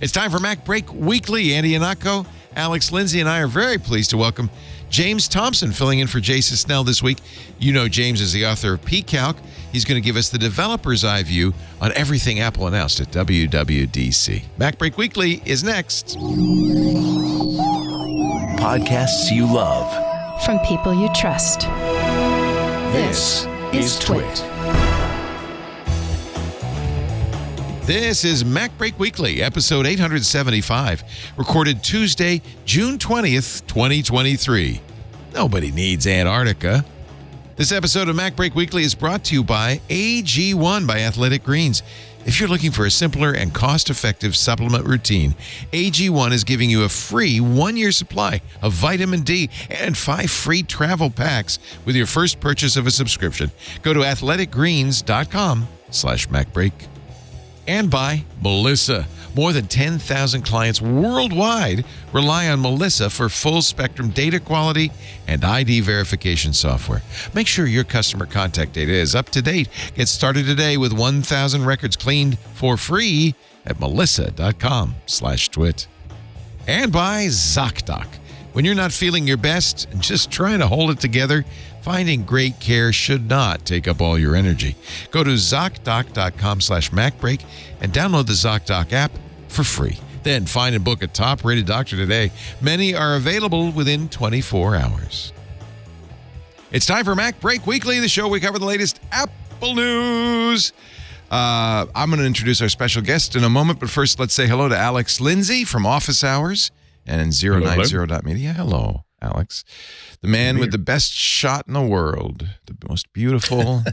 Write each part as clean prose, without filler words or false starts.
It's time for MacBreak Weekly. Andy Ihnatko, Alex, Lindsay, and I are very pleased to welcome James Thompson filling in for Jason Snell this week. You know James is the author of Pcalc. He's going to give us the developer's eye view on everything Apple announced at WWDC. MacBreak Weekly is next. Podcasts you love. From people you trust. This is TWiT. This is MacBreak Weekly, episode 875, recorded Tuesday, June 20th, 2023. Nobody needs Antarctica. This episode of MacBreak Weekly is brought to you by AG1 by Athletic Greens. If you're looking for a simpler and cost-effective supplement routine, AG1 is giving you a free 1-year supply of vitamin D and 5 free travel packs with your first purchase of a subscription. Go to athleticgreens.com/MacBreak. And by Melissa. More than 10,000 clients worldwide rely on Melissa for full-spectrum data quality and ID verification software. Make sure your customer contact data is up to date. Get started today with 1,000 records cleaned for free at melissa.com/twit. And by ZocDoc. When you're not feeling your best and just trying to hold it together, finding great care should not take up all your energy. Go to ZocDoc.com/MacBreak and download the ZocDoc app for free. Then find and book a top-rated doctor today. Many are available within 24 hours. It's time for MacBreak Weekly, the show we cover the latest Apple news. I'm going to introduce our special guest in a moment, but first let's say hello to Alex Lindsay from Office Hours and 090.media. Hello, Alex. The man with the best shot in the world, the most beautiful.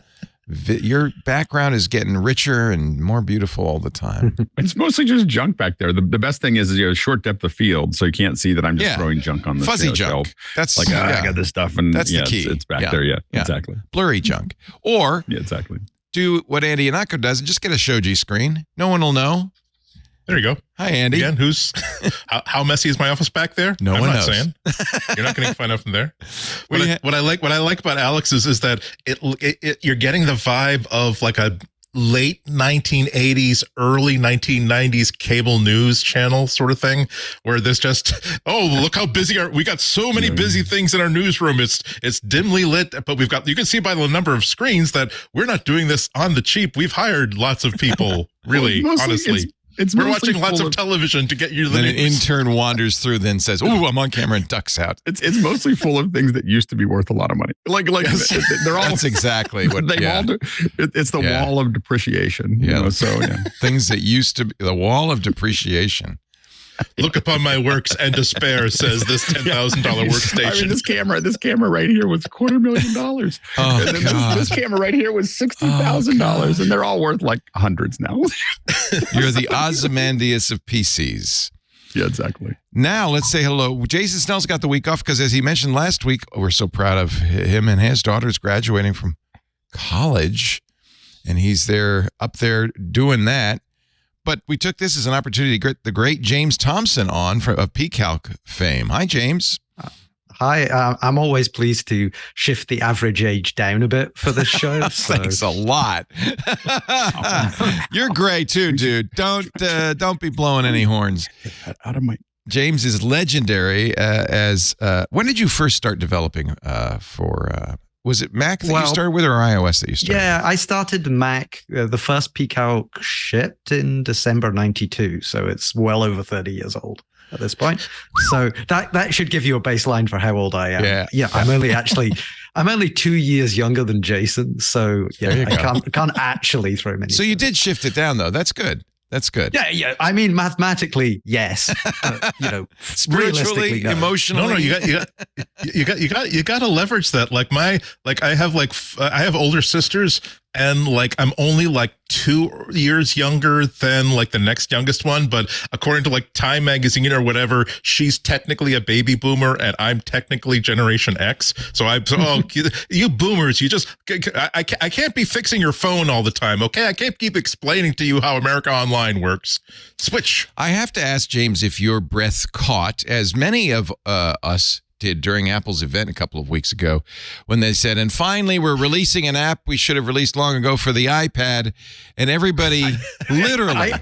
Your background is getting richer and more beautiful all the time. It's mostly just junk back there. The best thing is you have short depth of field, so you can't see that I'm just throwing junk on the fuzzy junk. Shelf. That's like I got this stuff, and that's the key. It's back there. Yeah, exactly. Blurry junk, or exactly. Do what Andy Ihnatko does and just get a Shoji screen. No one will know. There you go. Hi, Andy. Again, how messy is my office back there? No one knows. Saying. You're not going to find out from there. What I like about Alex is that you're getting the vibe of like a late 1980s, early 1990s cable news channel sort of thing, where there's just, look how busy we got so many busy things in our newsroom. It's dimly lit, but you can see by the number of screens that we're not doing this on the cheap. We've hired lots of people, really, honestly. We're watching lots of television to get you the Then news. An intern wanders through, then says, "Ooh, I'm on camera," and ducks out. It's mostly full of things that used to be worth a lot of money. Like they're all. That's exactly what. It's the wall of depreciation. Things that used to be the wall of depreciation. Look upon my works and despair, says this $10,000 workstation. I mean, this camera right here was $250,000. Oh, and then this camera right here was $60,000, and they're all worth like hundreds now. You're the Ozymandias of PCs. Yeah, exactly. Now let's say hello. Jason Snell's got the week off because, as he mentioned last week, we're so proud of him and his daughter's graduating from college, and he's up there doing that. But we took this as an opportunity to get the great James Thompson on of Pcalc fame. Hi, James. Hi. I'm always pleased to shift the average age down a bit for this show. So. Thanks a lot. You're great too, dude. Don't be blowing any horns. Get that out of my. James is legendary as. When did you first start developing for? Was it Mac that you started with or iOS that you started with? Yeah, I started Mac. The first Pcalc shipped in December 92, so it's well over 30 years old at this point. So that should give you a baseline for how old I am. Yeah. I'm only 2 years younger than Jason, so I can't actually throw many. So you did shift it down though. That's good. That's good. Yeah. I mean, mathematically, yes. Spiritually, no. emotionally. No. You got to leverage that. I have older sisters, and I'm only 2 years younger than the next youngest one. But according to Time Magazine or whatever, she's technically a baby boomer, and I'm technically Generation X. You boomers, I can't be fixing your phone all the time. Okay, I can't keep explaining to you how America Online works. Switch. I have to ask James if your breath caught, as many of us did during Apple's event a couple of weeks ago, when they said, and finally we're releasing an app we should have released long ago for the iPad, and everybody literally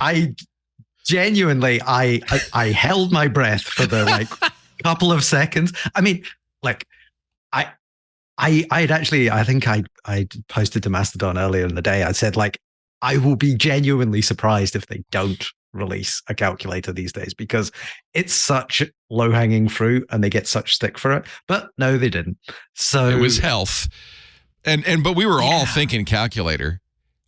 genuinely, I held my breath for the like couple of seconds. I mean, like I'd actually, I think I posted to Mastodon earlier in the day. I said, like, I will be genuinely surprised if they don't release a calculator these days, because it's such low-hanging fruit and they get such stick for it. But no, they didn't. So it was health. But we were all thinking calculator.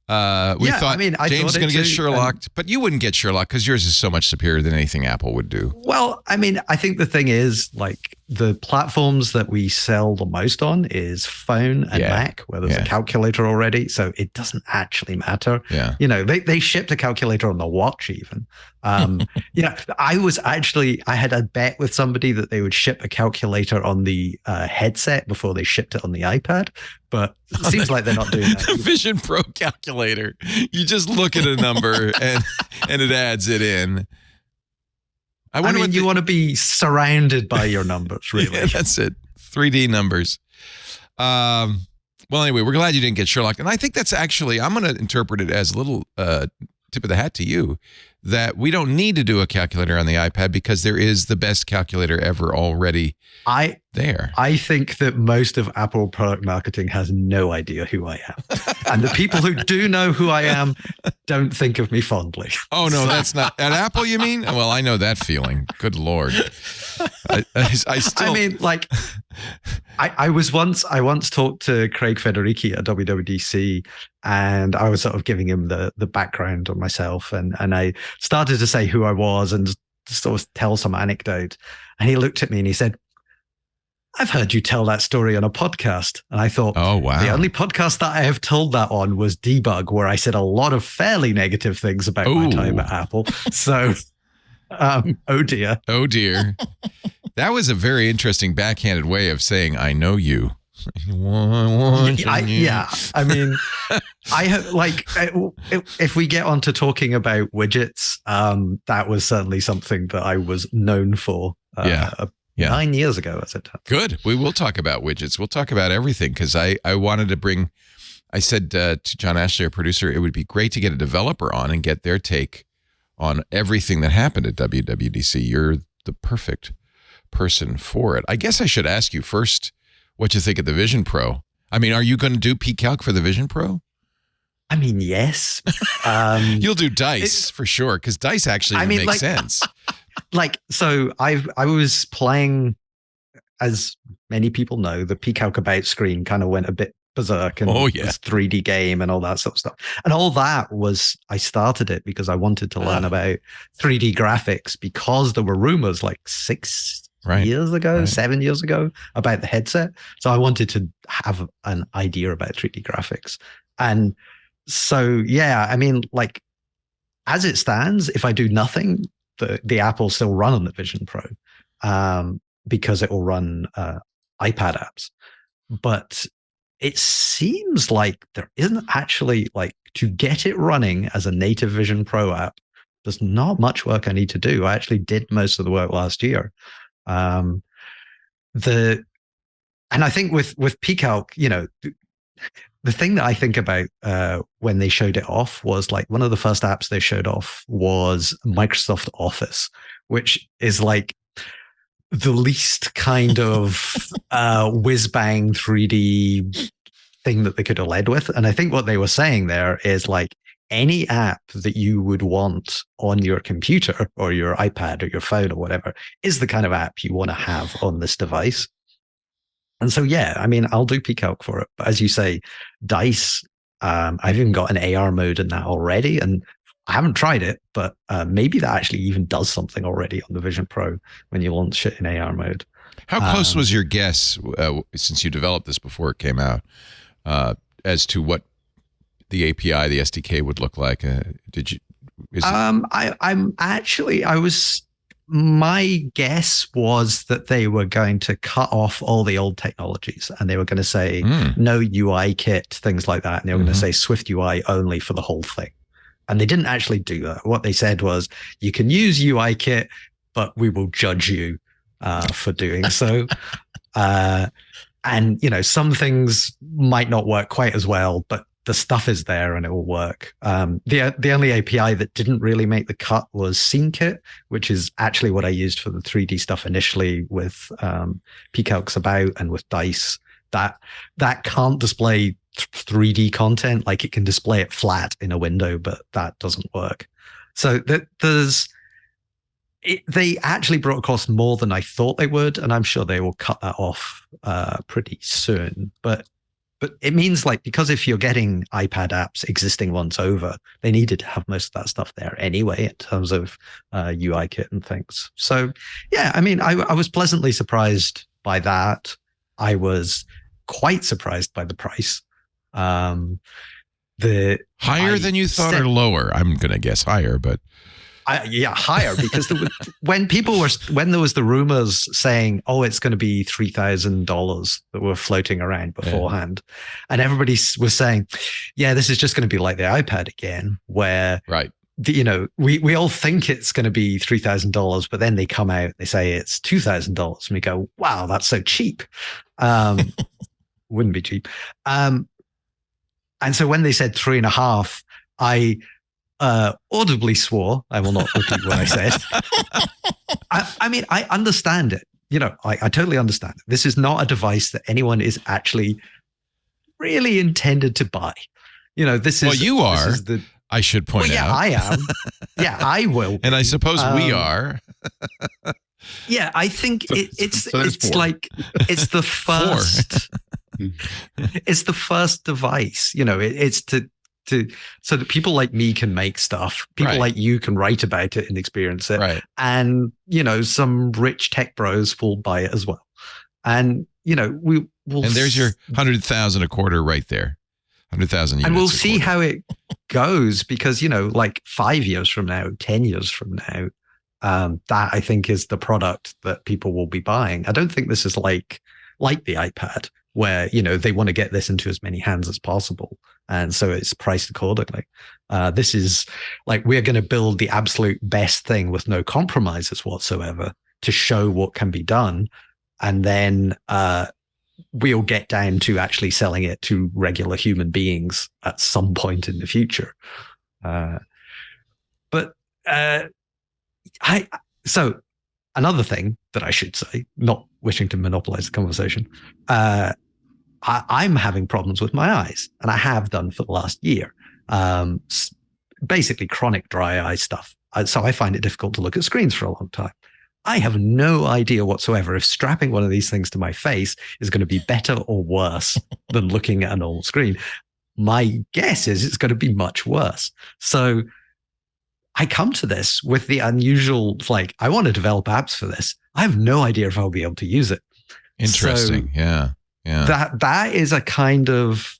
We thought James was going to get Sherlocked, but you wouldn't get Sherlock because yours is so much superior than anything Apple would do. Well, I mean, I think the thing is, like, the platforms that we sell the most on is phone and Mac, where there's a calculator already. So it doesn't actually matter. Yeah. You know, they shipped a calculator on the watch even. I had a bet with somebody that they would ship a calculator on the headset before they shipped it on the iPad. But it seems like they're not doing that. The Vision Pro calculator. You just look at a number and it adds it in. I mean, you want to be surrounded by your numbers, really. Yeah, that's it. 3D numbers. Well, anyway, we're glad you didn't get Sherlock. And I think that's actually, I'm going to interpret it as a little tip of the hat to you, that we don't need to do a calculator on the iPad because there is the best calculator ever already there. I think that most of Apple product marketing has no idea who I am. And the people who do know who I am don't think of me fondly. Oh, no, that's not. At Apple, you mean? Well, I know that feeling. Good Lord. I still. I mean, like, I once talked to Craig Federighi at WWDC, and I was sort of giving him the background on myself, and I started to say who I was and sort of tell some anecdote. And he looked at me and he said, "I've heard you tell that story on a podcast." And I thought, oh, wow. The only podcast that I have told that on was Debug, where I said a lot of fairly negative things about my time at Apple. So, oh dear. Oh dear. That was a very interesting backhanded way of saying, I know you. I mean, I have, like, if we get on to talking about widgets, that was certainly something that I was known for 9 years ago. Good. We will talk about widgets. We'll talk about everything, because I wanted to bring, I said to John Ashley, our producer, it would be great to get a developer on and get their take on everything that happened at WWDC. You're the perfect person for it. I guess I should ask you first what you think of the Vision Pro. I mean, are you going to do Pcalc for the Vision Pro? I mean, yes. You'll do Dice for sure, because Dice actually makes sense. Like, so I was playing, as many people know, the Pcalc About screen kind of went a bit berserk, and this 3D game and all that sort of stuff. And all that was, I started it because I wanted to learn about 3D graphics, because there were rumors like 7 years ago about the headset. So I wanted to have an idea about 3D graphics. And so, I mean, like, as it stands, if I do nothing, the app will still run on the Vision Pro, because it will run iPad apps. But it seems like there isn't actually, like, to get it running as a native Vision Pro app, there's not much work I need to do. I actually did most of the work last year. And I think with Pcalc, you know, the thing that I think about when they showed it off was, like, one of the first apps they showed off was Microsoft Office, which is like the least kind of whiz-bang 3D thing that they could have led with. And I think what they were saying there is, like, any app that you would want on your computer or your iPad or your phone or whatever is the kind of app you want to have on this device. And so, I mean, I'll do Pcalc for it. But as you say, Dice, I've even got an AR mode in that already. And I haven't tried it, but maybe that actually even does something already on the Vision Pro when you launch it in AR mode. How close was your guess, since you developed this before it came out, as to what the API, the SDK would look like? My guess was that they were going to cut off all the old technologies, and they were going to say no UI kit, things like that. And they were going to say Swift UI only for the whole thing. And they didn't actually do that. What they said was, you can use UI kit, but we will judge you for doing so. And, you know, some things might not work quite as well, but the stuff is there and it will work. The only API that didn't really make the cut was SceneKit, which is actually what I used for the 3D stuff initially with Pcalc's About and with Dice. That can't display 3D content. Like, it can display it flat in a window, but that doesn't work. So they actually brought across more than I thought they would, and I'm sure they will cut that off pretty soon. But it means, like, because if you're getting iPad apps, existing ones over, they needed to have most of that stuff there anyway in terms of UI kit and things. So, yeah, I mean, I was pleasantly surprised by that. I was quite surprised by the price. Higher than you thought, or lower? I'm going to guess higher, but... higher, because when there was the rumors saying, oh, it's going to be $3,000 that were floating around beforehand, and everybody was saying, yeah, this is just going to be like the iPad again, where we all think it's going to be $3,000, but then they come out, they say it's $2,000, and we go, wow, that's so cheap. Wouldn't be cheap. And so when they said 3.5, I audibly swore. I will not repeat what I said. I mean, I understand it. I totally understand it. This is not a device that anyone is actually really intended to buy. This is... Well, you are. I should point out. I am. Yeah, I will. And I suppose we are. Yeah, I think it's like, it's the first... it's the first device. It's so that people like me can make stuff. People like you can write about it and experience it. Right. And, some rich tech bros will buy it as well. And, we will... And there's your 100,000 a quarter right there. 100,000 units. And we'll see how it goes, because, like 5 years from now, 10 years from now, that I think is the product that people will be buying. I don't think this is like the iPad, where, they want to get this into as many hands as possible. And so it's priced accordingly. This is like, we're going to build the absolute best thing with no compromises whatsoever to show what can be done. And then we'll get down to actually selling it to regular human beings at some point in the future. So another thing that I should say, not wishing to monopolize the conversation, I'm having problems with my eyes, and I have done for the last year. Basically chronic dry eye stuff. So I find it difficult to look at screens for a long time. I have no idea whatsoever if strapping one of these things to my face is going to be better or worse than looking at an old screen. My guess is it's going to be much worse. So I come to this with the unusual, like, I want to develop apps for this. I have no idea if I'll be able to use it. Interesting. So yeah. That is a kind of,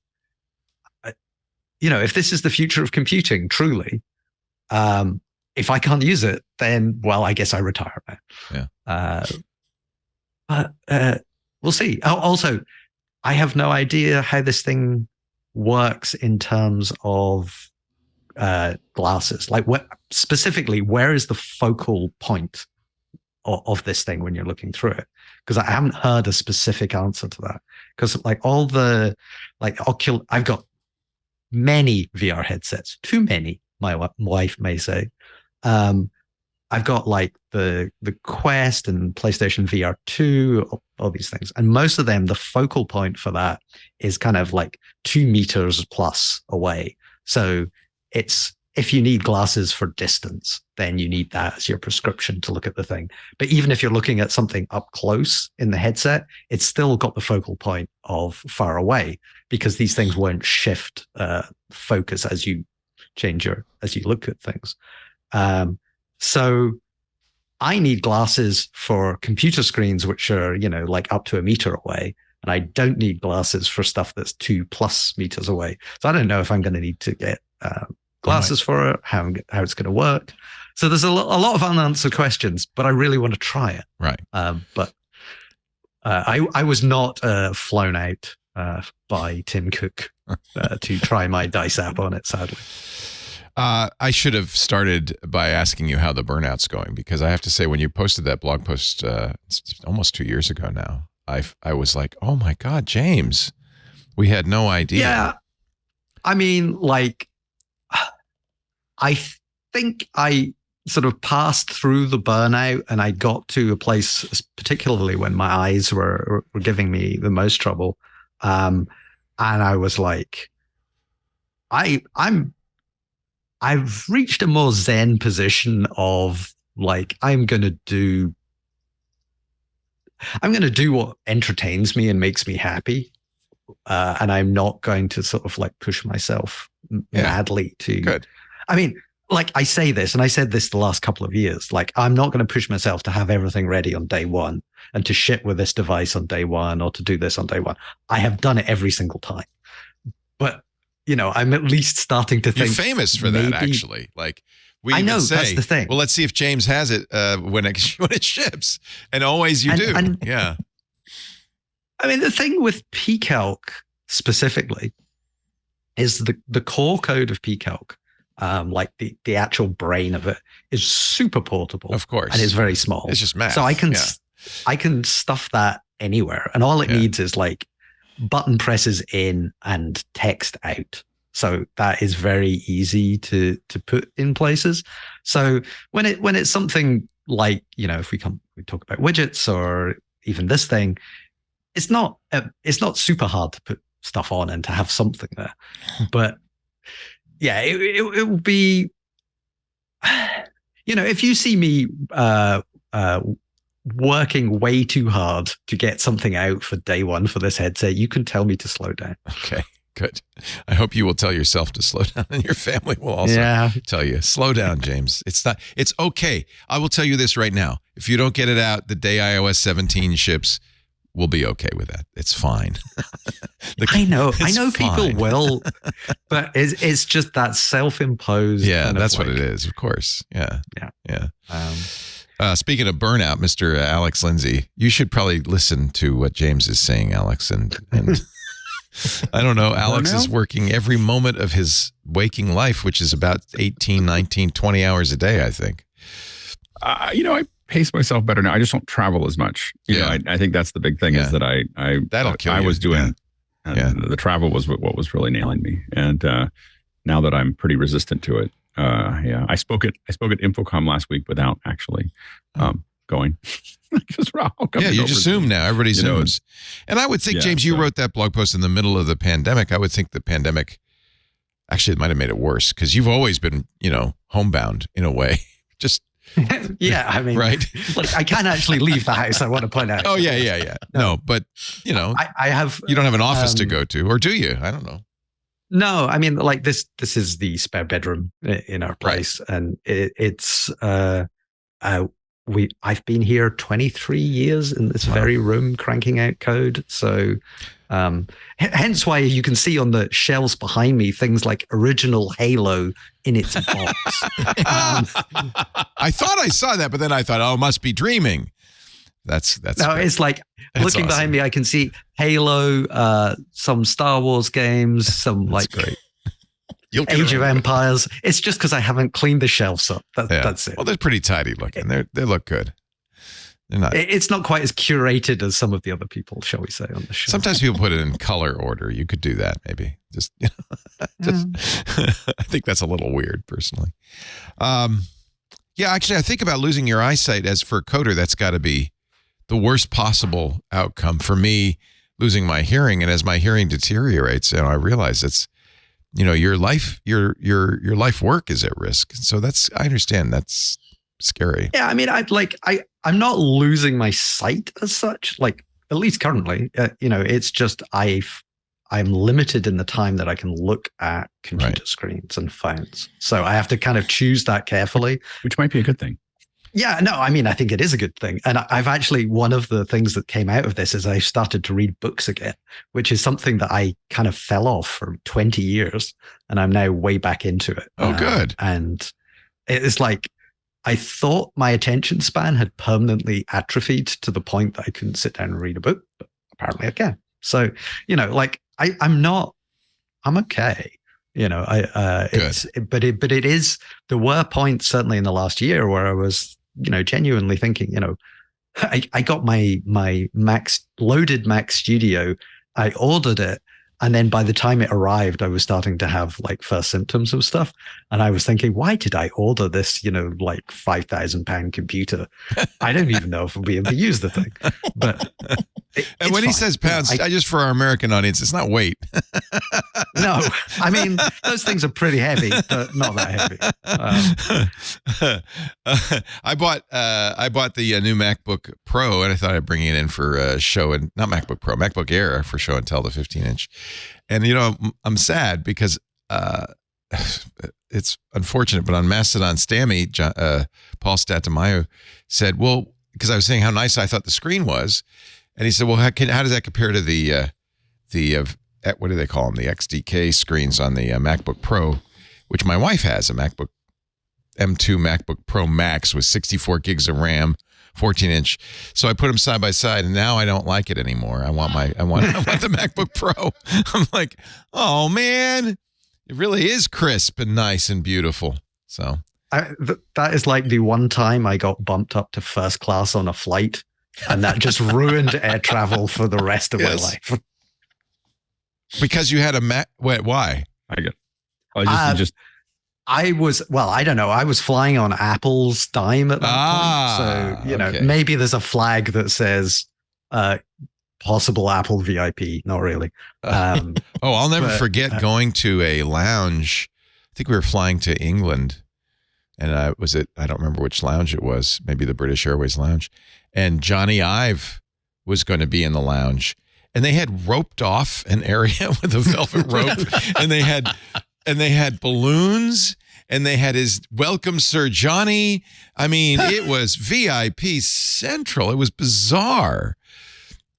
if this is the future of computing, truly, if I can't use it, then, well, I guess I retire now. Yeah. But we'll see. Also, I have no idea how this thing works in terms of glasses. Like, specifically, where is the focal point of this thing when you're looking through it? Because I haven't heard a specific answer to that. Because like all the I've got many VR headsets, too many, my wife may say. I've got like the Quest and PlayStation VR 2, all these things. And most of them, the focal point for that is kind of like 2 meters plus away. So it's, if you need glasses for distance, then you need that as your prescription to look at the thing. But even if you're looking at something up close in the headset, it's still got the focal point of far away, because these things won't shift focus as you look at things. So I need glasses for computer screens, which are, like up to 1 meter away. And I don't need glasses for stuff that's 2+ meters away. So I don't know if I'm going to need to get glasses for it, how it's going to work. So there's a lot of unanswered questions, but I really want to try it. Right. But I was not flown out by Tim Cook to try my Dice app on it, sadly. I should have started by asking you how the Burnout's going, because I have to say, when you posted that blog post it's almost 2 years ago now, I was like, oh my God, James, we had no idea. Yeah. I mean, like, I think I sort of passed through the burnout, and I got to a place, particularly when my eyes were giving me the most trouble. And I was like, I've reached a more Zen position of like, I'm going to do what entertains me and makes me happy. And I'm not going to sort of like push myself madly to, Good. I mean, like I say this, and I said this the last couple of years, like I'm not going to push myself to have everything ready on day one and to ship with this device on day one or to do this on day one. I have done it every single time. But, you know, I'm at least starting to think. You're famous for that, actually. Like, we I know, say, that's the thing. Well, let's see if James has it when it ships. And always you do. Yeah. I mean, the thing with Pcalc specifically is the core code of Pcalc, like the actual brain of it, is super portable. Of course. And it's very small. It's just math. So I can stuff that anywhere. And all it needs is like button presses in and text out. So that is very easy to put in places. So when it's something like, you know, if we talk about widgets or even this thing, it's not super hard to put stuff on and to have something there. But yeah, it will be, you know, if you see me working way too hard to get something out for day one for this headset, you can tell me to slow down. Okay, good. I hope you will tell yourself to slow down, and your family will also tell you, slow down, James. It's okay. I will tell you this right now. If you don't get it out the day iOS 17 ships, we'll be okay with that. It's fine. I know fine. People will, but it's just that self-imposed. Yeah, that's what it is. Of course. Yeah. Speaking of burnout, Mr. Alex Lindsay, you should probably listen to what James is saying, Alex. And I don't know, Alex is working every moment of his waking life, which is about 18, 19, 20 hours a day, I think. You know, I pace myself better now. I just don't travel as much. You know, I think that's the big thing is that That'll kill you. I was doing, the travel was what was really nailing me. And now that I'm pretty resistant to it, I spoke at InfoComm last week without actually going. Just you just Zoom now. Everybody Zooms. And I would think, James, you wrote that blog post in the middle of the pandemic. I would think the pandemic actually might have made it worse because you've always been, you know, homebound in a way. Just I mean, right. Like I can't actually leave the house. I want to point out. Oh yeah. No, but you know, I have. You don't have an office to go to, or do you? I don't know. No, I mean, like this is the spare bedroom in our place, and it's I've been here 23 years in this very room cranking out code. So hence why you can see on the shelves behind me things like original Halo in its box. I thought I saw that, but then I thought, it must be dreaming. That's no, great. It's like looking behind me, I can see Halo, some Star Wars games, some great. Age of Empires. It's just because I haven't cleaned the shelves up. That's it. Well, they're pretty tidy looking. They look good. They're not. It's not quite as curated as some of the other people, shall we say, on the show. Sometimes people put it in color order. You could do that, maybe. I think that's a little weird, personally. Actually, I think about losing your eyesight as for a coder. That's got to be the worst possible outcome for me. Losing my hearing, and as my hearing deteriorates, I realize it's. Your life work is at risk. So I understand that's scary. Yeah. I mean, I'm not losing my sight as such, like at least currently, it's just I'm limited in the time that I can look at computer screens and phones. So I have to kind of choose that carefully, which might be a good thing. Yeah, no, I mean, I think it is a good thing. And I've actually, one of the things that came out of this is I started to read books again, which is something that I kind of fell off for 20 years. And I'm now way back into it. Oh, good. And it's like, I thought my attention span had permanently atrophied to the point that I couldn't sit down and read a book, but apparently I can. So, I'm okay. But it is, there were points certainly in the last year where I was, genuinely thinking, I got my loaded Mac Studio. I ordered it And then by the time it arrived, I was starting to have like first symptoms of stuff. And I was thinking, why did I order this, like £5,000 computer? I don't even know if I'll be able to use the thing. But and when he says pounds, I just for our American audience, it's not weight. No, I mean, those things are pretty heavy, but not that heavy. I bought the new MacBook Pro, and I thought I'd bring it in for show and not MacBook Pro, MacBook Air for show and tell, the 15-inch. And I'm sad because it's unfortunate, but on Mastodon Stammy, Paul Statamayo said, well, because I was saying how nice I thought the screen was, and he said, well, how does that compare to the what do they call them, the XDK screens on the MacBook Pro, which my wife has, a MacBook M2 MacBook Pro Max with 64 gigs of RAM, 14-inch. So I put them side by side, and now I don't like it anymore. I want the MacBook Pro. I'm like, oh man, it really is crisp and nice and beautiful. So that is like the one time I got bumped up to first class on a flight, and that just ruined air travel for the rest of my life. Because you had a Mac. Wait, why? I don't know. I was flying on Apple's dime at that point. So, okay. Maybe there's a flag that says possible Apple VIP. Not really. I'll never forget going to a lounge. I think we were flying to England, and I don't remember which lounge it was. Maybe the British Airways lounge. And Johnny Ive was going to be in the lounge. And they had roped off an area with a velvet rope, and they had balloons, and they had his welcome Sir Johnny. I mean, it was VIP central. It was bizarre.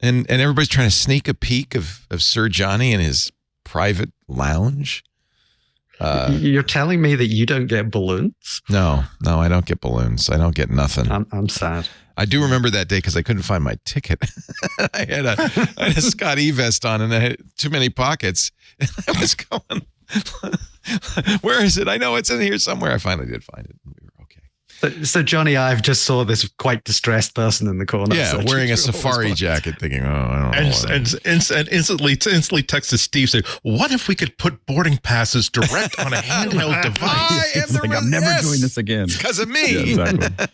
And everybody's trying to sneak a peek of Sir Johnny in his private lounge. You're telling me that you don't get balloons? No, I don't get balloons. I don't get nothing. I'm sad. I do remember that day because I couldn't find my ticket. I had a Scott E vest on, and I had too many pockets. And I was going, where is it? I know it's in here somewhere. I finally did find it. We were okay. So Johnny Ive just saw this quite distressed person in the corner. Yeah, wearing a safari jacket, thinking, I don't know. And instantly texted Steve saying, what if we could put boarding passes direct on a handheld device? I'm never doing this again. Because of me. Yeah, exactly.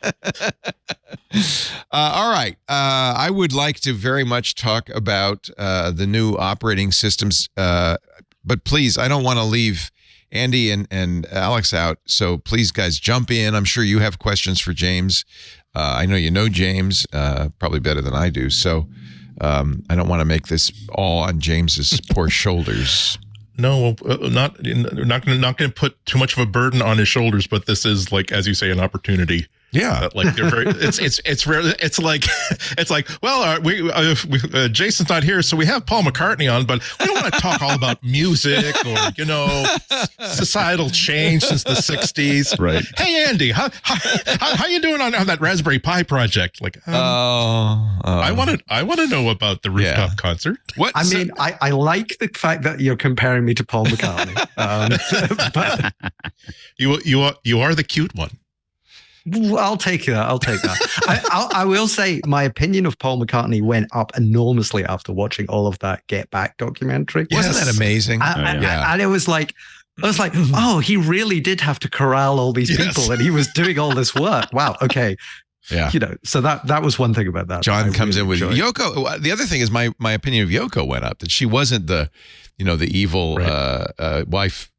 All right. I would like to very much talk about the new operating systems, but please, I don't want to leave Andy and Alex out. So please, guys, jump in. I'm sure you have questions for James. I know you know James probably better than I do. So I don't want to make this all on James's poor shoulders. No, not going to put too much of a burden on his shoulders. But this is, like, as you say, an opportunity. Yeah, like they're very. It's rare. It's like well, Jason's not here, so we have Paul McCartney on, but we don't want to talk all about music or societal change since the '60s. Right. Hey, Andy, how you doing on that Raspberry Pi project? Like, I want to know about the rooftop concert. What? I mean, I like the fact that you're comparing me to Paul McCartney, but you are the cute one. I'll take that. I will say my opinion of Paul McCartney went up enormously after watching all of that Get Back documentary. Yes. Wasn't that amazing? And it was like, oh, he really did have to corral all these people, and he was doing all this work. Wow. Okay. Yeah. So that was one thing about that. John comes in with Yoko. The other thing is my opinion of Yoko went up, that she wasn't the evil wife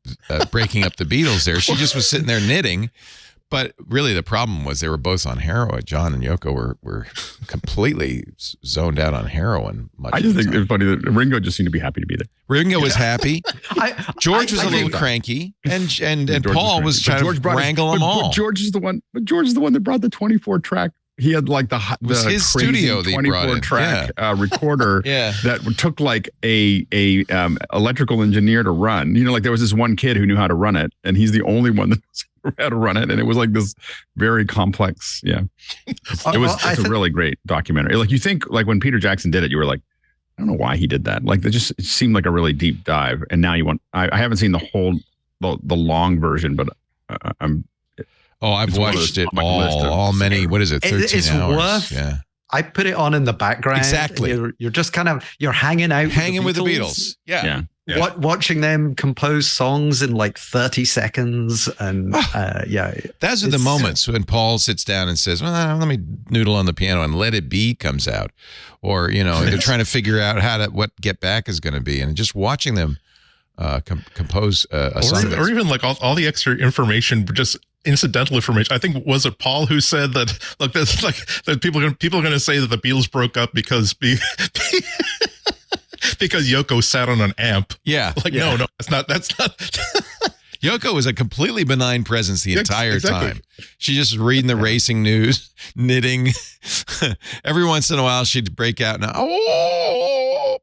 breaking up the Beatles there. She just was sitting there knitting. But really, the problem was they were both on heroin. John and Yoko were completely zoned out on heroin. I just think it's funny that Ringo just seemed to be happy to be there. Ringo was happy. George was a little cranky, and Paul was trying to wrangle them all. But George is the one that brought the 24-track. He had like the his studio 24-track recorder yeah. that took like a electrical engineer to run. Like there was this one kid who knew how to run it, and he's the only one that knew how to run it. And it was like this very complex. Yeah, it's a really great documentary. Like you think like when Peter Jackson did it, you were like, I don't know why he did that. Like it seemed like a really deep dive. And now I haven't seen the long version, but I'm. Oh, I've watched it all many. What is it? 13 it's hours. Worth, yeah. I put it on in the background. Exactly. You're just kind of hanging out, with the Beatles. Yeah. watching them compose songs in like 30 seconds. And those are the moments when Paul sits down and says, well, let me noodle on the piano and Let It Be comes out. Or, they're trying to figure out what Get Back is going to be. And just watching them compose a song. Or even like all the extra information, just incidental information. I think, was it Paul who said that, look, that's like that people are going to say that the Beatles broke up because Yoko sat on an amp. Yeah. No, that's not. Yoko was a completely benign presence the entire time. She just reading the racing news, knitting. Every once in a while, she'd break out and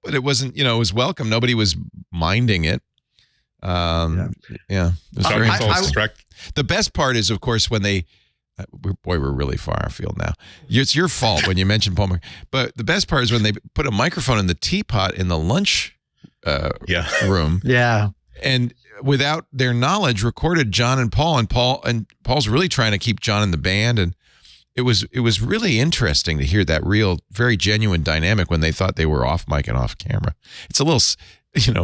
but it wasn't, it was welcome. Nobody was minding it. It was very the best part is, of course, when they. We're really far afield now. It's your fault when you mentioned Paul. But the best part is when they put a microphone in the teapot in the lunch room. Yeah. And without their knowledge, recorded John and Paul, and Paul's really trying to keep John in the band. And it was really interesting to hear that real, very genuine dynamic when they thought they were off mic and off camera. It's a little,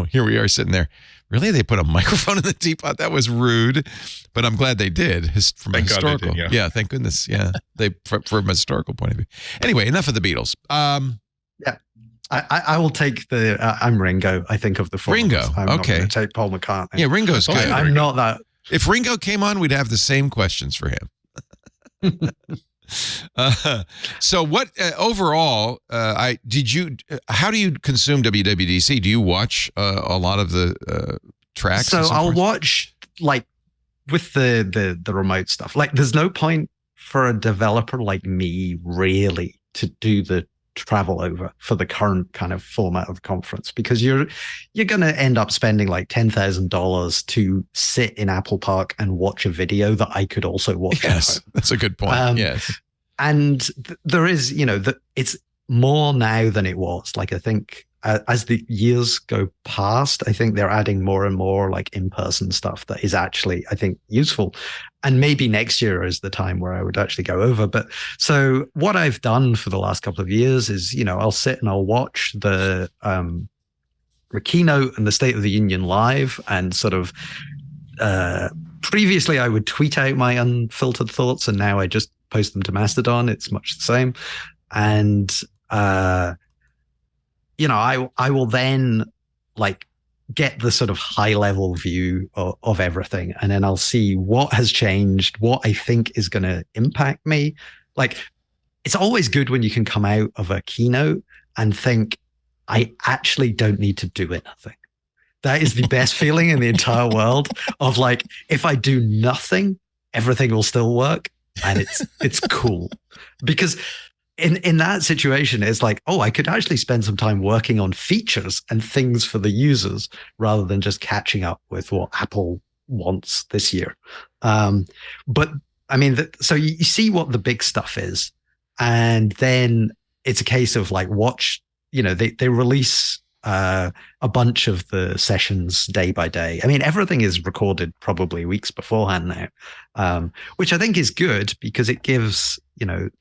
here we are sitting there. Really, they put a microphone in the teapot? That was rude, but I'm glad they did. From a historical, thank goodness. Yeah, from a historical point of view. Anyway, enough of the Beatles. I will take the. I'm Ringo. I think of the four. Ringo. I'm not okay. going to take Paul McCartney. Yeah, Ringo's good. I'm not that. If Ringo came on, we'd have the same questions for him. So what overall how do you consume WWDC? Do you watch a lot of the tracks? So I'll watch like with the remote stuff. Like there's no point for a developer like me really to do the travel over for the current kind of format of the conference, because you're going to end up spending like $10,000 to sit in Apple Park and watch a video that I could also watch. Yes, that's a good point. Yes. And there is, it's more now than it was. Like, I think as the years go past, I think they're adding more and more like in-person stuff that is actually, I think, useful. And maybe next year is the time where I would actually go over. But so what I've done for the last couple of years is, I'll sit and I'll watch the keynote and the State of the Union live, and sort of previously I would tweet out my unfiltered thoughts, and now I just post them to Mastodon. It's much the same. And, I will then like get the sort of high level view of everything. And then I'll see what has changed, what I think is going to impact me. Like, it's always good when you can come out of a keynote and think, I actually don't need to do anything. That is the best feeling in the entire world of like, if I do nothing, everything will still work. And it's cool, because in that situation, it's like, oh, I could actually spend some time working on features and things for the users rather than just catching up with what Apple wants this year. But I mean, so you see what the big stuff is, and then it's a case of like watch. They release a bunch of the sessions day by day. I mean, everything is recorded probably weeks beforehand now, which I think is good, because it gives,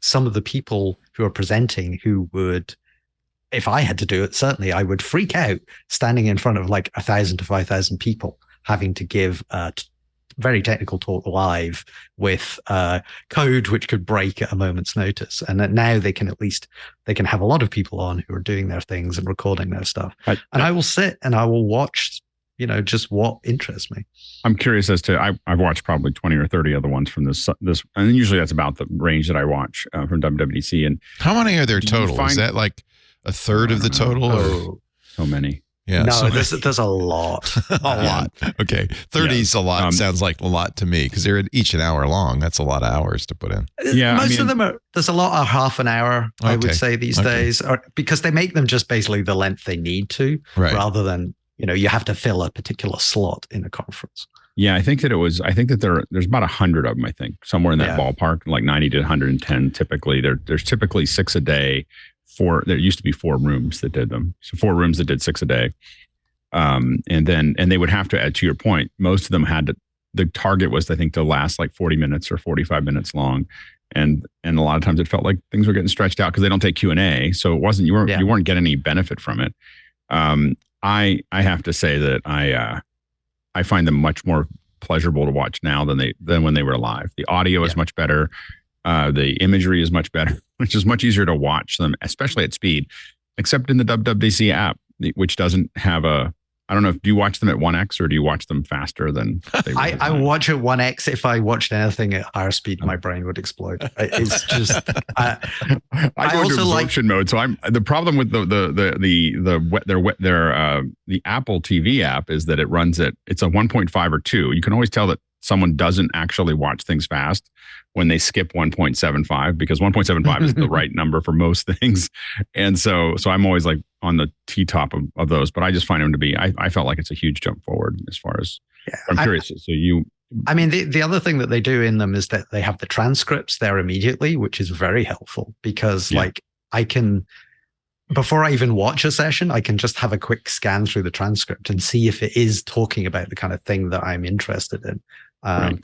some of the people who are presenting who would, if I had to do it, certainly I would freak out standing in front of like 1,000 to 5,000 people having to give a very technical talk live with code which could break at a moment's notice. And that now they can have a lot of people on who are doing their things and recording their stuff. And I will sit and I will watch, just what interests me. I'm curious as to, I've watched probably 20 or 30 other ones from this, and usually that's about the range that I watch from WWDC. And how many are there total? Is that like a third of the total? Or? So many. Yeah, no, there's a lot. A lot. Okay. 30 is a lot. Sounds like a lot to me, because they're each an hour long. That's a lot of hours to put in. Yeah. Most of them there's a lot of half an hour, I would say these days, because they make them just basically the length they need to, rather than, you have to fill a particular slot in a conference. Yeah. I think that there's about 100 of them, I think, somewhere in that ballpark, like 90 to 110 typically. There's typically 6 a day. There used to be 4 rooms that did them. So 4 rooms that did 6 a day. And they would have to, to your point, most of them the target was, I think, to last like 40 minutes or 45 minutes long. And a lot of times it felt like things were getting stretched out because they don't take Q&A. So it wasn't, you weren't getting any benefit from it. I have to say that I find them much more pleasurable to watch now than when they were live. The audio is much better. The imagery is much better, which is much easier to watch them, especially at speed, except in the WWDC app, which doesn't have I don't know, do you watch them at 1x or do you watch them faster than they were? I watch at 1x. If I watched anything at higher speed, my brain would explode. It's just I go into absorption mode. So the problem with the Apple TV app is that it's a 1.5 or 2. You can always tell that someone doesn't actually watch things fast when they skip 1.75, because 1.75 is the right number for most things. And so I'm always like on the T-top of those, but I just find them to be, I felt like it's a huge jump forward as far as, I'm curious. The other thing that they do in them is that they have the transcripts there immediately, which is very helpful because like I can, before I even watch a session, I can just have a quick scan through the transcript and see if it is talking about the kind of thing that I'm interested in.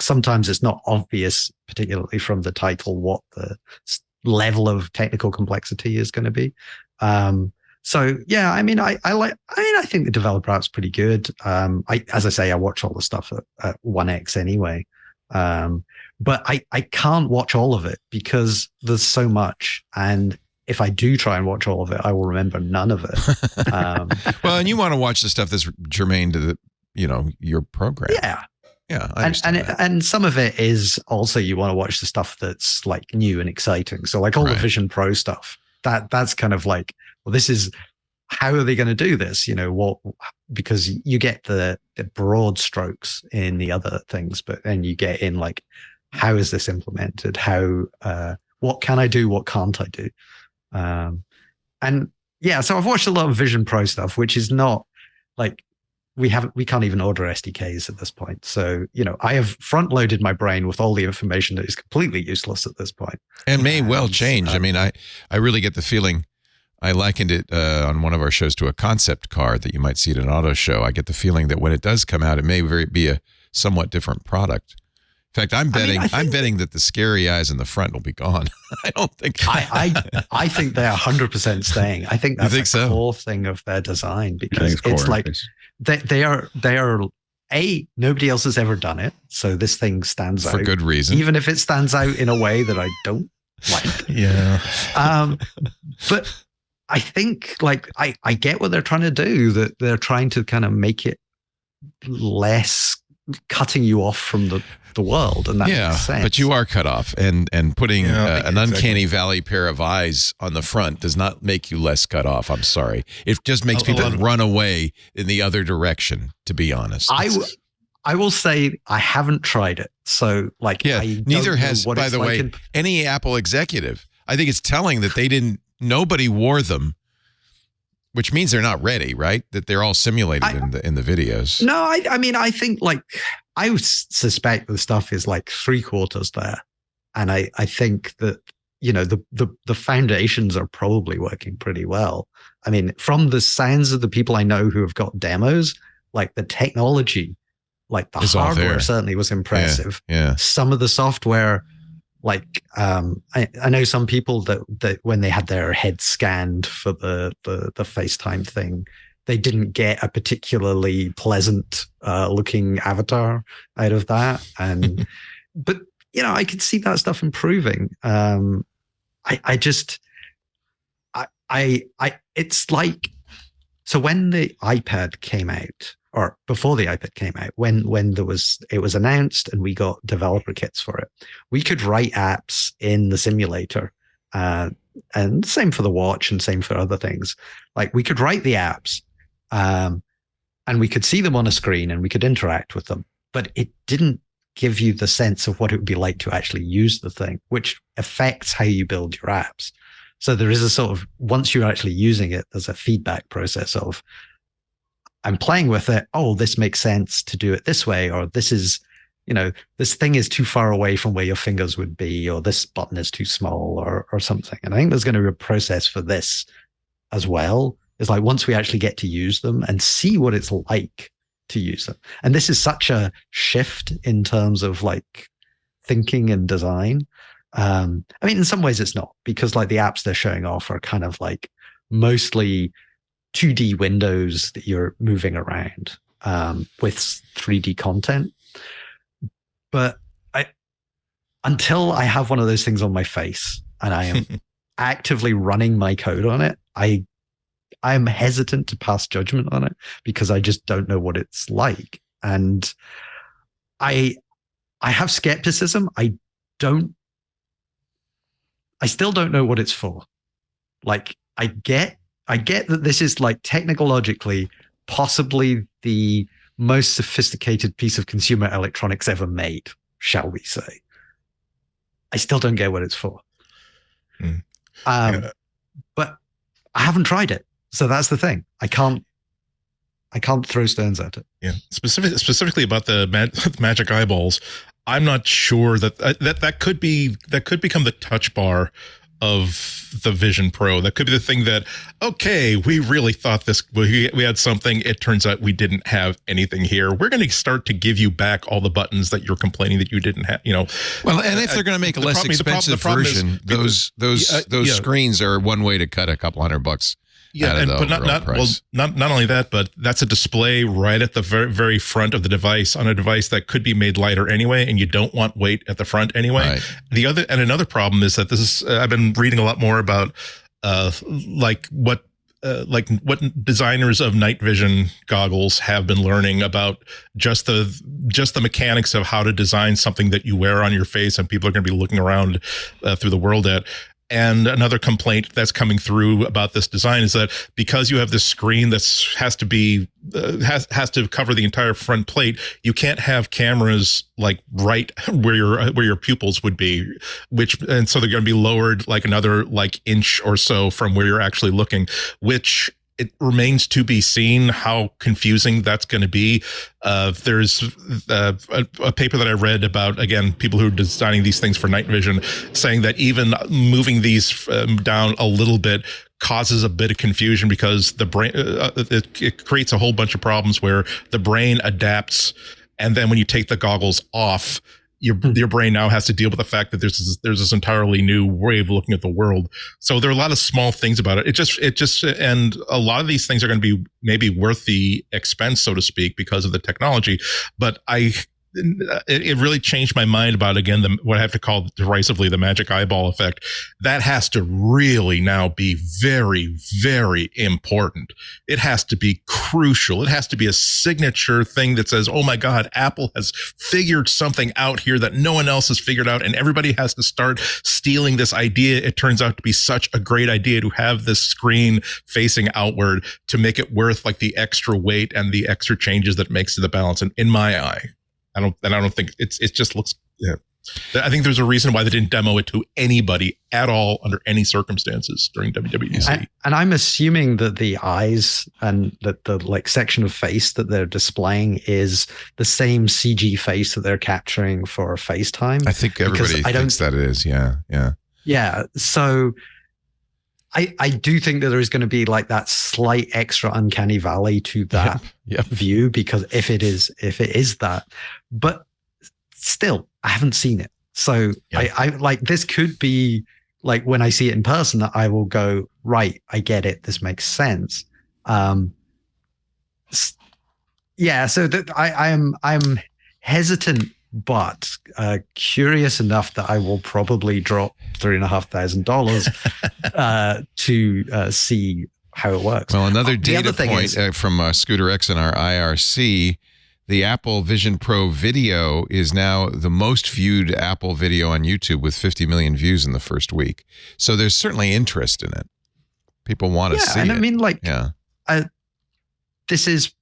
Sometimes it's not obvious, particularly from the title, what the level of technical complexity is going to be. So yeah, I think the developer app's pretty good. As I say, I watch all the stuff at 1x anyway. But I can't watch all of it because there's so much. And if I do try and watch all of it, I will remember none of it. Well, and you want to watch the stuff that's germane to your program. Yeah, I understand and some of it is also you want to watch the stuff that's like new and exciting. So like all the Vision Pro stuff, that's kind of like, well, this is, how are they going to do this? Because you get the broad strokes in the other things, but then you get in like, how is this implemented? How, what can I do? What can't I do? And yeah, so I've watched a lot of Vision Pro stuff, which is not like, we can't even order SDKs at this point. So, I have front loaded my brain with all the information that is completely useless at this point. And may well change. I really get the feeling, I likened it on one of our shows to a concept car that you might see at an auto show. I get the feeling that when it does come out, it may be a somewhat different product. In fact, I'm betting that the scary eyes in the front will be gone. I don't think. I think they're 100% staying. I think that's a core thing of their design, because it's like they are nobody else has ever done it, so this thing stands out for good reason. Even if it stands out in a way that I don't like. Yeah. But I think like I get what they're trying to do. That they're trying to kind of make it less cutting you off from the world, and that makes sense. But you are cut off, and putting an uncanny valley pair of eyes on the front does not make you less cut off. I'm sorry, it just makes people run away in the other direction, to be honest. I will say I haven't tried it, so like neither has, by the way, any Apple executive. I think it's telling that nobody wore them, which means they're not ready, right? That they're all simulated in the videos. No, I think like I would suspect the stuff is like 3/4 there, and I think that the foundations are probably working pretty well. I mean, from the sounds of the people I know who have got demos, like the technology, like the hardware certainly was impressive. Yeah. Some of the software. Like I know some people that when they had their head scanned for the FaceTime thing, they didn't get a particularly pleasant looking avatar out of that. And but I could see that stuff improving. It's like, so when the iPad came out, or before the iPad came out, when it was announced and we got developer kits for it, we could write apps in the simulator, and same for the watch and same for other things. Like we could write the apps, and we could see them on a screen and we could interact with them, but it didn't give you the sense of what it would be like to actually use the thing, which affects how you build your apps. So there is a sort of, once you're actually using it, there's a feedback process of, I'm playing with it. Oh, this makes sense to do it this way, or this is, this thing is too far away from where your fingers would be, or this button is too small, or something. And I think there's going to be a process for this as well. It's like once we actually get to use them and see what it's like to use them. And this is such a shift in terms of like thinking and design. In some ways it's not, because like the apps they're showing off are kind of like mostly 2D windows that you're moving around with 3D content. But until I have one of those things on my face and I am actively running my code on it, I'm hesitant to pass judgment on it because I just don't know what it's like. And I have skepticism. I still don't know what it's for. Like, I get that this is like technologically possibly the most sophisticated piece of consumer electronics ever made, shall we say. I still don't get what it's for. But I haven't tried it. So that's the thing. I can't throw stones at it. Yeah. Specifically about the magic eyeballs, I'm not sure that could become the touch bar of the Vision Pro. That could be the thing that, okay, we really thought we had something. It turns out we didn't have anything here. We're going to start to give you back all the buttons that you're complaining that you didn't have. Well, and if they're going to make a less expensive version, those screens are one way to cut a couple $100. Yeah, but not only that, but that's a display right at the very, very front of the device on a device that could be made lighter anyway, and you don't want weight at the front anyway. Right. Another problem is that this is I've been reading a lot more about what designers of night vision goggles have been learning about just the mechanics of how to design something that you wear on your face and people are going to be looking around through the world at. And another complaint that's coming through about this design is that because you have this screen that has to cover the entire front plate, you can't have cameras like right where your pupils would be, and so they're going to be lowered like another like inch or so from where you're actually looking, which it remains to be seen how confusing that's going to be. There's a paper that I read about, again, people who are designing these things for night vision, saying that even moving these down a little bit causes a bit of confusion because the brain it creates a whole bunch of problems where the brain adapts, and then when you take the goggles off, your brain now has to deal with the fact that there's this entirely new way of looking at the world. So there are a lot of small things about it. It just and a lot of these things are going to be maybe worth the expense, so to speak, because of the technology. But it really changed my mind about, again, what I have to call derisively the magic eyeball effect. That has to really now be very, very important. It has to be crucial. It has to be a signature thing that says, oh my God, Apple has figured something out here that no one else has figured out. And everybody has to start stealing this idea. It turns out to be such a great idea to have this screen facing outward to make it worth like the extra weight and the extra changes that it makes to the balance. And in my eye, I don't think it just looks. Yeah. I think there's a reason why they didn't demo it to anybody at all under any circumstances during WWDC. And I'm assuming that the eyes and that the like section of face that they're displaying is the same CG face that they're capturing for FaceTime. I think everybody thinks that it is. Yeah. Yeah. So I do think that there is going to be like that slight extra uncanny valley to that view, because if it is that, but still I haven't seen it. So I like, this could be like when I see it in person that I will go, right, I get it. This makes sense. So that I'm hesitant, but curious enough that I will probably drop $3,500 to see how it works. Well, another data point from Scooter X in our IRC, the Apple Vision Pro video is now the most viewed Apple video on YouTube with 50 million views in the first week. So there's certainly interest in it. People want to see it. And I mean, this is,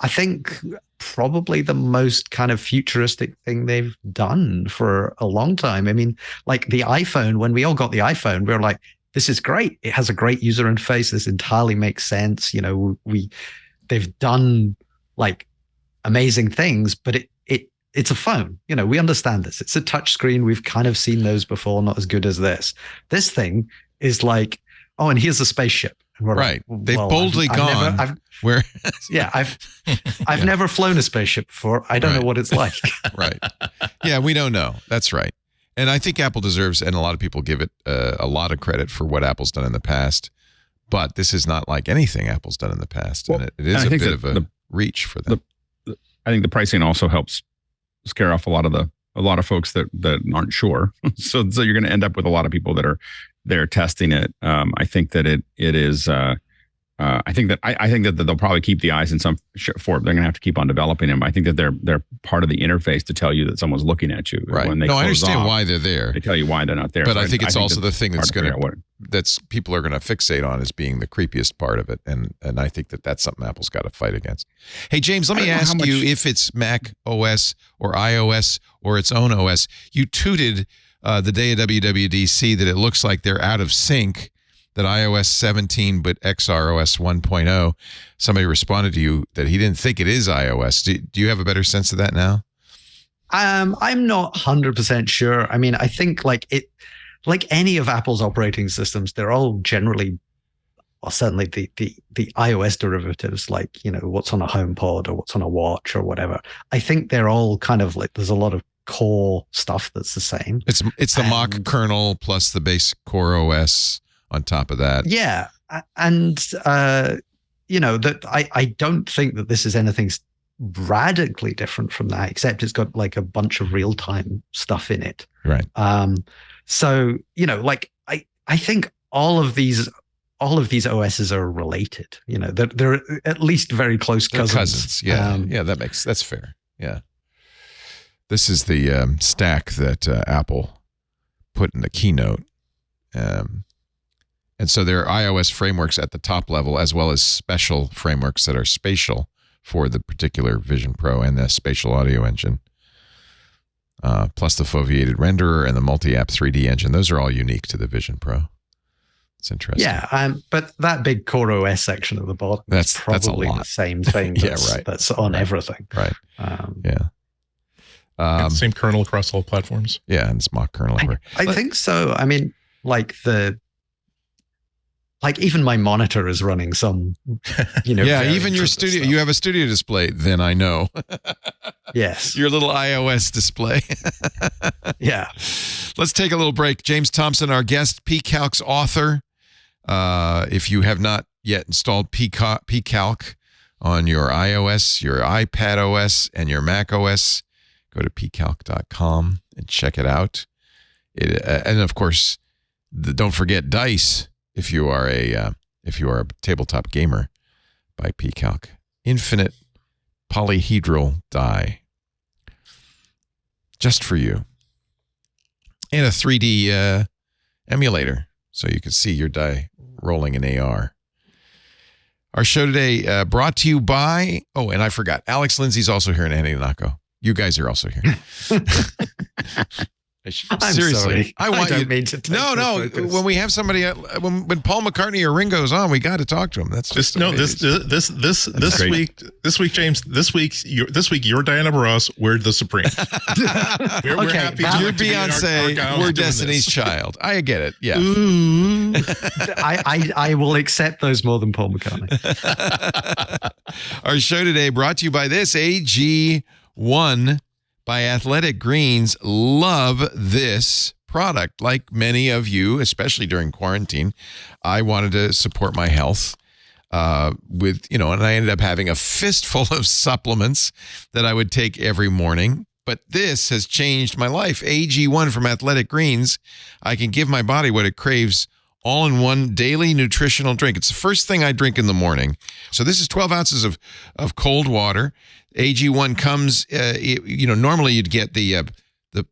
I think, probably the most kind of futuristic thing they've done for a long time. I mean, like the iPhone, when we all got the iPhone, we were like, this is great. It has a great user interface. This entirely makes sense. You know, they've done like amazing things, but it's a phone. You know, we understand this. It's a touch screen. We've kind of seen those before, not as good as this. This thing is like, oh, and here's a spaceship. Right. Like, they've boldly gone. I've never flown a spaceship before. I don't know what it's like. Right. Yeah, we don't know. That's right. And I think Apple deserves, and a lot of people give it a lot of credit for what Apple's done in the past. But this is not like anything Apple's done in the past, and it is a bit of a reach for them. I think the pricing also helps scare off a lot of folks that aren't sure. so you're going to end up with a lot of people that are there testing it. I think that it is. I think that they'll probably keep the eyes in some form. They're going to have to keep on developing them. I think that they're part of the interface to tell you that someone's looking at you. Right. When they I understand why they're there. They tell you why they're not there. But I think it's also the thing that's people are going to fixate on as being the creepiest part of it. And I think that's something Apple's got to fight against. Hey, James, let me ask you if it's Mac OS or iOS or its own OS. You tooted the day of WWDC that it looks like they're out of sync, that iOS 17 but XROS 1.0. Somebody responded to you that he didn't think it is iOS. Do you have a better sense of that now? I'm not 100% sure. I mean, I think like any of Apple's operating systems, they're all generally, or certainly the iOS derivatives, like, what's on a HomePod or what's on a watch or whatever. I think they're all kind of like, there's a lot of core stuff that's the same. It's the mock kernel plus the basic Core OS on top of that. Yeah. And, that I don't think that this is anything radically different from that, except it's got like a bunch of real-time stuff in it. Right. So, I think all of these OSs are related. They're at least very close cousins. Yeah. That's fair. Yeah. This is the stack that Apple put in the keynote. And so there are iOS frameworks at the top level, as well as special frameworks that are spatial for the particular Vision Pro and the spatial audio engine, plus the foveated renderer and the multi-app 3D engine. Those are all unique to the Vision Pro. It's interesting. Yeah, but that big Core OS section at the bottom that's probably the same thing that's on everything. Right. Same kernel across all platforms. Yeah, and it's mock kernel. I think so. I mean, even my monitor is running some, even your studio, stuff. You have a studio display, then I know. Yes. Your little iOS display. Yeah. Let's take a little break. James Thompson, our guest, Pcalc's author. If you have not yet installed Pcalc on your iOS, your iPad OS, and your Mac OS, go to pcalc.com and check it out. And of course, don't forget Dice. If you are a tabletop gamer, by Pcalc, infinite polyhedral die, just for you, and a 3D emulator, so you can see your die rolling in AR. Our show today brought to you by. Oh, and I forgot, Alex Lindsay's also here in Ihnatko. You guys are also here. Seriously, I don't mean to take no. When we have somebody, when Paul McCartney or Ringo's on, we got to talk to him. That's just this week, James. This week you're Diana Ross. We're the Supreme. we're happy. You're Beyonce. We're Destiny's Child. I get it. Yeah. I will accept those more than Paul McCartney. Our show today brought to you by this AG1. By Athletic Greens. Love this product. Like many of you, especially during quarantine, I wanted to support my health and I ended up having a fistful of supplements that I would take every morning. But this has changed my life. AG1 from Athletic Greens. I can give my body what it craves all in one daily nutritional drink. It's the first thing I drink in the morning. So this is 12 ounces of cold water. AG1 comes, normally you'd get the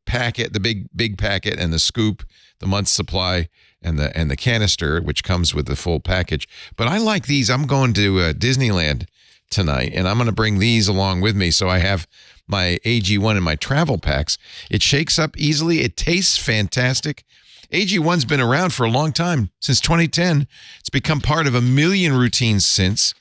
packet, the big packet, and the scoop, the month's supply, and the canister, which comes with the full package. But I like these. I'm going to Disneyland tonight, and I'm going to bring these along with me. So I have my AG1 in my travel packs. It shakes up easily. It tastes fantastic. AG1's been around for a long time, since 2010. It's become part of a million routines since.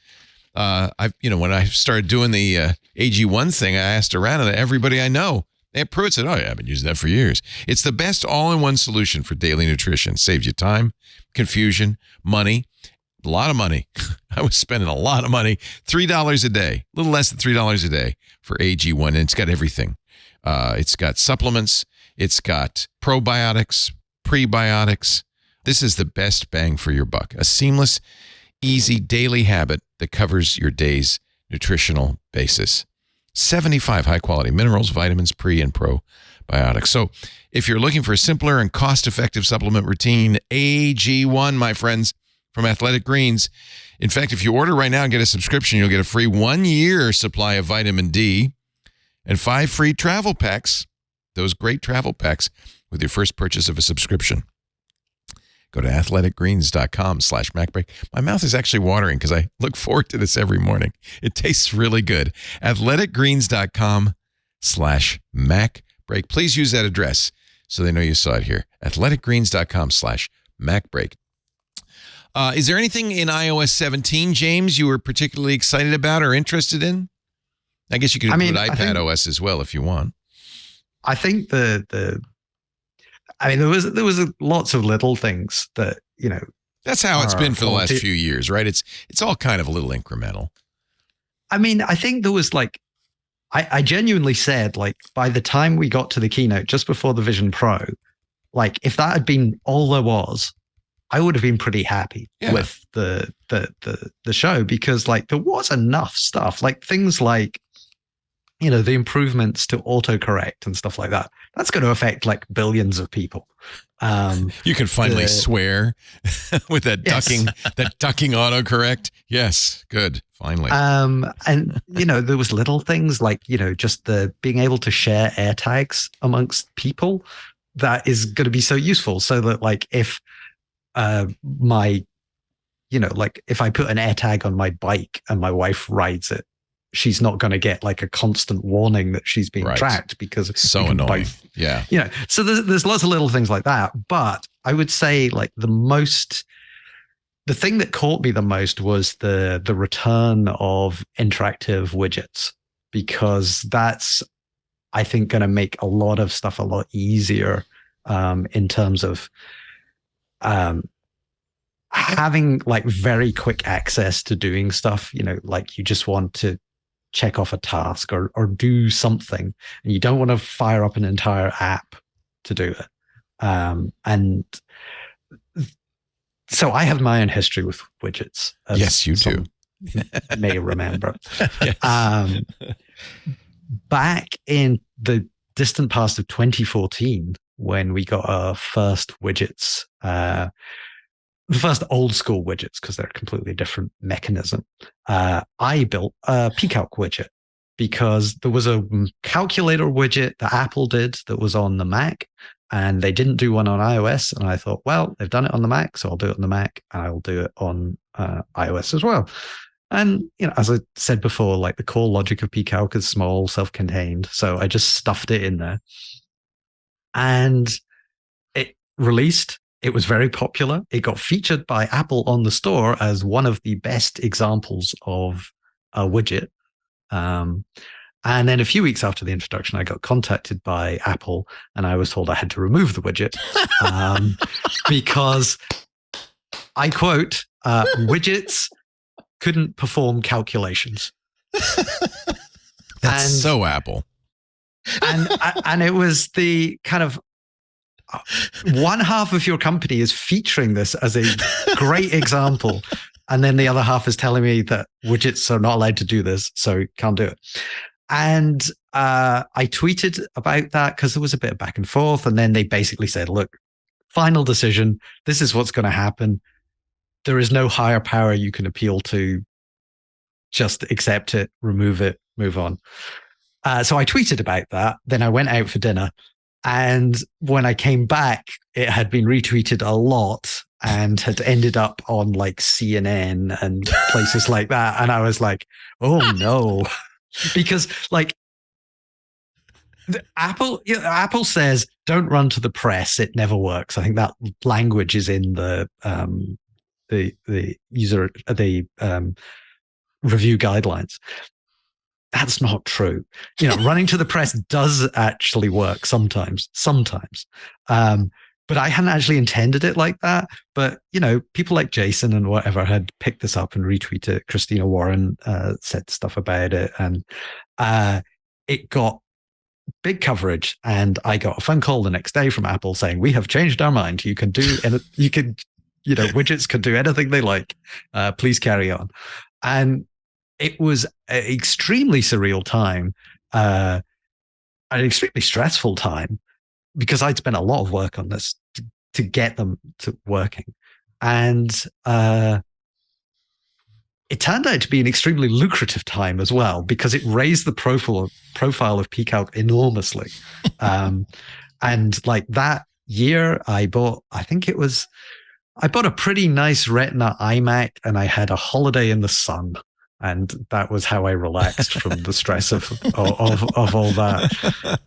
When I started doing the AG1 thing, I asked around, and everybody I know, Aunt Pruitt said, "Oh yeah, I've been using that for years." It's the best all-in-one solution for daily nutrition. Saves you time, confusion, money, a lot of money. I was spending a lot of money. $3 a day, a little less than $3 a day for AG1, and it's got everything. It's got supplements. It's got probiotics, prebiotics. This is the best bang for your buck. A seamless easy daily habit that covers your day's nutritional basis. 75 high-quality minerals, vitamins, pre and probiotics. So if you're looking for a simpler and cost-effective supplement routine, AG1, my friends, from Athletic Greens. In fact, if you order right now and get a subscription, you'll get a free 1-year supply of vitamin D and 5 free travel packs, those great travel packs, with your first purchase of a subscription. Go to athleticgreens.com/MacBreak. My mouth is actually watering because I look forward to this every morning. It tastes really good. athleticgreens.com/MacBreak. Please use that address so they know you saw it here. athleticgreens.com/MacBreak. Is there anything in iOS 17, James, you were particularly excited about or interested in? I guess you could include iPad OS as well if you want. I think there was lots of little things that, That's how it's been for the last few years, right? It's all kind of a little incremental. I mean, I think there was I genuinely said, by the time we got to the keynote just before the Vision Pro, if that had been all there was, I would have been pretty happy with the show, because there was enough stuff, things like, the improvements to autocorrect and stuff like that. That's going to affect billions of people. You can finally swear with that ducking, that ducking autocorrect. Yes, good. Finally. And there was little things just the being able to share AirTags amongst people that is going to be so useful. So that if if I put an AirTag on my bike and my wife rides it, she's not going to get a constant warning that she's being tracked, because it's so annoying. So there's lots of little things like that. But I would say the thing that caught me the most was the return of interactive widgets, because that's, I think, going to make a lot of stuff a lot easier in terms of having very quick access to doing stuff. You just want to check off a task or do something, and you don't want to fire up an entire app to do it. And so I have my own history with widgets. Yes, you do. May remember. Yes. Back in the distant past of 2014, when we got our first widgets, the first old school widgets, because they're a completely different mechanism, I built a Pcalc widget, because there was a calculator widget that Apple did that was on the Mac, and they didn't do one on iOS. And I thought, well, they've done it on the Mac, so I'll do it on the Mac, and I'll do it on iOS as well. And, as I said before, the core logic of Pcalc is small, self-contained. So I just stuffed it in there. And it released. It was very popular. It got featured by Apple on the store as one of the best examples of a widget. And then a few weeks after the introduction, I got contacted by Apple, and I was told I had to remove the widget because, I quote, widgets couldn't perform calculations. That's so Apple. And it was the kind of, one half of your company is featuring this as a great example, and then the other half is telling me that widgets are not allowed to do this, so can't do it. And I tweeted about that because there was a bit of back and forth, and then they basically said, look, final decision, this is what's going to happen. There is no higher power you can appeal to. Just accept it, remove it, move on. So I tweeted about that. Then I went out for dinner. And when I came back, it had been retweeted a lot and had ended up on CNN and places like that. And I was like, oh no, because Apple says, don't run to the press. It never works. I think that language is in the review guidelines. That's not true. Running to the press does actually work sometimes. But I hadn't actually intended it like that. But, people like Jason and whatever had picked this up and retweeted. Christina Warren said stuff about it. And it got big coverage. And I got a phone call the next day from Apple saying, we have changed our mind. You can widgets can do anything they like. Please carry on. And it was an extremely surreal time, an extremely stressful time, because I'd spent a lot of work on this to get them to working. And it turned out to be an extremely lucrative time as well, because it raised the profile of Pcalc enormously. And like that year, I bought a pretty nice Retina iMac, and I had a holiday in the sun. And that was how I relaxed from the stress of all that.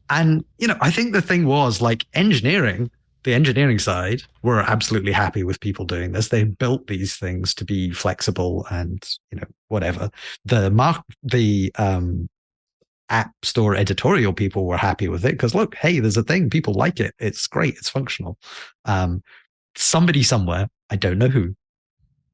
And, I think the thing was, like, the engineering side were absolutely happy with people doing this. They built these things to be flexible and, whatever. The App Store editorial people were happy with it because, look, hey, there's a thing. People like it. It's great. It's functional. Somebody somewhere, I don't know who,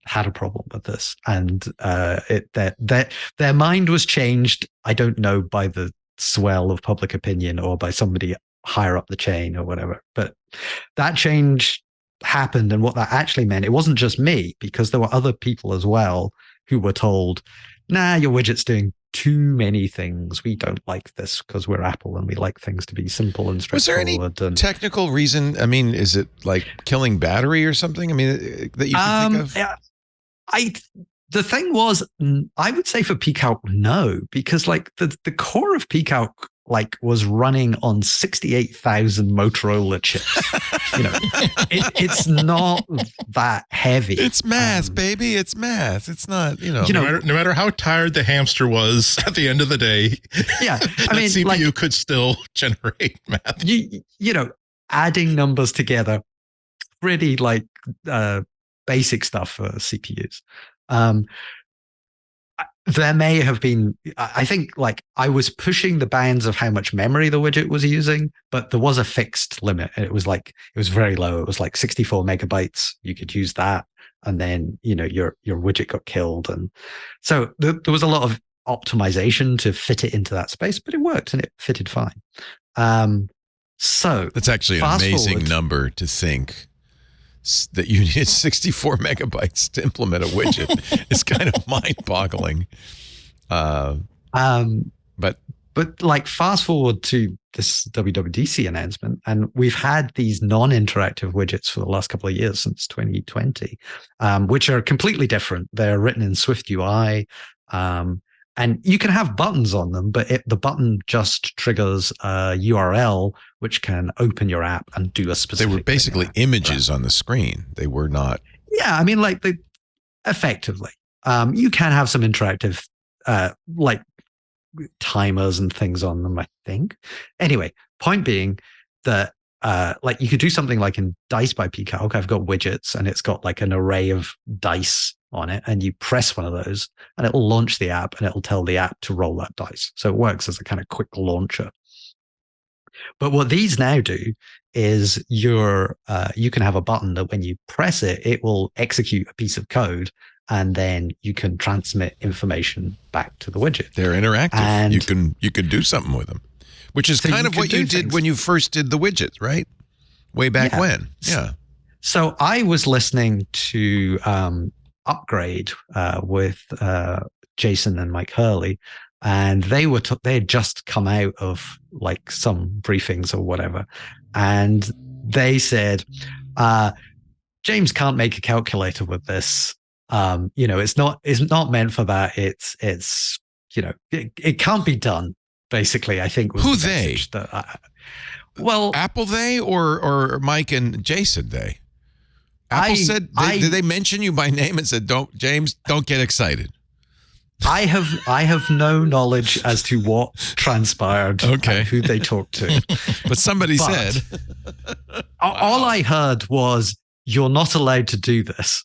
had a problem with this. And their mind was changed, I don't know, by the swell of public opinion or by somebody higher up the chain or whatever. But that change happened, and what that actually meant, it wasn't just me, because there were other people as well who were told, nah, your widget's doing too many things. We don't like this because we're Apple and we like things to be simple and straightforward. Was there any technical reason? I mean, is it like killing battery or something? I mean, that you can think of? Yeah, the thing was, I would say for Pcalc, no, because like the core of Pcalc was running on 68,000 Motorola chips. It's not that heavy. It's math, baby. It's math. It's not, no matter how tired the hamster was at the end of the day. Yeah, I mean, CPU could still generate math. Adding numbers together, pretty basic stuff for CPUs. There may have been, I think, I was pushing the bounds of how much memory the widget was using, but there was a fixed limit. It was very low. It was 64 megabytes. You could use that, and then your widget got killed. And so there was a lot of optimization to fit it into that space, but it worked and it fitted fine. So that's actually an amazing number to think. That you need 64 megabytes to implement a widget. It's kind of mind-boggling. But fast forward to this WWDC announcement, and we've had these non-interactive widgets for the last couple of years, since 2020, which are completely different. They're written in Swift UI, and you can have buttons on them, but the button just triggers a URL which can open your app and do a specific. They were basically images on the screen. They were not. Yeah, I mean, effectively, you can have some interactive, timers and things on them, I think. Anyway, point being that, you could do something like in Dice by Pcalc. I've got widgets, and it's got an array of dice on it, and you press one of those and it'll launch the app, and it'll tell the app to roll that dice. So it works as a kind of quick launcher. But what these now do is you can have a button that when you press it, it will execute a piece of code, and then you can transmit information back to the widget. They're interactive. And you can do something with them, which is kind of what you did when you first did the widget, right? Way back when. Yeah. So I was listening to Upgrade with Jason and Mike Hurley, and they had just come out of some briefings or whatever, and they said, James can't make a calculator with this. It's not meant for that. It's it can't be done. Basically, I think was who the they? Apple they or Mike and Jason they? Apple said, did they mention you by name and said, don't get excited? I have no knowledge as to what transpired, okay, and who they talked to. But somebody said. All I heard was, you're not allowed to do this.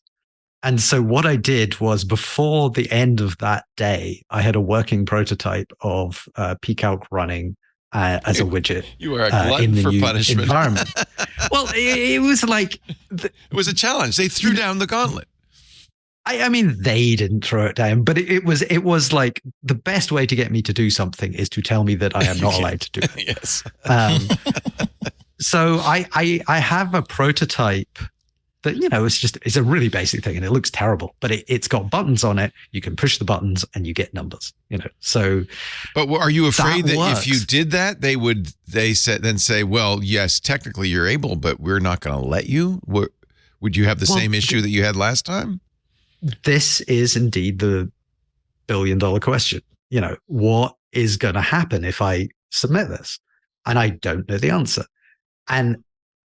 And so what I did was, before the end of that day, I had a working prototype of Pcalc running as a widget. You are a glutton for punishment. Environment. Well, it was it was a challenge. They threw down the gauntlet. I mean, they didn't throw it down, but it was the best way to get me to do something is to tell me that I am not allowed to do it. Yes. So I have a prototype that, it's a really basic thing and it looks terrible, but it's got buttons on it. You can push the buttons and you get numbers, so. But are you afraid that works. if you did that, they say, well, yes, technically you're able, but we're not going to let you? Would you have the same issue that you had last time? This is indeed the billion-dollar question. What is going to happen if I submit this? And I don't know the answer. And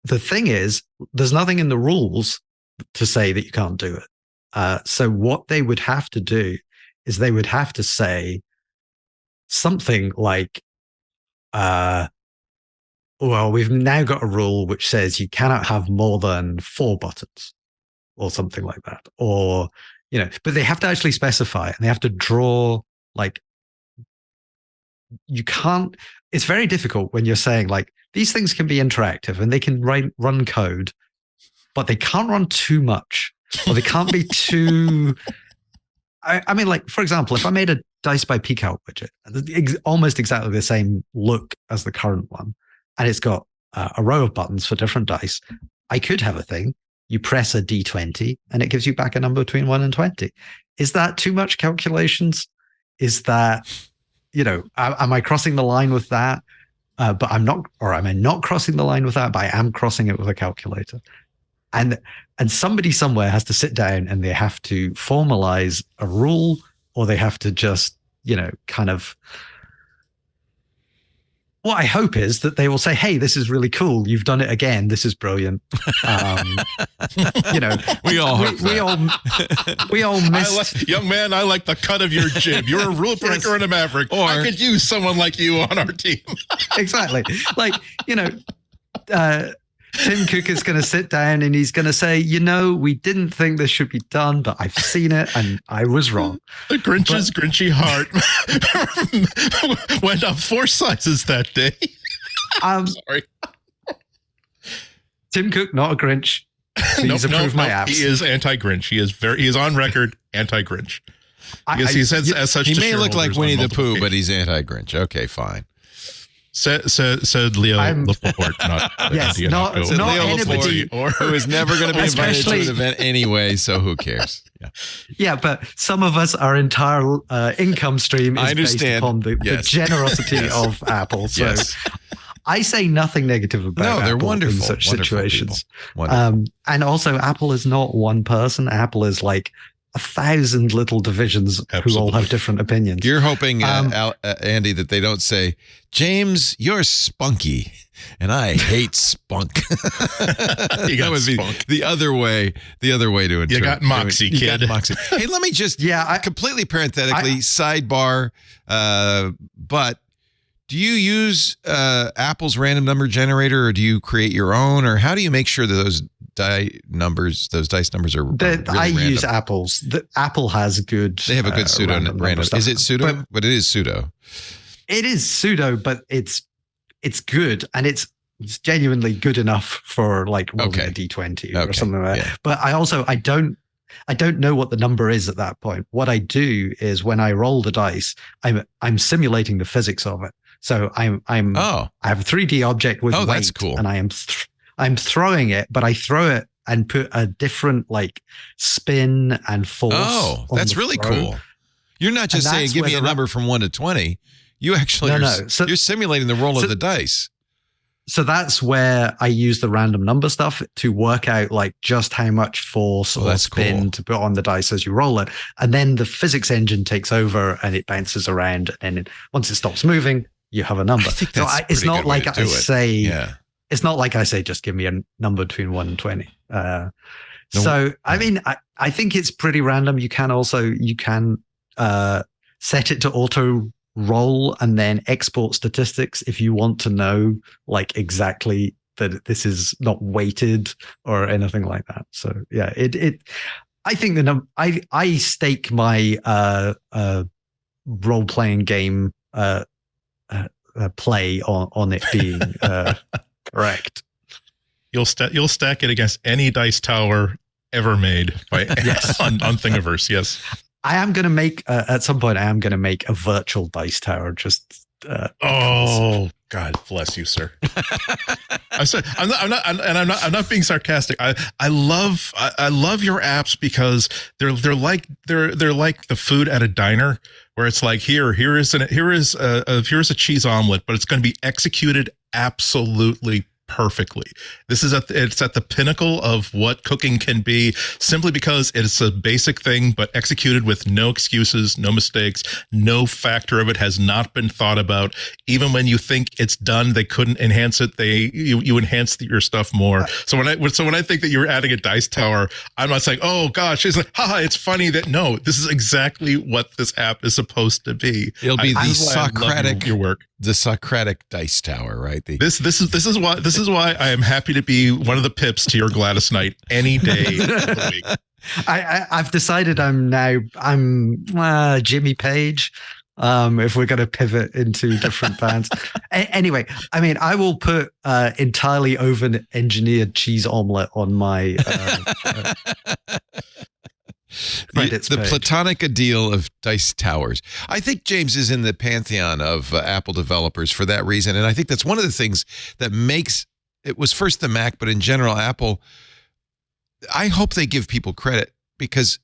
the thing is, there's nothing in the rules to say that you can't do it. So what they would have to do is they would have to say something like, well, we've now got a rule which says you cannot have more than 4 buttons or something like that. Or, but they have to actually specify and they have to draw, you can't, it's very difficult when you're saying these things can be interactive and they can run code, but they can't run too much or they can't be too, I mean, for example, if I made a Dice by Pcalc widget, almost exactly the same look as the current one, and it's got a row of buttons for different dice, I could have a thing. You press a D20 and it gives you back a number between 1 and 20. Is that too much calculations? Is that, am I crossing the line with that? But I'm not, or am I not crossing the line with that, but I am crossing it with a calculator. And somebody somewhere has to sit down and they have to formalize a rule, or they have to just, kind of, what I hope is that they will say, hey, this is really cool. You've done it again. This is brilliant. We all missed. Young man, I like the cut of your jib. You're a rule breaker and a maverick. Or I could use someone like you on our team. Exactly. Tim Cook is going to sit down and he's going to say, we didn't think this should be done, but I've seen it and I was wrong. The Grinch's Grinchy heart went up 4 sizes that day. Sorry. Tim Cook, not a Grinch. Please approve my apps. He is anti-Grinch. He is on record anti-Grinch. Because he says as such. He may look like Winnie the Pooh, but he's anti-Grinch. Okay, fine. Said Leo Laporte, not Leo Laporte, who is never going to be invited to an event anyway, so who cares? Yeah, but some of us, our entire income stream is based upon the generosity of Apple. So I say nothing negative about Apple. They're wonderful in such situations. Wonderful. And also, Apple is not one person. Apple is 1,000 little divisions who all have different opinions. You're hoping, Andy, that they don't say, James, you're spunky, and I hate spunk. That would be the other way to interpret. You got moxie, kid. You got moxie. Hey, let me just completely parenthetically sidebar, but do you use Apple's random number generator, or do you create your own, or how do you make sure that those dice numbers are really I random? use Apple's. Apple has good. They have a good pseudo random. Is it pseudo? But it is pseudo. It is pseudo, but it's good, and it's genuinely good enough for rolling a D20 or something like that. Yeah. But I don't know what the number is at that point. What I do is when I roll the dice, I'm simulating the physics of it. So I have a 3D object with weight, that's cool. And I'm throwing it, but I throw it and put a different spin and force. Oh, that's really cool. You're not just saying give me a number from 1 to 20. You actually you're simulating the roll of the dice. So that's where I use the random number stuff to work out just how much force or spin to put on the dice as you roll it. And then the physics engine takes over and it bounces around. And once it stops moving, you have a number. I think that's it's not like I say, it's not like I say, just give me a number between 1 and 20. So, I mean, I think it's pretty random. You can set it to auto roll and then export statistics if you want to know exactly that this is not weighted or anything like that. So yeah, I think I stake my role-playing game play on it being correct. You'll stack it against any dice tower ever made by on Thingiverse. Yes. I am going to make at some point. I am going to make a virtual dice tower just God bless you, sir. I said I'm not being sarcastic. I love your apps because they're like the food at a diner where it's like here is a cheese omelet, but it's going to be executed absolutely perfectly. It's at the pinnacle of what cooking can be, simply because it's a basic thing, but executed with no excuses, no mistakes, no factor of it has not been thought about. Even when you think it's done, they couldn't enhance it. You enhance your stuff more. So when I think that you're adding a dice tower, I'm not saying, oh gosh, it's like, haha, it's funny that no, this is exactly what this app is supposed to be. It'll be the Socratic your work. The Socratic dice tower, right? This is why I am happy to be one of the pips to your Gladys Knight any day of the week. I've decided I'm Jimmy Page. If we're going to pivot into different bands. Anyway, I mean, I will put entirely over-engineered cheese omelet on my the platonic ideal of dice towers. I think James is in the pantheon of Apple developers for that reason. And I think that's one of the things that makes it was first the Mac, but in general, Apple, I hope they give people credit, because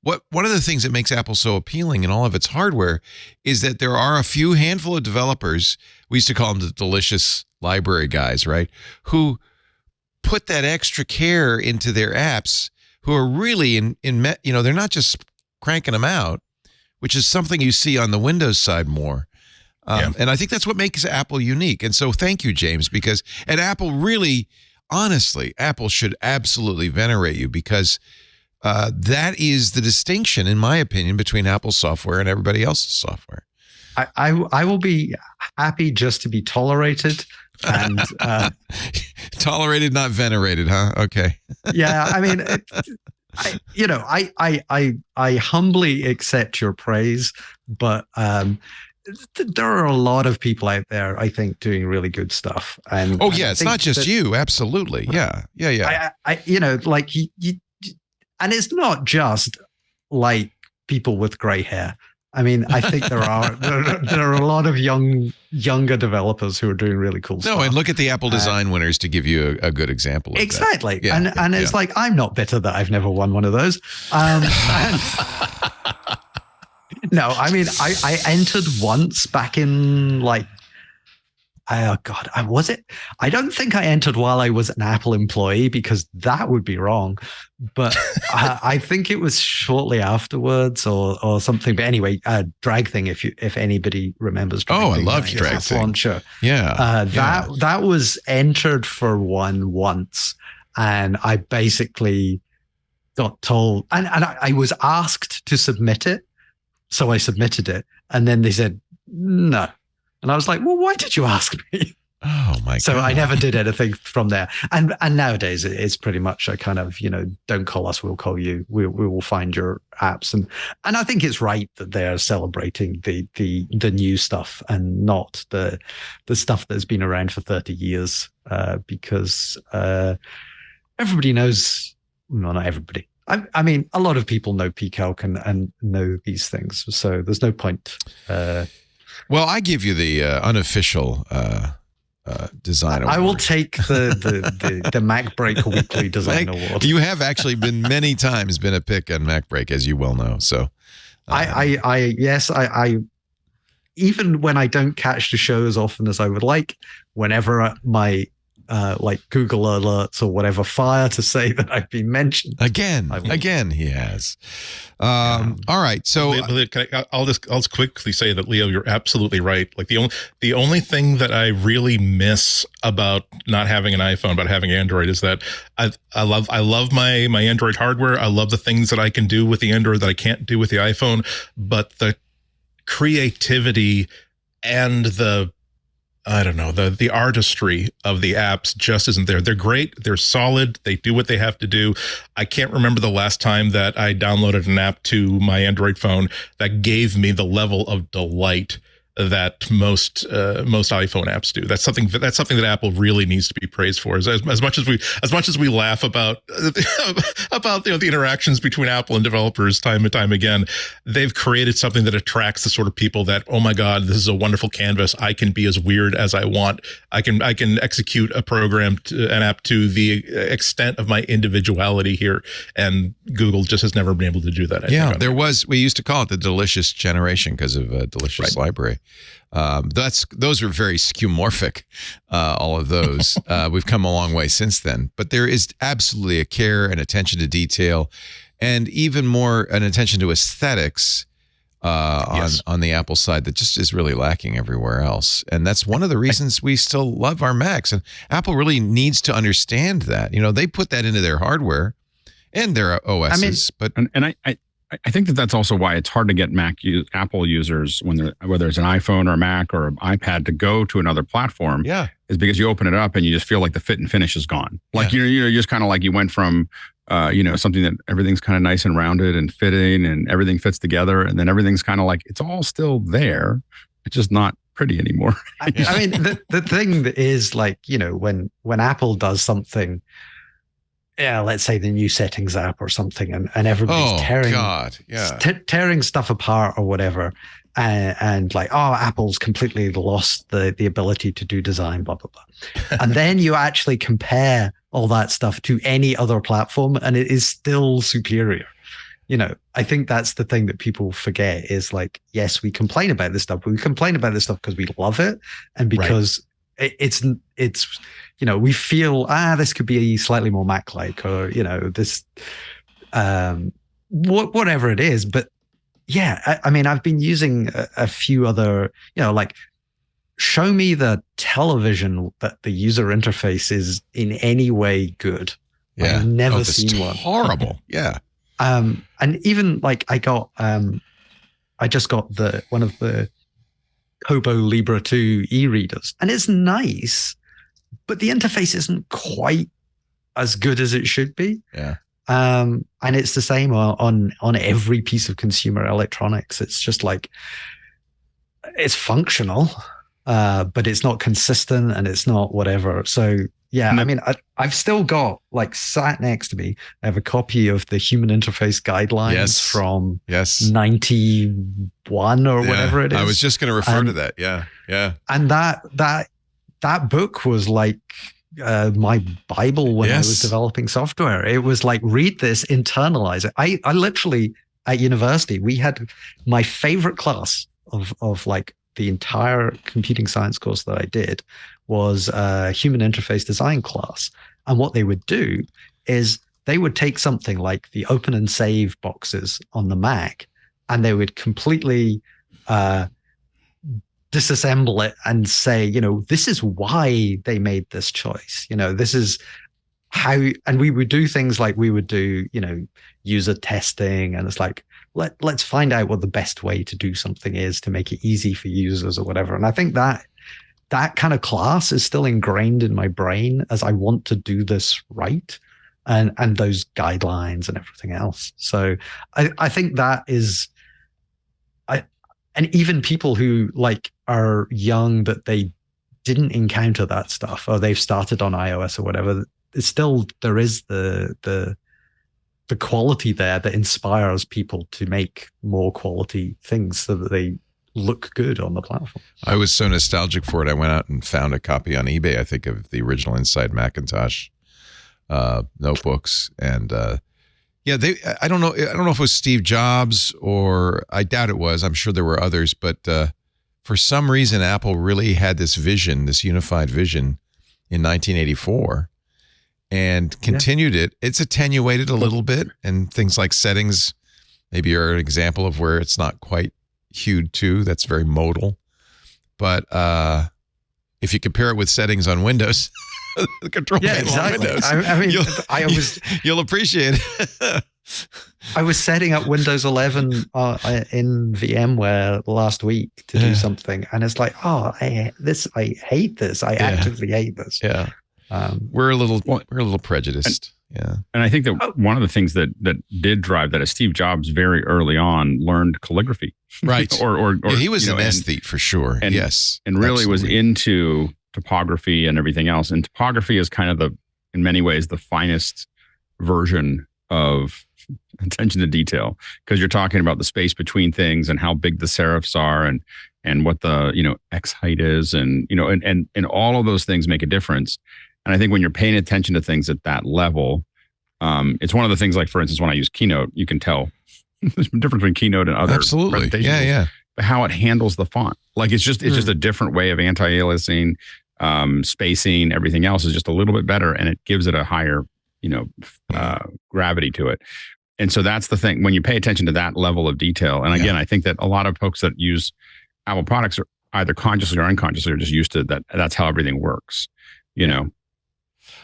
one of the things that makes Apple so appealing in all of its hardware is that there are a few handful of developers, we used to call them the delicious library guys, right, who put that extra care into their apps, who are really they're not just cranking them out, which is something you see on the Windows side more. And I think that's what makes Apple unique. And so thank you, James, because at Apple, really, honestly, Apple should absolutely venerate you, because that is the distinction, in my opinion, between Apple software and everybody else's software. I will be happy just to be tolerated. And tolerated, not venerated, huh? Okay. Yeah, I mean, I humbly accept your praise, but there are a lot of people out there, I think, doing really good stuff. And it's not just you. Absolutely, yeah. Like you, and it's not just like people with gray hair. I mean, I think there are a lot of younger developers who are doing really cool stuff. No, and look at the Apple Design winners to give you a good example of exactly. that. And it's like, I'm not bitter that I've never won one of those. No, I mean, I entered once back in oh God, was it? I don't think I entered while I was an Apple employee, because that would be wrong. But I think it was shortly afterwards or something. But anyway, Drag Thing, if anybody remembers. Drag Thing, I love Drag Thing. Launcher. Yeah. That was entered for one once, and I basically got told, and I was asked to submit it, so I submitted it, and then they said no. And I was like, well, why did you ask me? Oh, my God. So I never did anything from there. And nowadays it's pretty much a kind of, don't call us, we'll call you. We will find your apps. And I think it's right that they're celebrating the new stuff and not the stuff that's been around for 30 years, because everybody knows, well, not everybody. I mean, a lot of people know Pcalc and know these things. So there's no point. Well, I give you the unofficial design award. I will take the MacBreak Weekly Design Award. You have actually been many times been a pick on MacBreak, as you well know. So, I even when I don't catch the show as often as I would like, whenever my Google alerts or whatever fire to say that I've been mentioned again he has. All right, so I'll just quickly say that, Leo, you're absolutely right. Like the only thing that I really miss about not having an iPhone, but having Android, is that I love my Android hardware. I love the things that I can do with the Android that I can't do with the iPhone, but the creativity and the artistry of the apps just isn't there. They're great. They're solid. They do what they have to do. I can't remember the last time that I downloaded an app to my Android phone that gave me the level of delight that most iPhone apps do. That's something that Apple really needs to be praised for. As much as we laugh about the interactions between Apple and developers time and time again, they've created something that attracts the sort of people that, oh my God, this is a wonderful canvas. I can be as weird as I want. I can execute a program, an app to the extent of my individuality here. And Google just has never been able to do that. We used to call it the delicious generation because of a delicious library. Those were very skeuomorphic, all of those. We've come a long way since then, but there is absolutely a care and attention to detail, and even more an attention to aesthetics on the Apple side that just is really lacking everywhere else. And that's one of the reasons we still love our Macs. And Apple really needs to understand that. They put that into their hardware and their OSs. I think that's also why it's hard to get Apple users whether it's an iPhone or a Mac or an iPad to go to another platform. Yeah, is because you open it up and you just feel like the fit and finish is gone. Like you're just kind of like you went from something that everything's kind of nice and rounded and fitting and everything fits together, and then everything's kind of like it's all still there. It's just not pretty anymore. I mean, the thing that is like when Apple does something. Yeah, let's say the new settings app or something, and everybody's tearing stuff apart or whatever, and like, Apple's completely lost the ability to do design, blah, blah, blah. And then you actually compare all that stuff to any other platform, and it is still superior. I think that's the thing that people forget is like, yes, we complain about this stuff, but we complain about this stuff because we love it, and because it's we feel this could be slightly more Mac-like, or this whatever it is. But I mean, I've been using a few other like, show me the television that the user interface is in any way good. I've never seen one. Horrible. Yeah. And even like I just got one of the Kobo Libra 2 e-readers, and it's nice, but the interface isn't quite as good as it should be. Yeah. And it's the same on every piece of consumer electronics. It's just like, it's functional, but it's not consistent and it's not whatever. So I mean, I've still got, like, sat next to me, I have a copy of the Human Interface Guidelines from 91 or whatever it is. I was just going to refer to that. Yeah. Yeah. And that book was like my Bible when I was developing software. It was like, read this, internalize it. I literally, at university, we had my favorite class of like the entire computing science course that I did was a human interface design class. And what they would do is they would take something like the open and save boxes on the Mac, and they would completely disassemble it and say, this is why they made this choice. This is how, and we would do things like we would do, user testing, and it's like, let's find out what the best way to do something is to make it easy for users or whatever. And I think that kind of class is still ingrained in my brain as I want to do this right, and those guidelines and everything else. So I think that is, and even people who like are young that they didn't encounter that stuff, or they've started on iOS or whatever, it's still, there is the quality there that inspires people to make more quality things so that they look good on the platform. I was so nostalgic for it. I went out and found a copy on eBay, I think, of the original Inside Macintosh notebooks. And I don't know if it was Steve Jobs, or I doubt it was. I'm sure there were others, but for some reason, Apple really had this vision, this unified vision in 1984, and continued it. It's attenuated a little bit, and things like settings maybe are an example of where it's not quite hewed to. That's very modal. But if you compare it with settings on Windows, the control panel on Windows, I mean, you'll appreciate it. I was setting up Windows 11 in VMware last week to do something, and it's like, I hate this. I actively hate this. Yeah. We're a little prejudiced. Yeah. And I think that one of the things that did drive that is Steve Jobs very early on learned calligraphy. Right. or he was an aesthete for sure. And, yes. And really absolutely. was into topography and everything else. And topography is kind of in many ways, the finest version of attention to detail, because you're talking about the space between things and how big the serifs are and what the, X height is. And, and all of those things make a difference. And I think when you're paying attention to things at that level, it's one of the things, like, for instance, when I use Keynote, you can tell there's a difference between Keynote and other presentations. Yeah. But how it handles the font. Like, it's just a different way of anti-aliasing, spacing, everything else is just a little bit better, and it gives it a higher, gravity to it. And so that's the thing, when you pay attention to that level of detail. And again, I think that a lot of folks that use Apple products are either consciously or unconsciously are just used to that. That's how everything works,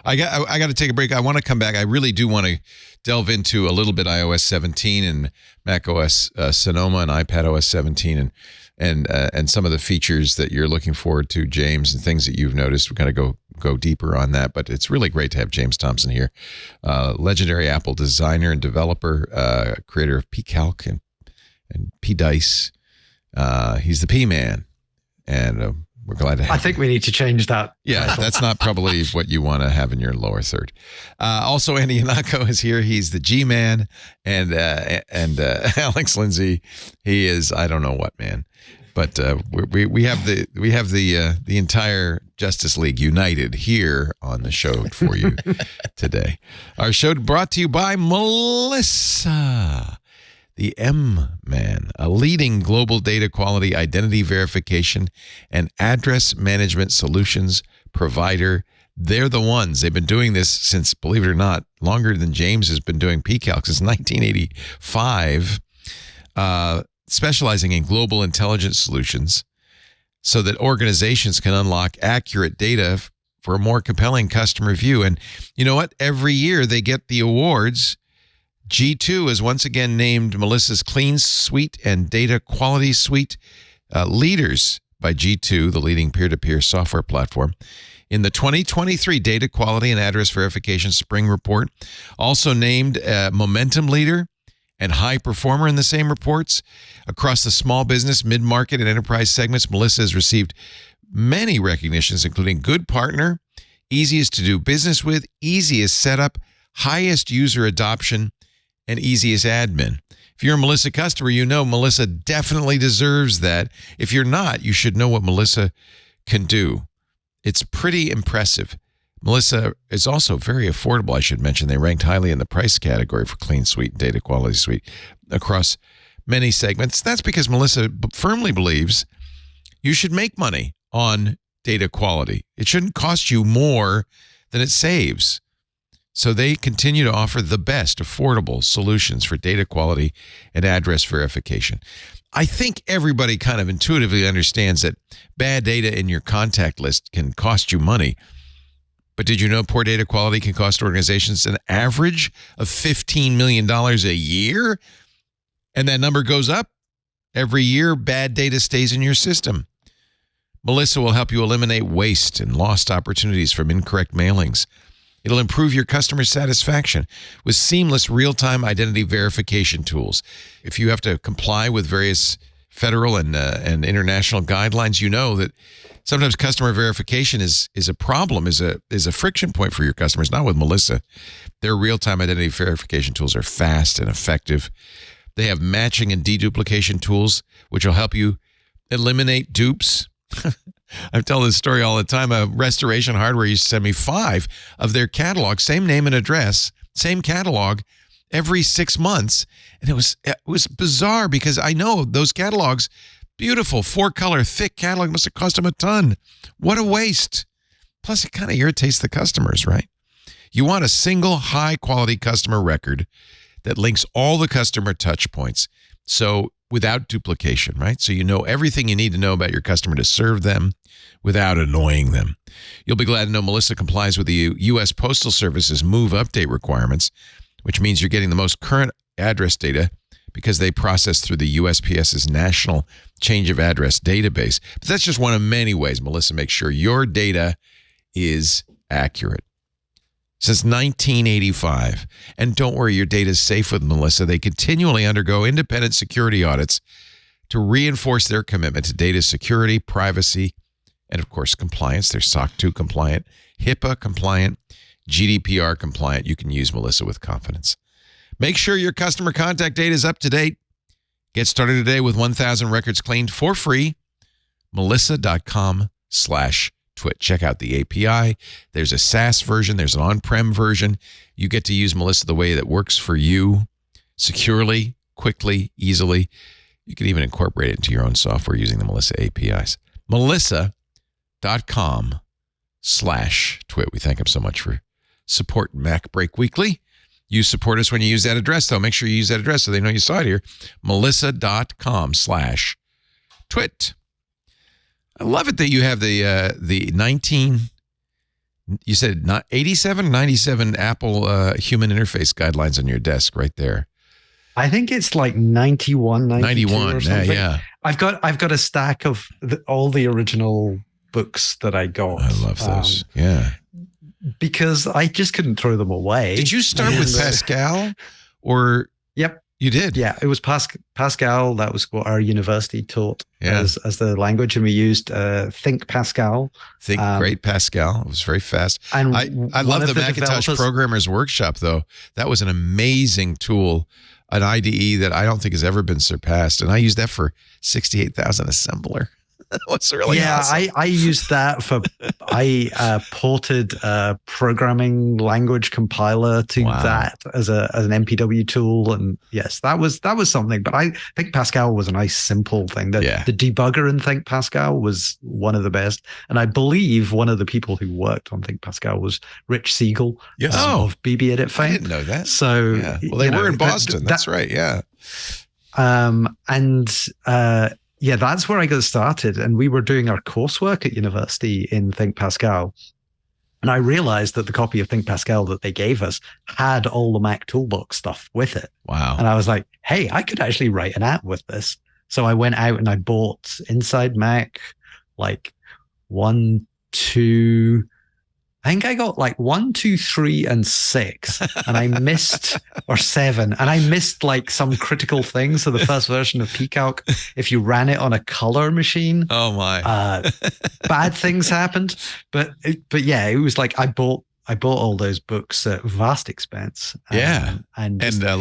I got to take a break. I want to come back. I really do want to delve into a little bit iOS 17 and macOS Sonoma and iPadOS 17 and some of the features that you're looking forward to, James, and things that you've noticed. We're going to go deeper on that, but it's really great to have James Thompson here, legendary Apple designer and developer, creator of Pcalc and P-Dice. He's the P-Man, and we're glad to have I think we need to change that. Yeah, that's not probably what you want to have in your lower third. Also, Andy Ihnatko is here. He's the G-Man, and Alex Lindsay, he is I don't know what man, but we have the entire Justice League united here on the show for you today. Our show brought to you by Melissa, the M-Man, a leading global data quality, identity verification, and address management solutions provider. They're the ones. They've been doing this since, believe it or not, longer than James has been doing Pcalc, since 1985, specializing in global intelligence solutions so that organizations can unlock accurate data for a more compelling customer view. And you know what? Every year they get the awards. G2 is once again named Melissa's Clean Suite and Data Quality Suite leaders by G2, the leading peer-to-peer software platform, in the 2023 Data Quality and Address Verification Spring Report. Also named Momentum Leader and High Performer in the same reports. Across the small business, mid-market, and enterprise segments, Melissa has received many recognitions, including Good Partner, Easiest to Do Business With, Easiest Setup, Highest User Adoption, and Easiest Admin. If you're a Melissa customer, you know Melissa definitely deserves that. If you're not, you should know what Melissa can do. It's pretty impressive. Melissa is also very affordable, I should mention. They ranked highly in the price category for Clean Suite and Data Quality Suite across many segments. That's because Melissa firmly believes you should make money on data quality. It shouldn't cost you more than it saves. So they continue to offer the best affordable solutions for data quality and address verification. I think everybody kind of intuitively understands that bad data in your contact list can cost you money. But did you know poor data quality can cost organizations an average of $15 million a year? And that number goes up every year. Bad data stays in your system. Melissa will help you eliminate waste and lost opportunities from incorrect mailings. It'll improve your customer satisfaction with seamless real-time identity verification tools. If you have to comply with various federal and international guidelines, you know that sometimes customer verification is a problem, is a friction point for your customers. Not with Melissa. Their real-time identity verification tools are fast and effective. They have matching and deduplication tools, which will help you eliminate dupes. I tell this story all the time. A Restoration Hardware used to send me 5 of their catalog, same name and address, same catalog, every 6 months. And it was bizarre because I know those catalogs, beautiful 4-color, thick catalog, must have cost them a ton. What a waste. Plus, it kind of irritates the customers, right? You want a single high-quality customer record that links all the customer touch points. So without duplication, right? So you know everything you need to know about your customer to serve them without annoying them. You'll be glad to know Melissa complies with the U.S. Postal Service's move update requirements, which means you're getting the most current address data because they process through the USPS's National Change of Address database. But that's just one of many ways Melissa makes sure your data is accurate. Since 1985. And don't worry, your data is safe with Melissa. They continually undergo independent security audits to reinforce their commitment to data security, privacy, and of course, compliance. They're SOC 2 compliant, HIPAA compliant, GDPR compliant. You can use Melissa with confidence. Make sure your customer contact data is up to date. Get started today with 1,000 records cleaned for free. Melissa.com/twit. Check out the API. There's a SaaS version. There's an on-prem version. You get to use Melissa the way that works for you, securely, quickly, easily. You can even incorporate it into your own software using the Melissa APIs. Melissa.com/twit. We thank him so much for supporting MacBreak Weekly. You support us when you use that address, though. Make sure you use that address so they know you saw it here. Melissa.com/twit. I love it that you have the 19, you said not 87, 97 Apple human interface guidelines on your desk right there. I think it's like 91, 91, or something. yeah. I've got a stack of all the original books that I got. I love those. Yeah. Because I just couldn't throw them away. Did you start with Pcalc or? Yep. You did? Yeah, it was Pcalc. That was what our university taught as the language. And we used Think Pcalc. Great Pcalc. It was very fast. And I love the Macintosh Programmers Workshop, though. That was an amazing tool, an IDE that I don't think has ever been surpassed. And I used that for 68,000 assembler. What's really awesome. I used that for I ported a programming language compiler to that as an MPW tool, and yes, that was something. But I think Pcalc was a nice simple thing. The debugger in Think Pcalc was one of the best, and I believe one of the people who worked on Think Pcalc was Rich Siegel of BB Edit fame. I didn't know that. So well, they were in Boston. That's right. Yeah. Yeah, that's where I got started. And we were doing our coursework at university in Think Pcalc. And I realized that the copy of Think Pcalc that they gave us had all the Mac Toolbox stuff with it. Wow. And I was like, hey, I could actually write an app with this. So I went out and I bought Inside Mac, like 1, 2, I think I got like 1, 2, 3, and 6, and I missed, or 7, and I missed like some critical things. So the first version of Pcalc, if you ran it on a color machine, oh my, bad things happened. But yeah, it was like I bought all those books at vast expense. And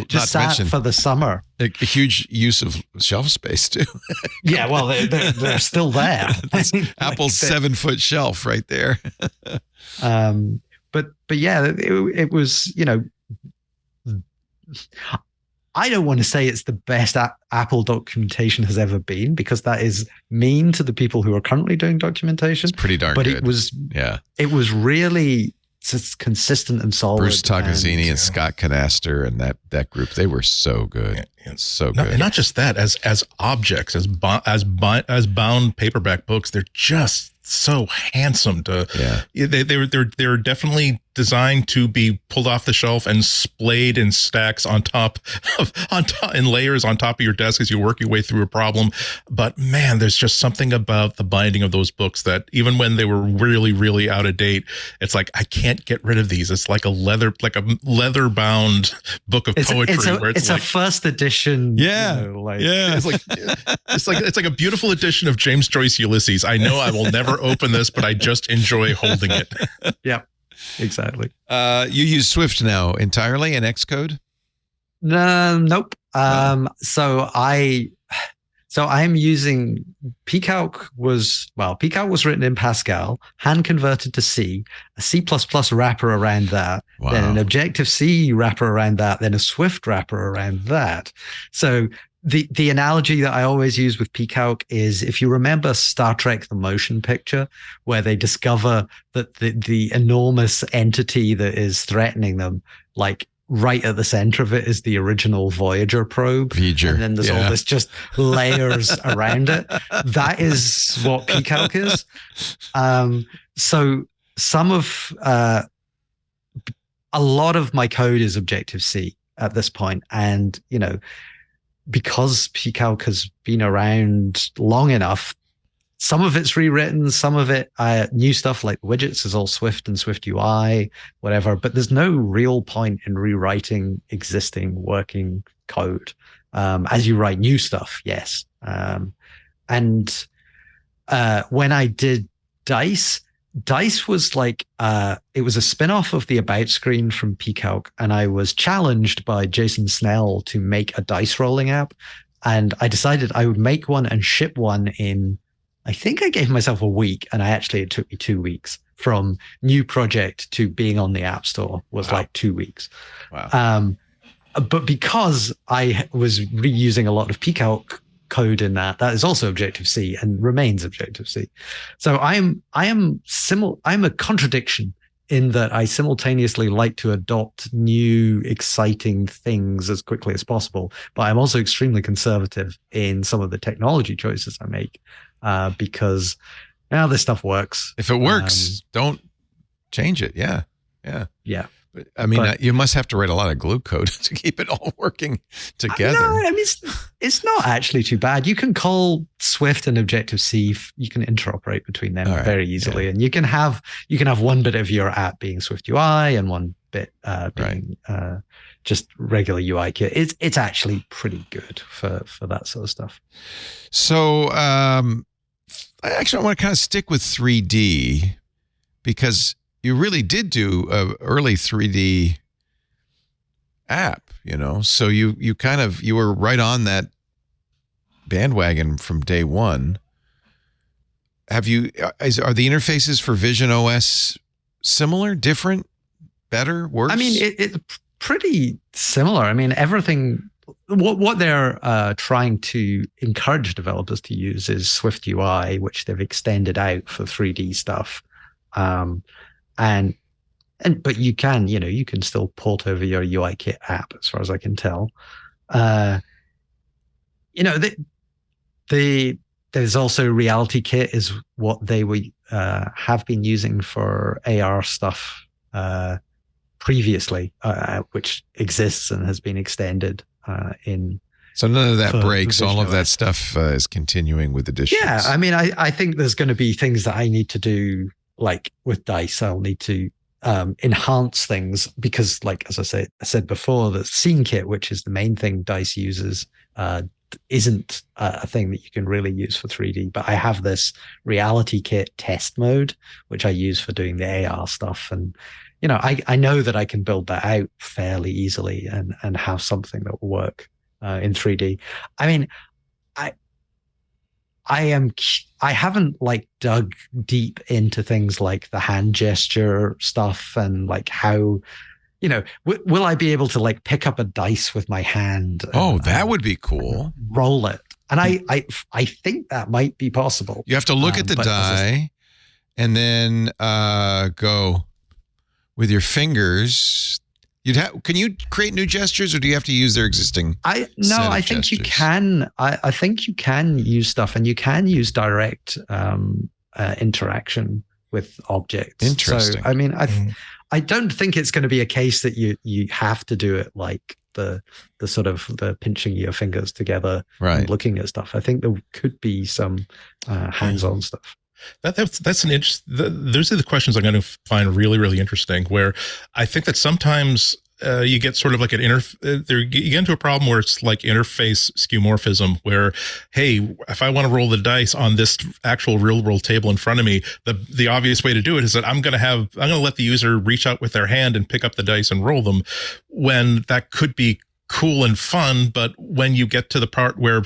just sat for the summer. A huge use of shelf space too. Yeah, well, they're still there. Apple's 7-foot shelf right there. But yeah, it was, I don't want to say it's the best Apple documentation has ever been, because that is mean to the people who are currently doing documentation. It's pretty darn good. But it was really consistent and solid. Bruce Togazzini and Scott Canaster and that group, they were so good. So good. And not just that, as objects, as bound paperback books, they're just so handsome they're definitely designed to be pulled off the shelf and splayed in stacks on top in layers on top of your desk as you work your way through a problem. But man, there's just something about the binding of those books that even when they were really, really out of date, it's like, I can't get rid of these. It's like a leather bound book of poetry. It's a first edition. It's like a beautiful edition of James Joyce Ulysses. I know I will never open this, but I just enjoy holding it. Yeah. Exactly. You use Swift now entirely and Xcode? Nope. So I'm using Pcalc was written in Pascal, hand converted to C, a C++ wrapper around that, then an Objective-C wrapper around that, then a Swift wrapper around that. So the analogy that I always use with Pcalc is, if you remember Star Trek: The Motion Picture, where they discover that the enormous entity that is threatening them, like right at the center of it is the original Voyager probe. And then there's all this just layers around it. That is what Pcalc is. So a lot of my code is Objective-C at this point. And, because Pcalc has been around long enough, some of it's rewritten, some of it, new stuff like widgets is all Swift and Swift UI, whatever. But there's no real point in rewriting existing working code. As you write new stuff, yes. And when I did Dice was like, it was a spin-off of the About screen from Pcalc, and I was challenged by Jason Snell to make a dice rolling app. And I decided I would make one and ship one in, I think I gave myself a week, and it took me 2 weeks from new project to being on the App Store was like 2 weeks. Wow. But because I was reusing a lot of Pcalc code in that is also Objective-C and remains Objective-C. So I'm a contradiction in that I simultaneously like to adopt new, exciting things as quickly as possible, but I'm also extremely conservative in some of the technology choices I make, because now this stuff works. If it works, don't change it. Yeah. I mean, you must have to write a lot of glue code to keep it all working together. No, I mean, it's not actually too bad. You can call Swift and Objective-C. You can interoperate between them very easily, and you can have one bit of your app being Swift UI and one bit being just regular UI kit. It's actually pretty good for that sort of stuff. So, I want to kind of stick with 3D because you really did do an early 3D app, so you were right on that bandwagon from day one. Are the interfaces for Vision OS similar, different, better, worse? I mean, it's pretty similar. I mean, everything, what they're trying to encourage developers to use is Swift UI, which they've extended out for 3D stuff. But you can still port over your UIKit app, as far as I can tell. There's also Reality Kit is what they have been using for AR stuff previously, which exists and has been extended in. So none of that breaks. All of that stuff is continuing with additions. Yeah, I mean, I think there's going to be things that I need to do. Like with Dice, I'll need to enhance things because, like, as I said before, the scene kit, which is the main thing Dice uses, isn't a thing that you can really use for 3D. But I have this Reality Kit test mode, which I use for doing the AR stuff. And, I know that I can build that out fairly easily and have something that will work in 3D. I mean, I haven't dug deep into things like the hand gesture stuff and how, will I be able to pick up a dice with my hand? That would be cool. Roll it. And I think that might be possible. You have to look at the die and then go with your fingers. Can you create new gestures, or do you have to use their existing? I think gestures? You can. I think you can use stuff, and you can use direct interaction with objects. Interesting. So, I mean, I don't think it's going to be a case that you have to do it like the sort of the pinching your fingers together and looking at stuff. I think there could be some hands-on stuff. That's an those are the questions I'm going to find really, really interesting, where I think that sometimes you get sort of like you get into a problem where it's like interface skeuomorphism, where, hey, if I want to roll the dice on this actual real world table in front of me, the obvious way to do it is that I'm going to let the user reach out with their hand and pick up the dice and roll them, when that could be cool and fun. But when you get to the part where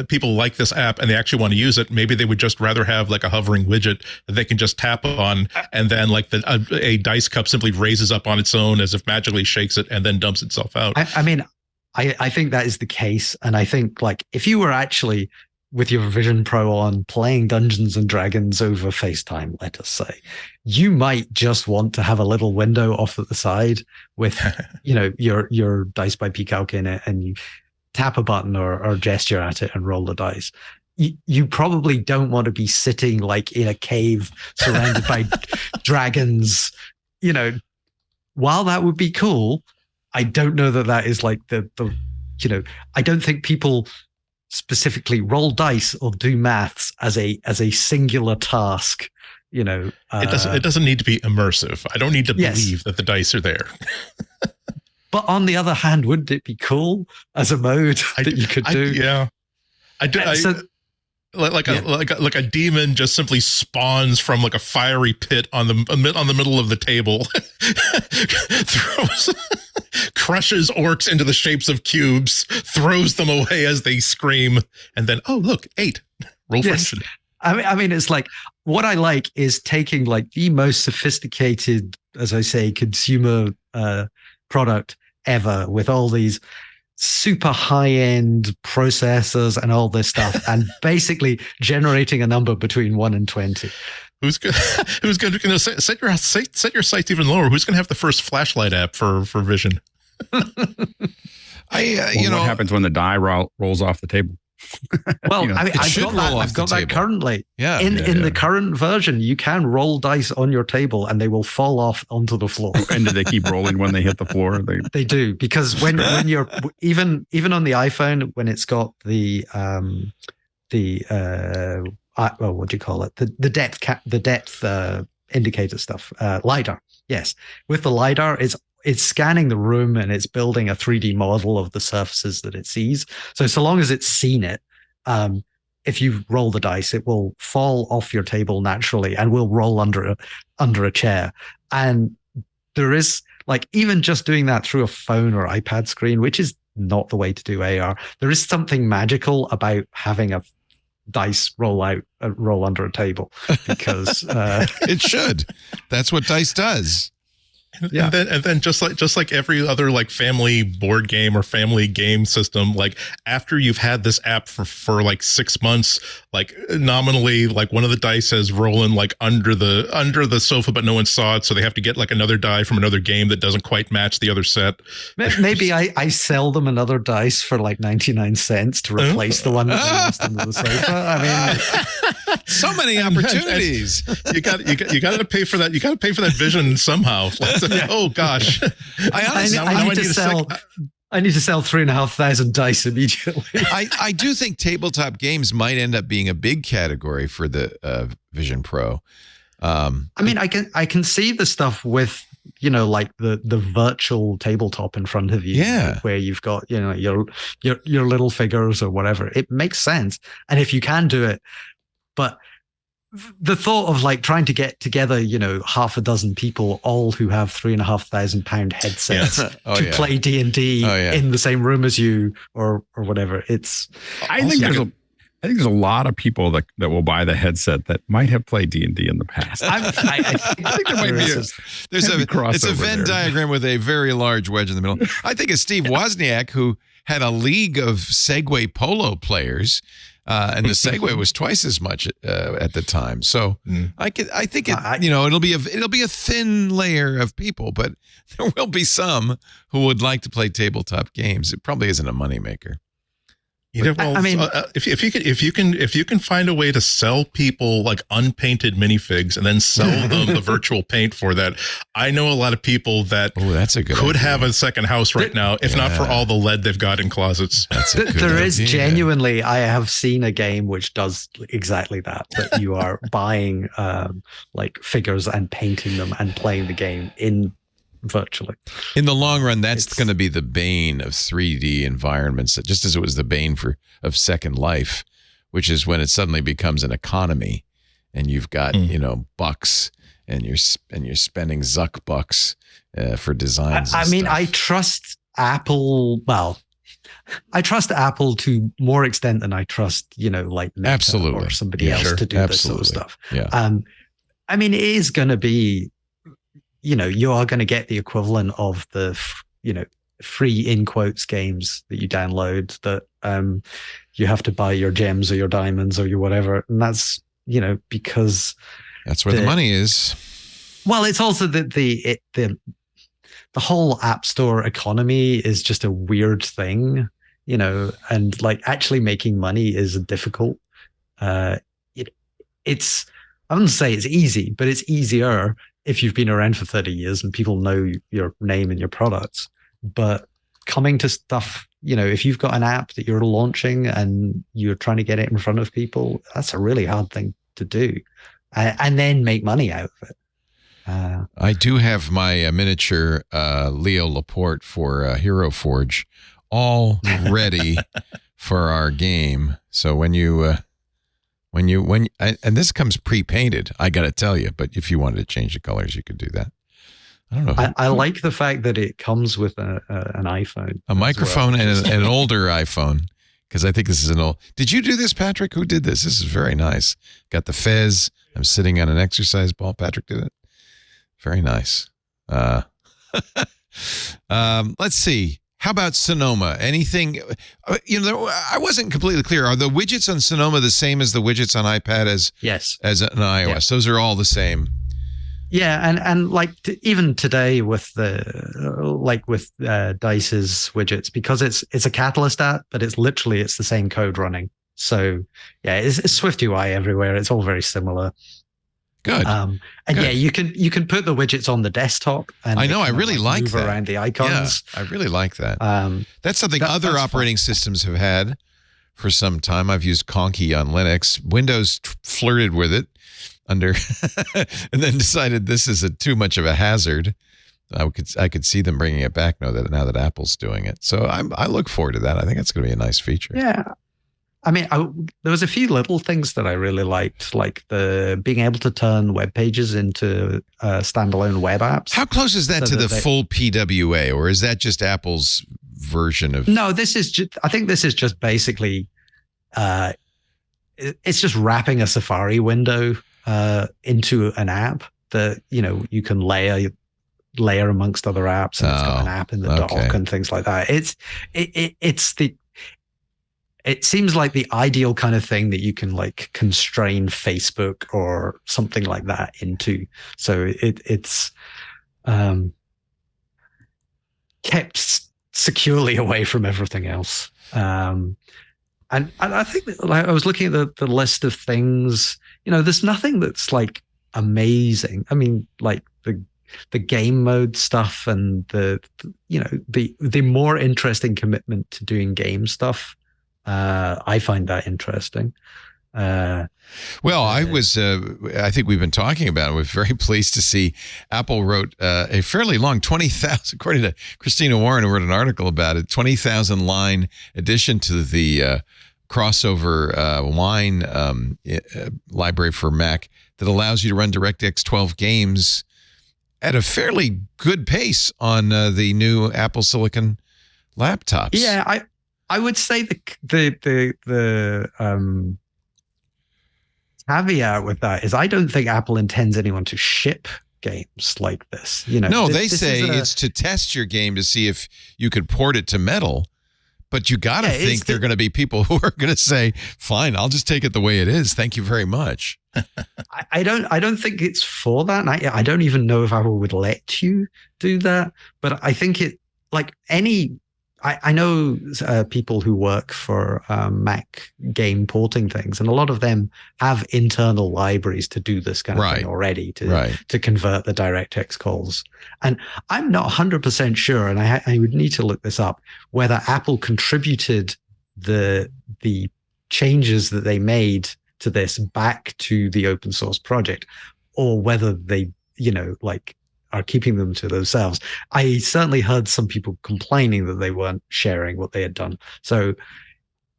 people like this app and they actually want to use it, maybe they would just rather have a hovering widget that they can just tap on, and then a dice cup simply raises up on its own as if magically shakes it and then dumps itself out. I mean, I think that is the case. And I think if you were actually with your Vision Pro on playing Dungeons and Dragons over FaceTime, let us say, you might just want to have a little window off at the side with, your Dice by Pcalc in it, and you tap a button or gesture at it and roll the dice. You probably don't want to be sitting in a cave surrounded by dragons. While that would be cool, I don't know that is I don't think people specifically roll dice or do maths as a singular task. It doesn't need to be immersive. I don't need to believe that the dice are there. But on the other hand, wouldn't it be cool as a mode that you could do? Yeah, I do. Like a demon just simply spawns from like a fiery pit on the middle of the table, crushes orcs into the shapes of cubes, throws them away as they scream, and then look, 8. Roll for initiative. I mean, it's like what I like is taking like the most sophisticated, as I say, consumer product ever with all these super high-end processors and all this stuff, and basically generating a number between 1 and 20. Who's going to set your sights even lower? Who's going to have the first flashlight app for Vision? What happens when the die rolls off the table? Well, I've got that currently. Yeah. In the current version, you can roll dice on your table and they will fall off onto the floor. And do they keep rolling when they hit the floor? They do, because when you're even on the iPhone, when it's got the what do you call it? The depth indicator stuff, LiDAR. Yes, with the LiDAR, it's scanning the room and it's building a 3D model of the surfaces that it sees. So long as it's seen it, if you roll the dice, it will fall off your table naturally and will roll under a chair. And there is, like, even just doing that through a phone or iPad screen, which is not the way to do AR, there is something magical about having a dice roll under a table, because it should. That's what dice does. Yeah. And then just like every other like family board game or family game system, like after you've had this app for like 6 months, like nominally, like one of the dice is rolling like under the sofa, but no one saw it, so they have to get like another die from another game that doesn't quite match the other set. Maybe I sell them another dice for like 99 cents to replace the one that they lost under the sofa. I mean, so many opportunities. You got to pay for that. You got to pay for that vision somehow. Yeah. Oh gosh! I need to sell 3,500 dice immediately. I do think tabletop games might end up being a big category for the Vision Pro. I mean, I can see the stuff with, like the virtual tabletop in front of you, where you've got your little figures or whatever. It makes sense, and if you can do it, but the thought of like trying to get together, half a dozen people, all who have £3,500 headsets to play D&D in the same room as you, or whatever. I think there's a lot of people that will buy the headset that might have played D&D in the past. I think there might be it's a Venn diagram with a very large wedge in the middle. I think of Steve Wozniak, who had a league of Segway polo players. And the Segway was twice as much at the time. So I think it'll be a thin layer of people, but there will be some who would like to play tabletop games. It probably isn't a moneymaker. I mean, if you can find a way to sell people like unpainted minifigs and then sell them the virtual paint for that, I know a lot of people that could have a second house right now, if not for all the lead they've got in closets. There is genuinely, I have seen a game which does exactly that you are buying like figures and painting them and playing the game virtually. In the long run, that's going to be the bane of 3D environments, just as it was the bane of Second Life, which is when it suddenly becomes an economy and you've got bucks and you're spending Zuck bucks for designs. I mean, I trust Apple. Well, I trust Apple to more extent than I trust like Meta or somebody else to do this sort of stuff. Yeah. I mean, it is going to be. You are going to get the equivalent of the, free in quotes games that you download that you have to buy your gems or your diamonds or your whatever. And that's, because that's where the money is. Well, it's also the whole App Store economy is just a weird thing, and like actually making money is difficult. It's, I wouldn't say it's easy, but it's easier if you've been around for 30 years and people know your name and your products. But coming to stuff if you've got an app that you're launching and you're trying to get it in front of people, that's a really hard thing to do, and then make money out of it. I do have my miniature Leo Laporte for Hero Forge all ready for our game. So when and this comes pre-painted, I got to tell you, but if you wanted to change the colors, you could do that. I don't know. I like the fact that it comes with an iPhone, a microphone, and an older iPhone, because I think this is an old. Did you do this, Patrick? Who did this? This is very nice. Got the fez. I'm sitting on an exercise ball. Patrick did it. Very nice. Let's see. How about Sonoma? Anything? I wasn't completely clear. Are the widgets on Sonoma the same as the widgets on iPad as an iOS? Yeah. Those are all the same. Yeah, and like even today with Dice's widgets, because it's a Catalyst app, but it's the same code running. So yeah, it's SwiftUI everywhere. It's all very similar. Good. And Good. Yeah, you can put the widgets on the desktop. And I know. I really like move that. Around the icons. Yeah, I really like that. That's something other operating systems have had for some time. I've used Conky on Linux. Windows flirted with it and then decided this is too much of a hazard. I could see them bringing it back now that Apple's doing it. So I look forward to that. I think it's going to be a nice feature. Yeah. I mean, there was a few little things that I really liked, like the being able to turn web pages into standalone web apps. How close is that to the full PWA, or is that just Apple's version of? No, I think this is just basically, it's just wrapping a Safari window into an app that you can layer amongst other apps, and it's got an app in the dock and things like that. It seems like the ideal kind of thing that you can like constrain Facebook or something like that into. So it's kept securely away from everything else. And I think that, like, I was looking at the list of things. There's nothing that's like amazing. I mean, like the game mode stuff and the more interesting commitment to doing game stuff. I find that interesting. I think we've been talking about it. We're very pleased to see Apple wrote a fairly long 20,000, according to Christina Warren, who wrote an article about it, 20,000 line addition to the crossover Wine library for Mac that allows you to run DirectX 12 games at a fairly good pace on the new Apple Silicon laptops. Yeah, I would say the caveat with that is I don't think Apple intends anyone to ship games like this. No, they say it's to test your game to see if you could port it to Metal. But you got to think there are going to be people who are going to say, "Fine, I'll just take it the way it is. Thank you very much." I don't think it's for that. I don't even know if Apple would let you do that. But I think it like any. I know people who work for Mac game porting things, and a lot of them have internal libraries to do this kind of thing already to convert the DirectX calls. And I'm not 100% sure, and I would need to look this up, whether Apple contributed the changes that they made to this back to the open source project, or whether they, are keeping them to themselves. I certainly heard some people complaining that they weren't sharing what they had done. So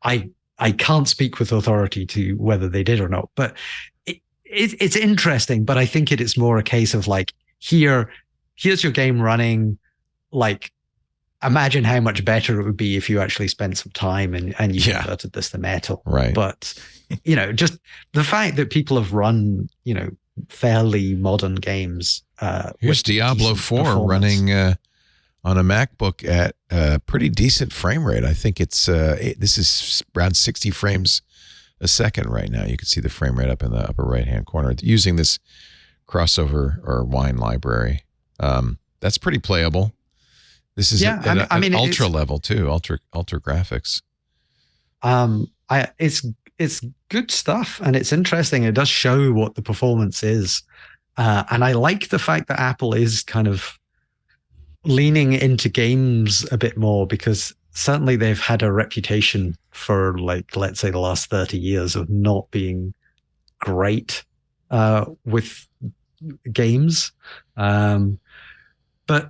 I can't speak with authority to whether they did or not, but it's interesting. But I think it is more a case of like, here's your game running. Like, imagine how much better it would be if you actually spent some time and you converted this to Metal. Right. But, just the fact that people have run, fairly modern games. Here's Diablo 4 running on a MacBook at a pretty decent frame rate. I think this is around 60 frames a second right now. You can see the frame rate up in the upper right-hand corner using this crossover or Wine library. That's pretty playable. This is an ultra level too, ultra graphics. It's good stuff, and it's interesting. It does show what the performance is. And I like the fact that Apple is kind of leaning into games a bit more, because certainly they've had a reputation for, like, let's say the last 30 years of not being great with games. But,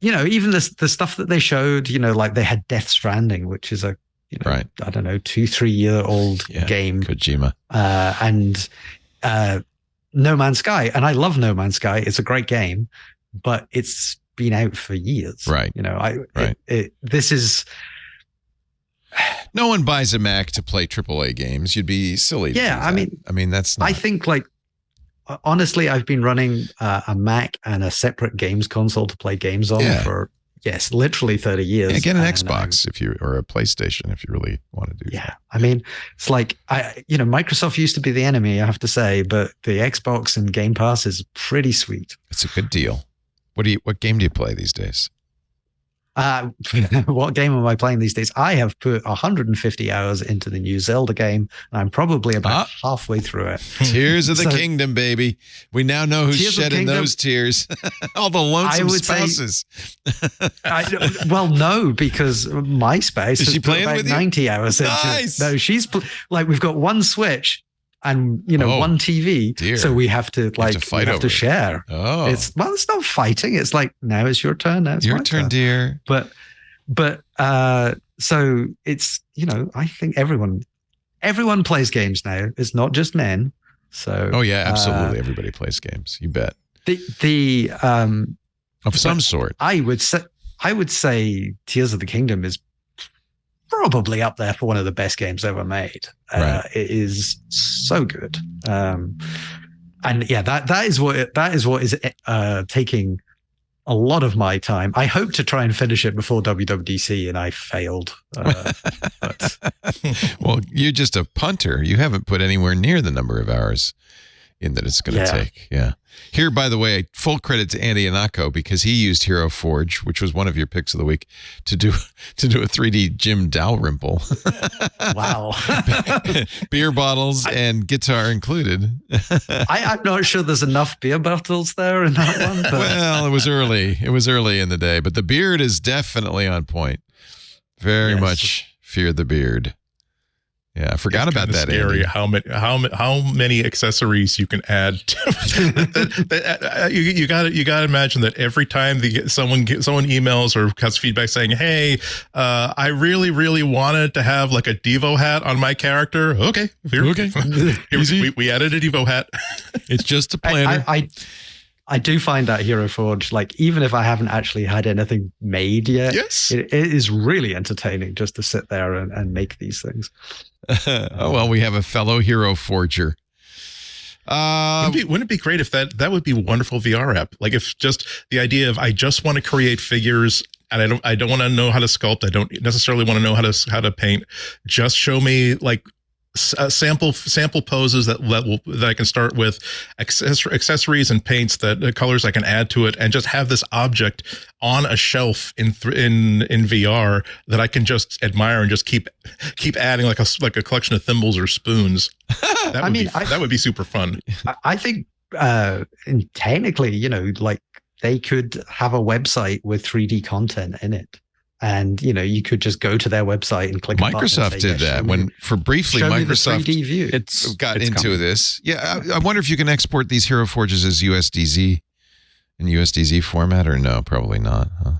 you know, even the stuff that they showed, you know, like they had Death Stranding, which is a, you know, right. I don't know, 2-3 year old game. Kojima. And No Man's Sky. And I love No Man's Sky. It's a great game, but it's been out for years. Right. You know, this is... No one buys a Mac to play AAA games. You'd be silly. Yeah, I mean, that's not... I think, like, honestly, I've been running a Mac and a separate games console to play games on for, literally 30 years. Yeah, get an Xbox or a PlayStation if you really want to do that. Yeah, I mean, it's like, Microsoft used to be the enemy, I have to say, but the Xbox and Game Pass is pretty sweet. It's a good deal. What game do you play these days? What game am I playing these days? I have put 150 hours into the new Zelda game, and I'm probably about halfway through it. Tears of the Kingdom, baby. We now know who's shedding those tears. All the lonesome spouses. Well, no, because my spouse has put about 90 hours into it. No, she's we've got one Switch and one TV, so we have to share. It's not fighting. It's like, now it's your turn. Now it's your my turn, dear. But so it's, I think everyone plays games now. It's not just men. So absolutely, everybody plays games. You bet. Of some sort. I would say Tears of the Kingdom is probably up there for one of the best games ever made. Right. It is so good. And that is what is taking a lot of my time. I hope to try and finish it before WWDC, and I failed. Well, you're just a punter. You haven't put anywhere near the number of hours in that it's going to take. Yeah. Here, by the way, full credit to Andy Ihnatko, because he used Hero Forge, which was one of your picks of the week, to do a 3D Jim Dalrymple. Wow. Beer bottles and guitar included. I'm not sure there's enough beer bottles there in that one. But. Well, it was early. It was early in the day, but the beard is definitely on point. Very much fear the beard. Yeah, I forgot about that. Scary how many accessories you can add. You got to imagine that every time someone emails or has feedback saying, "Hey, I really wanted to have like a Devo hat on my character." Okay. Here, we added a Devo hat. It's just a planner. I do find that Hero Forge, like, even if I haven't actually had anything made yet, it is really entertaining just to sit there and make these things. We have a fellow Hero Forger. Wouldn't it be great if that would be a wonderful VR app? Like, if just the idea of, I just want to create figures and I don't want to know how to sculpt. I don't necessarily want to know how to paint. Just show me like sample poses that I can start with, accessories and paints, that colors I can add to it, and just have this object on a shelf in VR that I can just admire and just keep adding like a collection of thimbles or spoons. That would be super fun. I think technically, like, they could have a website with 3D content in it. And, you could just go to their website and click. Microsoft did that briefly Microsoft got into this. Yeah. I wonder if you can export these Hero Forges as USDZ in USDZ format, or no, probably not. Huh?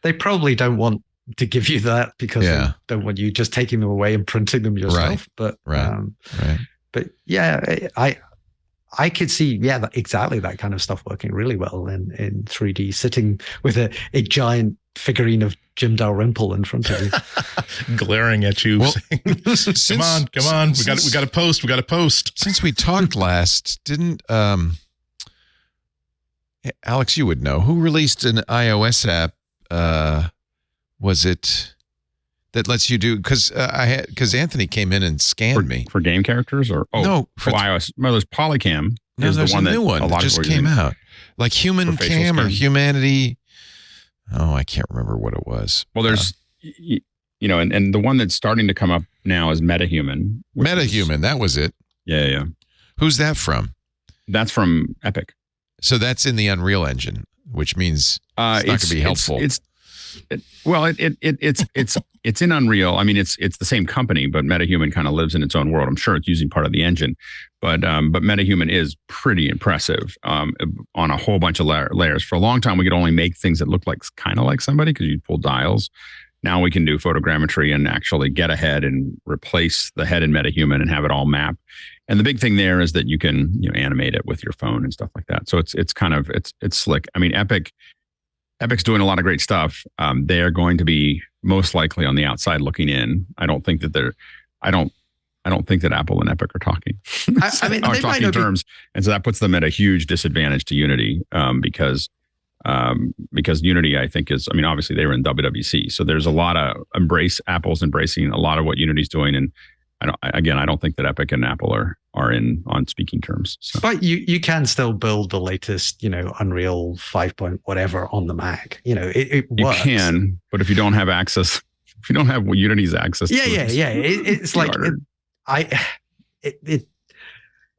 They probably don't want to give you that because they don't want you just taking them away and printing them yourself. Right. But yeah, I could see, exactly that kind of stuff working really well in 3D, sitting with a giant figurine of Jim Dalrymple in front of you, glaring at you. Well, saying, come on, we got to post. Since we talked last, didn't Alex? You would know who released an iOS app. Was it that lets you do? Because Anthony came in and scanned me for game characters, or for iOS. Well, there's Polycam. No, there's a new one that just came out, like Human Cam or Humanity. Oh, I can't remember what it was. Well, there's, and the one that's starting to come up now is MetaHuman. That was it. Yeah. Who's that from? That's from Epic. So that's in the Unreal Engine, which means it's not going to be helpful. It's in Unreal. I mean, it's the same company, but MetaHuman kind of lives in its own world. I'm sure it's using part of the engine, but MetaHuman is pretty impressive on a whole bunch of layers. For a long time, we could only make things that looked like kind of like somebody because you'd pull dials. Now we can do photogrammetry and actually get ahead and replace the head in MetaHuman and have it all map. And the big thing there is that you can animate it with your phone and stuff like that. So it's slick. I mean, Epic's doing a lot of great stuff. They are going to be most likely on the outside looking in. I don't think that Apple and Epic are talking. I mean, are talking terms, and so that puts them at a huge disadvantage to Unity because Unity, I think, is. I mean, obviously they were in WWDC, so there's a lot of Apple's embracing a lot of what Unity's doing, and I don't think that Epic and Apple are on speaking terms. So. But you can still build the latest, Unreal 5 point whatever on the Mac. It works. You can, but if you don't have access, if you don't have Unity's access, it's like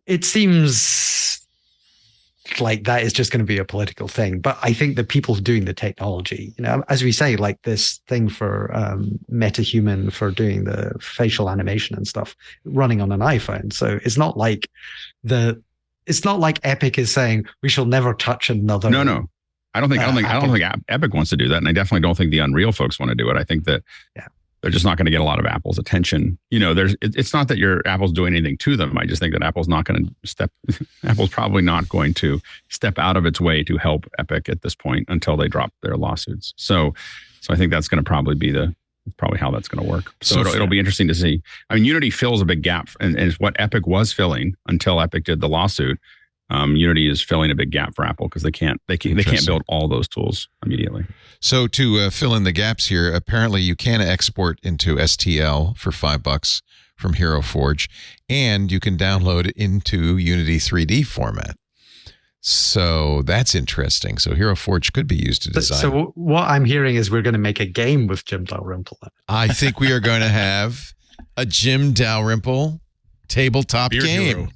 it seems like that is just going to be a political thing. But I think the people doing the technology, as we say, like this thing for MetaHuman for doing the facial animation and stuff running on an iPhone. So it's not like Epic is saying we shall never touch another. No. I don't think Epic wants to do that. And I definitely don't think the Unreal folks want to do it. I think that they're just not going to get a lot of Apple's attention. It's not that Apple's doing anything to them. I just think that Apple's probably not going to step out of its way to help Epic at this point until they drop their lawsuits. So I think that's going to probably be how that's going to work. So it'll be interesting to see. I mean, Unity fills a big gap, and it's what Epic was filling until Epic did the lawsuit. Unity is filling a big gap for Apple because they can't build all those tools immediately. So to fill in the gaps here, apparently you can export into STL for $5 from Hero Forge, and you can download it into Unity 3D format. So that's interesting. So Hero Forge could be used to design. So what I'm hearing is we're going to make a game with Jim Dalrymple. I think we are going to have a Jim Dalrymple tabletop game.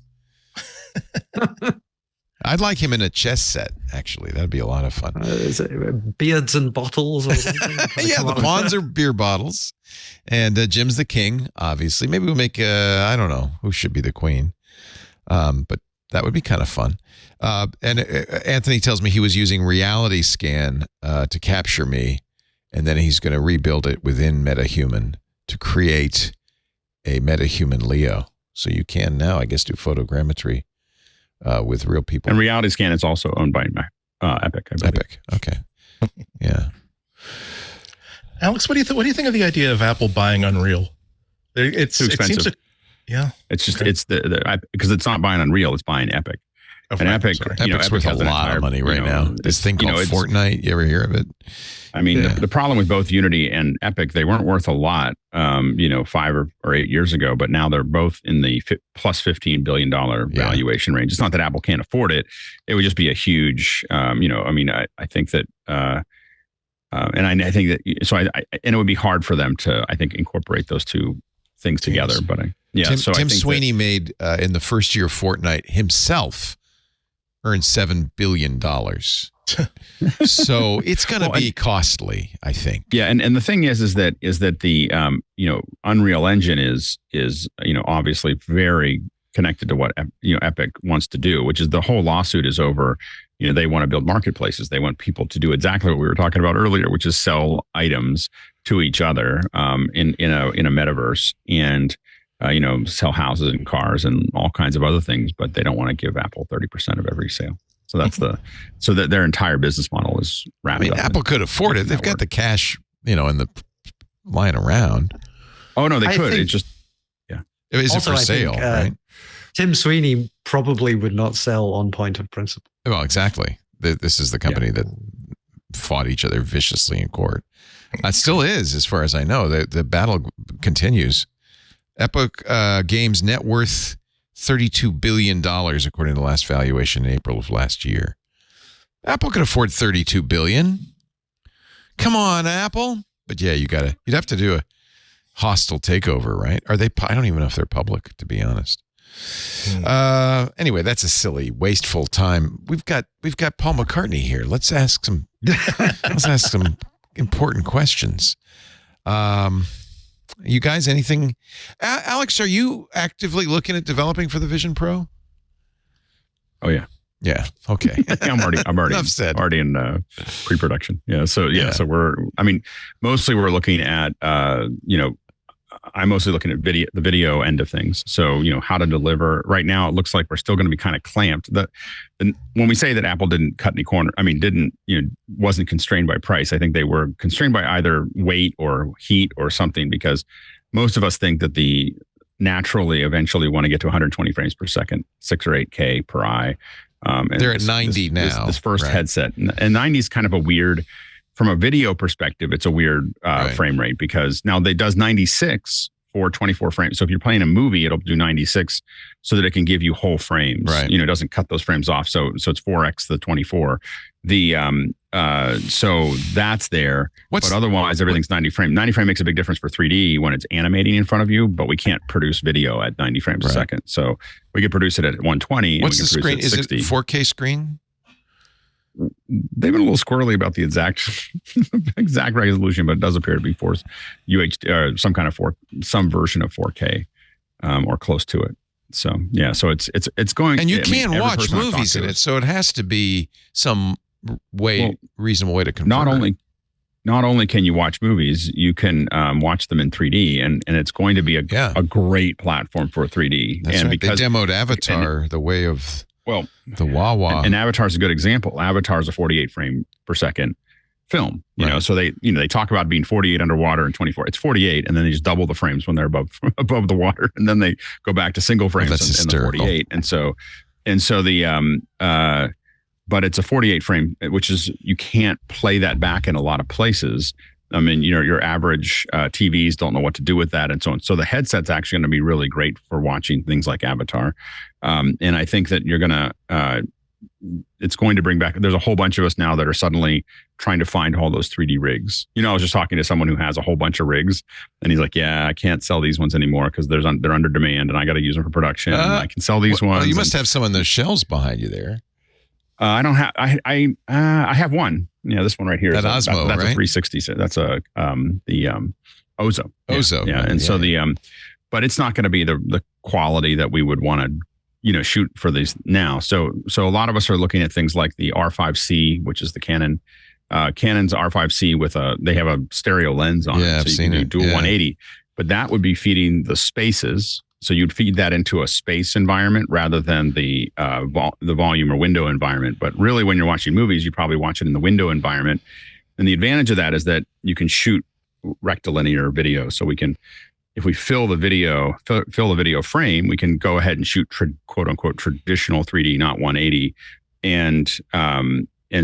I'd like him in a chess set, actually. That'd be a lot of fun. Is it beards and bottles or something? Yeah, the pawns are beer bottles. And Jim's the king, obviously. Maybe we'll make, I don't know, who should be the queen. But that would be kind of fun. And Anthony tells me he was using Reality Scan to capture me. And then he's going to rebuild it within MetaHuman to create a MetaHuman Leo. So you can now, I guess, do photogrammetry with real people. And Reality Scan is also owned by Epic. Epic, okay, yeah. Alex, what do you think of the idea of Apple buying Unreal? It's too expensive. It's just it's because it's not buying Unreal, it's buying Epic. Oh, and Epic, Epic's worth a lot of money right now. This thing called Fortnite, you ever hear of it? I mean, the problem with both Unity and Epic, they weren't worth a lot, 5 or 8 years ago, but now they're both in the plus $15 billion valuation range. It's not that Apple can't afford it. It would just be a huge, I think that, and I think that, so and it would be hard for them to, I think, incorporate those two things together. But Tim Sweeney made in the first year of Fortnite himself earned $7 billion. So it's going to be costly, I think. Yeah, and the thing is that the Unreal Engine is obviously very connected to what Epic wants to do, which is the whole lawsuit is over. They want to build marketplaces. They want people to do exactly what we were talking about earlier, which is sell items to each other in a metaverse and sell houses and cars and all kinds of other things, but they don't want to give Apple 30% of every sale. So that's so that their entire business model is wrapped up. Apple could afford it. They've got the cash, in the lying around. Oh no, they could. It's just, Is it for sale, right? Tim Sweeney probably would not sell on point of principle. Well, exactly. This is the company that fought each other viciously in court. It still is, as far as I know. The battle continues. Epic Games net worth $32 billion, according to the last valuation in April of last year. Apple could afford $32 billion. Come on, Apple. But yeah, you'd have to do a hostile takeover, right? Are they? I don't even know if they're public, to be honest. Anyway, that's a silly, wasteful time. We've got Paul McCartney here. Let's ask some important questions. You guys, anything? Alex, are you actively looking at developing for the Vision Pro? Oh yeah. Yeah. Okay. I'm already Enough said. already in pre-production. Yeah. So mostly we're looking at I'm mostly looking at the video end of things. So, how to deliver. Right now, it looks like we're still going to be kind of clamped. When we say that Apple didn't cut any corner, wasn't constrained by price. I think they were constrained by either weight or heat or something, because most of us think that the naturally eventually want to get to 120 frames per second, 6 or 8K per eye. And they're at 90 now. This first headset. And 90 is kind of a weird, from a video perspective, it's a weird frame rate, because now it does 96 for 24 frames. So if you're playing a movie, it'll do 96 so that it can give you whole frames. Right. It doesn't cut those frames off. So it's 4x the 24. So that's there. But otherwise, everything's 90 frame. 90 frame makes a big difference for 3D when it's animating in front of you, but we can't produce video at 90 frames a second. So we could produce it at 120. What's and we the screen? Is it 4K screen? They've been a little squirrely about the exact resolution, but it does appear to be some version of 4K or close to it. So yeah, so it's going. And you can watch movies in it, so it has to be some reasonable way to convert. Not only can you watch movies, you can watch them in 3D, and it's going to be a great platform for 3D. That's and right. Because they demoed Avatar the way of. Well, the Wawa. And Avatar is a good example. Avatar is a 48 frame per second film. So they talk about being 48 underwater and 24. It's 48, and then they just double the frames when they're above the water, and then they go back to single frames in the 48. But it's a 48 frame, which is, you can't play that back in a lot of places. Your average TVs don't know what to do with that, and so on. So the headset's actually going to be really great for watching things like Avatar. And I think that it's going to bring back, there's a whole bunch of us now that are suddenly trying to find all those 3D rigs. I was just talking to someone who has a whole bunch of rigs, and he's like, yeah, I can't sell these ones anymore because they're under demand, and I got to use them for production. I can sell these ones. Well, you must have some on those shelves behind you there. I don't have. I have one. Yeah, this one right here. That Osmo, that's right? a 360. That's the Ozo. Ozo. Yeah, and so but it's not going to be the quality that we would want to, shoot for these now. So a lot of us are looking at things like the R5C, which is the Canon's R5C they have a stereo lens on it. I've so seen you can it. do dual 180, but that would be feeding the spaces. So you'd feed that into a space environment rather than the volume or window environment. But really, when you're watching movies, you probably watch it in the window environment. And the advantage of that is that you can shoot rectilinear video. So we can, if we fill the video frame, we can go ahead and shoot quote unquote traditional 3D, not 180. And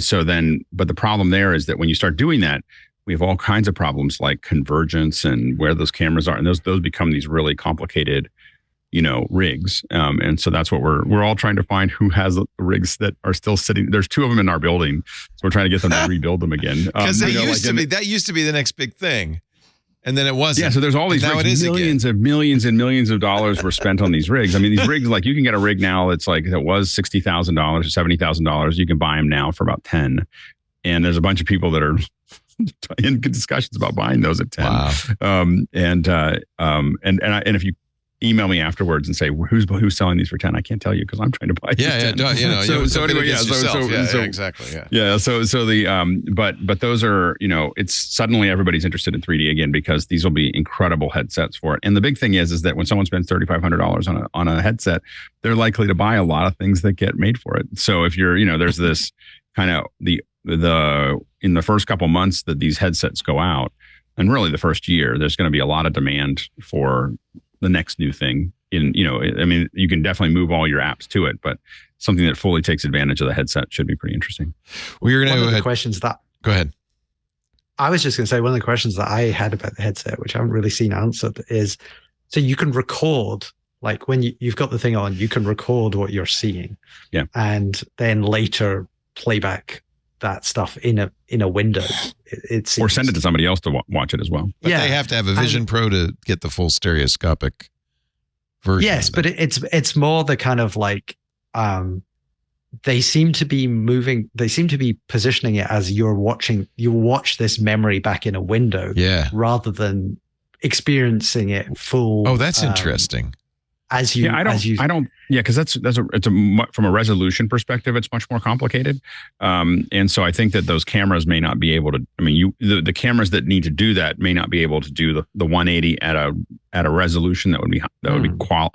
so then, but the problem there is that when you start doing that, we have all kinds of problems like convergence and where those cameras are, and those become these really complicated, rigs. And so that's what we're all trying to find, who has the rigs that are still sitting. There's 2 of them in our building, so we're trying to get them to rebuild them again. Because that used to be the next big thing, and then it wasn't. Yeah, so there's all these rigs. Now it is millions and millions of dollars were spent on these rigs. These rigs, like, you can get a rig now that's like, that was $60,000 or $70,000. You can buy them now for about 10. And there's a bunch of people that are in discussions about buying those at 10. Wow. And if you email me afterwards and say, who's selling these for 10, I can't tell you because I'm trying to buy these 10. So anyway, exactly. Yeah. So but those are, it's suddenly everybody's interested in 3D again, because these will be incredible headsets for it. And the big thing is that when someone spends $3,500 on a headset, they're likely to buy a lot of things that get made for it. So if you're, there's this kind of in the first couple months that these headsets go out, and really the first year, there's going to be a lot of demand for the next new thing. You can definitely move all your apps to it, but something that fully takes advantage of the headset should be pretty interesting. Well, you're going to one of the questions that. Go ahead. I was just going to say, one of the questions that I had about the headset, which I haven't really seen answered, is so you can record, like when you've got the thing on, you can record what you're seeing, and then later playback that stuff in a window. It seems. Or send it to somebody else to watch it as well. But they have to have a Vision Pro to get the full stereoscopic version. Yes, but it's more the kind of like they seem to be positioning it as you watch this memory back in a window, rather than experiencing it full. Oh, that's interesting. Because from a resolution perspective, it's much more complicated. And so I think that those cameras may not be able to, the cameras that need to do that may not be able to do the 180 at a resolution that would be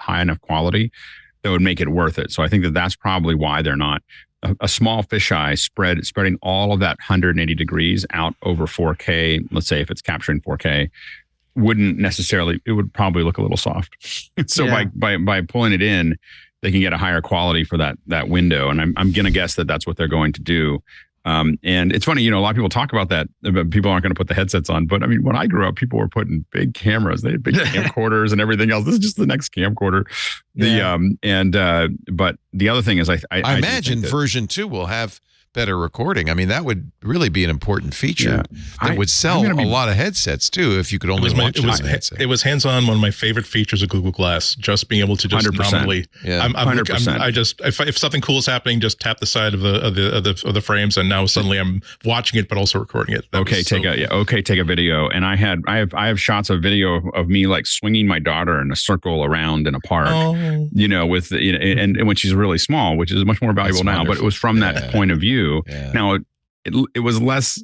high enough quality that would make it worth it. So I think that that's probably why they're not a small fisheye spreading all of that 180 degrees out over 4K. Let's say if it's capturing 4K, it would probably look a little soft. So by pulling it in, they can get a higher quality for that window. And I'm going to guess that that's what they're going to do. And it's funny, a lot of people talk about that, but people aren't going to put the headsets on. But when I grew up, people were putting big cameras. They had big camcorders and everything else. This is just the next camcorder. But the other thing is, I imagine version 2 will have better recording. That would really be an important feature that would sell a lot of headsets too, if you could only watch it on a headset. It was hands-on. One of my favorite features of Google Glass, just being able to just 100%. Nominally. Yeah. 100%. If something cool is happening, just tap the side of the frames, and now suddenly I'm watching it, but also recording it. Take a video. And I have shots of video of me like swinging my daughter in a circle around in a park. And when she's really small, which is much more valuable now, but it was from that point of view. Yeah. Now it was less.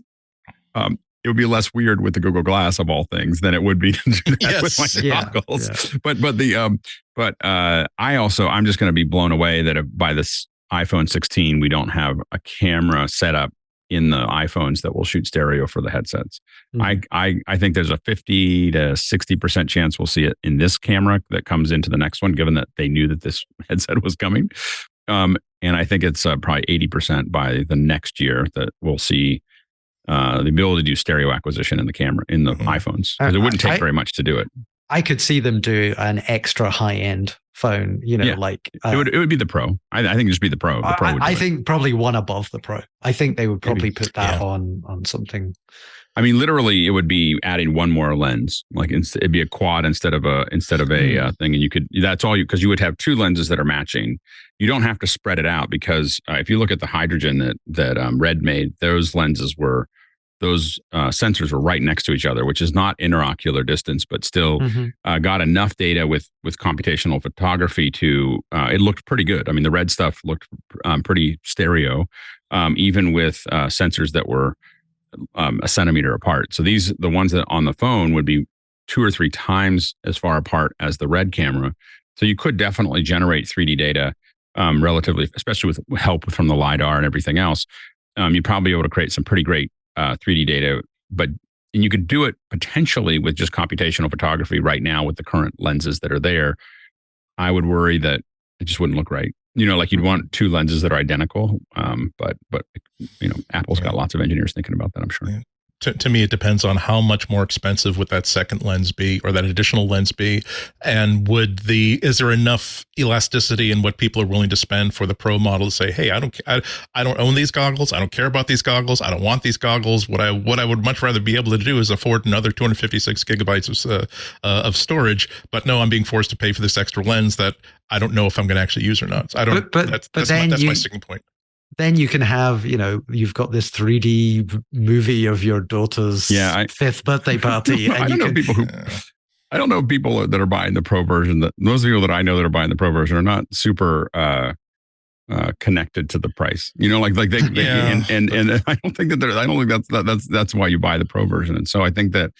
It would be less weird with the Google Glass of all things than it would be to do that with my goggles. Yeah. I'm just going to be blown away that by this iPhone 16 we don't have a camera set up in the iPhones that will shoot stereo for the headsets. I think there's a 50 to 60% chance we'll see it in this camera that comes into the next one, given that they knew that this headset was coming. And I think it's probably 80% by the next year that we'll see the ability to do stereo acquisition in the camera in the iPhones, because it wouldn't take very much to do it. I could see them do an extra high-end phone, like it would be the Pro. I think it'd just be the Pro. The Pro I think probably one above the Pro. I think they would probably put that on something. Literally, it would be adding one more lens. Like it'd be a quad instead of a thing, and that's all because you would have two lenses that are matching. You don't have to spread it out, because if you look at the hydrogen that Red made, those lenses sensors were right next to each other, which is not interocular distance, but still got enough data with computational photography to it looked pretty good. The Red stuff looked pretty stereo, even with sensors that were a centimeter apart. So the ones that on the phone would be 2 or 3 times as far apart as the Red camera. So you could definitely generate 3D data relatively, especially with help from the LiDAR and everything else. You'd probably be able to create some pretty great 3D data, and you could do it potentially with just computational photography right now with the current lenses that are there. I would worry that it just wouldn't look right. Like you'd want 2 lenses that are identical, but Apple's got lots of engineers thinking about that, I'm sure. Yeah. To me, it depends on how much more expensive would that second lens be, or that additional lens be, and is there enough elasticity in what people are willing to spend for the Pro model to say, hey, I don't own these goggles, I don't care about these goggles, I don't want these goggles. What I would much rather be able to do is afford another 256 gigabytes of storage, but no, I'm being forced to pay for this extra lens that I don't know if I'm going to actually use or not. So that's my sticking point. Then you can have, you've got this 3D movie of your daughter's 5th birthday party. And I don't know people that are buying the Pro version. Most people that I know that are buying the Pro version are not super connected to the price. And I don't think that's why you buy the Pro version. And so I think that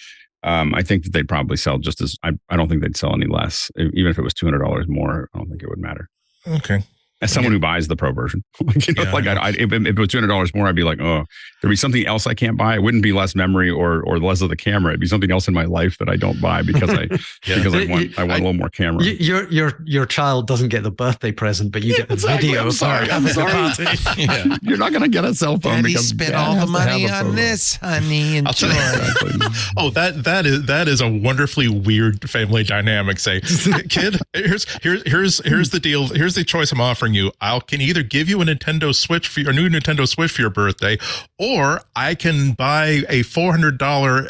they'd probably sell just as. I don't think they'd sell any less, even if it was $200 more. I don't think it would matter. Okay. As someone who buys the Pro version, if it was $200 more, I'd be like, oh, there'd be something else I can't buy. It wouldn't be less memory or less of the camera. It'd be something else in my life that I don't buy because I want a little more camera. Your child doesn't get the birthday present, but you get the video. I'm sorry. You're not going to get a cell phone because spent all the money on this, honey. Enjoy. Oh, that is a wonderfully weird family dynamic. Say, kid, here's the deal. Here's the choice I'm offering you. I can either give you a Nintendo Switch for your new Nintendo Switch for your birthday, or I can buy a $400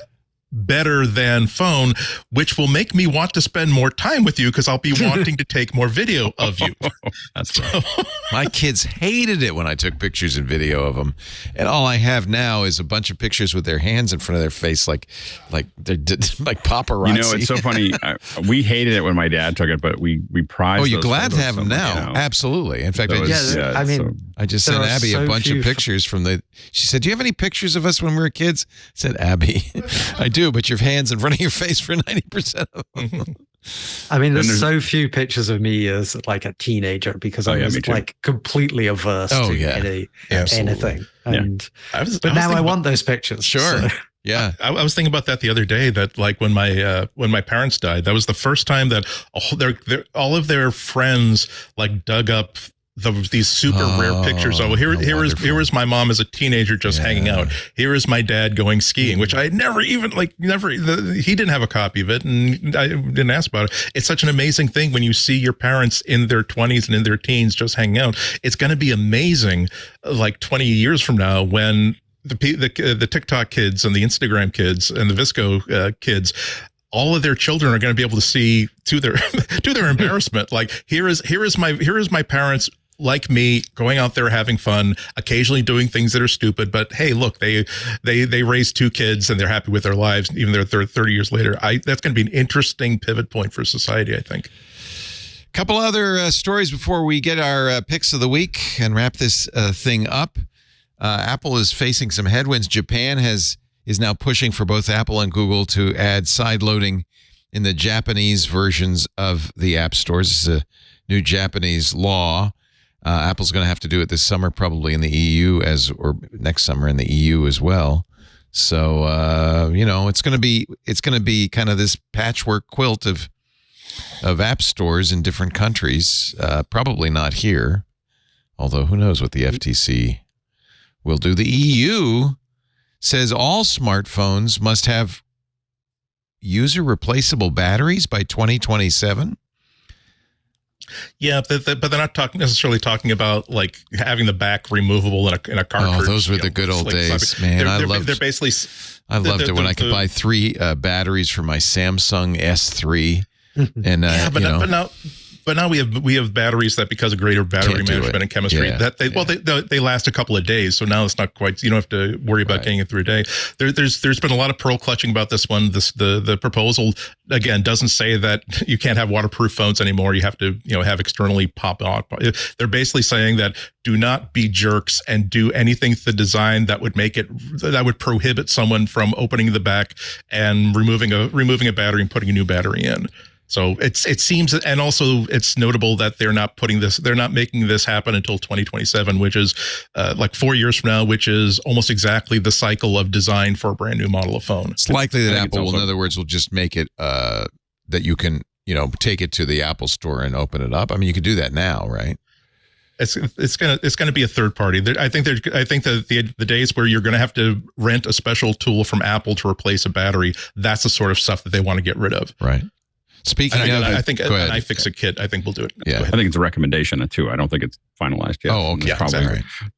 better than phone, which will make me want to spend more time with you because I'll be wanting to take more video of you. That's right. My kids hated it when I took pictures and video of them. And all I have now is a bunch of pictures with their hands in front of their face like they're like paparazzi. You know, it's so funny. We hated it when my dad took it, but we prized. Oh, you're those glad to photos have so them much, now. you know. Absolutely. In fact, I just there sent are Abby so a bunch of few pictures from she said, do you have any pictures of us when we were kids? I said, Abby, I do, but your hands in front of your face for 90% of them. I mean, there's so few pictures of me as like a teenager because I was like completely averse to anything. And but now I want those pictures. Sure. So. Yeah. I was thinking about that the other day, that like when my parents died, that was the first time that all of their friends like dug up these super rare pictures. Oh, here is my mom as a teenager just hanging out. Here is my dad going skiing, which I never even he didn't have a copy of it, and I didn't ask about it. It's such an amazing thing when you see your parents in their 20s and in their teens just hanging out. It's going to be amazing, like 20 years from now, when the TikTok kids and the Instagram kids and the Visco kids, all of their children are going to be able to see to their embarrassment. Like here is my parents, like me, going out there having fun, occasionally doing things that are stupid, but hey, look, they raised 2 kids and they're happy with their lives, even though they're 30 years later. That's going to be an interesting pivot point for society, I think. A couple other stories before we get our picks of the week and wrap this thing up. Apple is facing some headwinds. Japan is now pushing for both Apple and Google to add sideloading in the Japanese versions of the app stores. This is a new Japanese law. Apple's going to have to do it this summer, probably in the EU or next summer in the EU as well. So it's going to be kind of this patchwork quilt of app stores in different countries. Probably not here, although who knows what the FTC will do. The EU says all smartphones must have user-replaceable batteries by 2027. Yeah, but they're not necessarily talking about like having the back removable in a cartridge. Oh, those were the good old days, man. I loved it when I could buy 3 batteries for my Samsung S3. And but now we have batteries that, because of greater battery management and chemistry, that they last a couple of days. So now it's not quite, you don't have to worry about getting it through a day. There's been a lot of pearl clutching about this one. The proposal again doesn't say that you can't have waterproof phones anymore. You have to have externally pop out. They're basically saying that do not be jerks and do anything to the design that would prohibit someone from opening the back and removing a battery and putting a new battery in. So it seems, and also it's notable that they're not making this happen until 2027, which is like 4 years from now, which is almost exactly the cycle of design for a brand new model of phone. It's likely that Apple will, in other words, will just make it that you can, take it to the Apple store and open it up. I mean, you could do that now, right? It's gonna be a third party. I think that the days where you're gonna have to rent a special tool from Apple to replace a battery, that's the sort of stuff that they want to get rid of. Right. Speaking of, I think an iFixit kit, I think we'll do it. Yeah, I think it's a recommendation too. I don't think it's finalized yet. Oh, okay.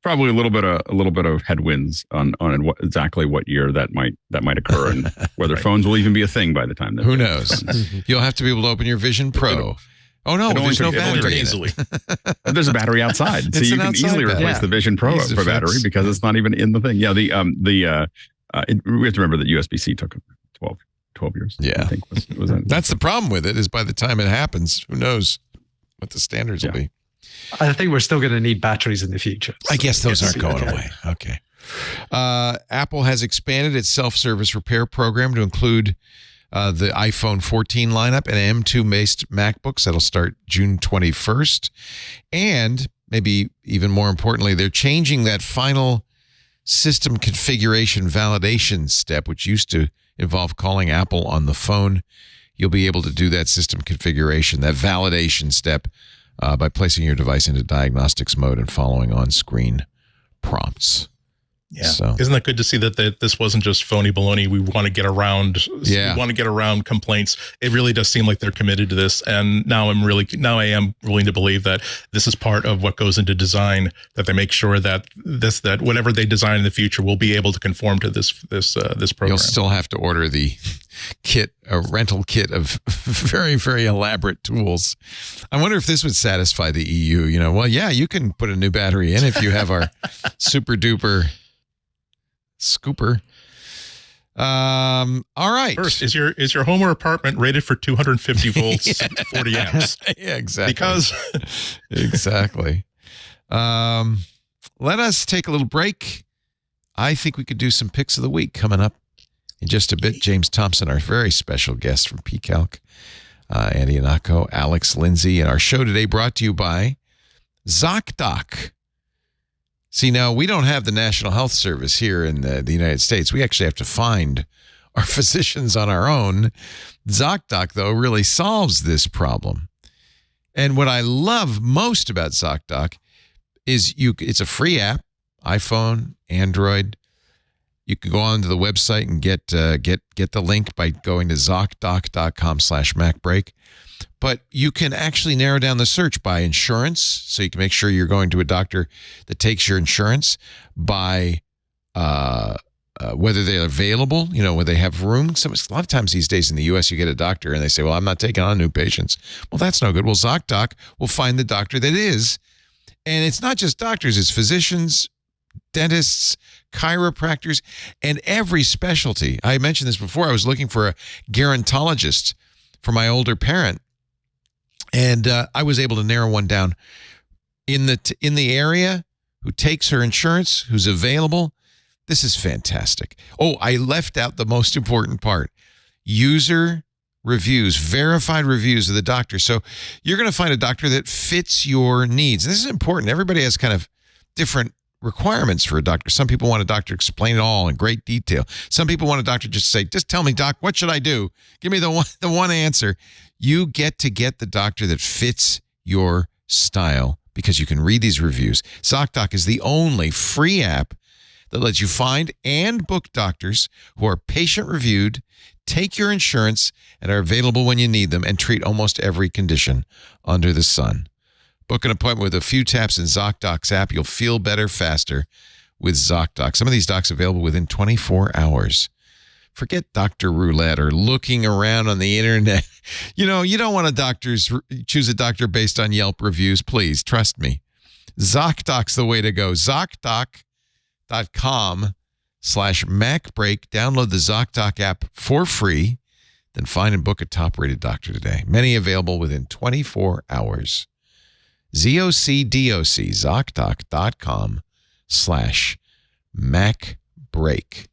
Probably a little bit of headwinds on exactly what year that might occur, and whether phones will even be a thing by the time. Who knows? You'll have to be able to open your Vision Pro. Oh no, there's no battery in it. There's a battery outside, so you can easily replace the Vision Pro for battery because it's not even in the thing. Yeah, we have to remember that USB-C took 12 years. Yeah. I think was that. That's the problem with it, is by the time it happens, who knows what the standards will be. I think we're still going to need batteries in the future. I guess those aren't going away. Okay. Apple has expanded its self-service repair program to include the iPhone 14 lineup and M2-based MacBooks. That'll start June 21st. And maybe even more importantly, they're changing that final system configuration validation step, which used to involve calling Apple on the phone. You'll be able to do that system configuration, that validation step, by placing your device into diagnostics mode and following on-screen prompts. Yeah. So. Isn't that good to see that this wasn't just phony baloney? We want to get around. Yeah. We want to get around complaints. It really does seem like they're committed to this. And now I am willing to believe that this is part of what goes into design, that they make sure that whatever they design in the future will be able to conform to this program. You'll still have to order the a rental kit of very, very elaborate tools. I wonder if this would satisfy the EU. You can put a new battery in if you have our super duper scooper. All right. First, is your home or apartment rated for 250 volts, 40 amps? Yeah, exactly. Because exactly. Let us take a little break. I think we could do some picks of the week coming up in just a bit. James Thompson, our very special guest from Pcalc, and Ihnatko, Alex, Lindsay, and our show today brought to you by ZocDoc. See, now we don't have the National Health Service here in the United States. We actually have to find our physicians on our own. ZocDoc, though, really solves this problem. And what I love most about ZocDoc is it's a free app, iPhone, Android. You can go onto the website and get the link by going to ZocDoc.com/MacBreak. But you can actually narrow down the search by insurance, so you can make sure you're going to a doctor that takes your insurance, by whether they're available, where they have room. A lot of times these days in the U.S., you get a doctor and they say, well, I'm not taking on new patients. Well, that's no good. Well, ZocDoc will find the doctor that is. And it's not just doctors, it's physicians, dentists, chiropractors, and every specialty. I mentioned this before. I was looking for a gerontologist for my older parent, and I was able to narrow one down in the area who takes her insurance, who's available. This is fantastic. Oh, I left out the most important part. User reviews, verified reviews of the doctor. So you're going to find a doctor that fits your needs. This is important. Everybody has kind of different requirements for a doctor. Some people want a doctor to explain it all in great detail. Some people want a doctor just to say, just tell me, doc, what should I do? Give me the one answer. You get to get the doctor that fits your style because you can read these reviews. ZocDoc is the only free app that lets you find and book doctors who are patient-reviewed, take your insurance, and are available when you need them, and treat almost every condition under the sun. Book an appointment with a few taps in ZocDoc's app. You'll feel better faster with ZocDoc. Some of these docs available within 24 hours. Forget Dr. Roulette or looking around on the internet. You don't want choose a doctor based on Yelp reviews. Please, trust me. ZocDoc's the way to go. ZocDoc.com/MacBreak. Download the ZocDoc app for free. Then find and book a top-rated doctor today. Many available within 24 hours. ZocDoc, ZocDoc.com/MacBreak.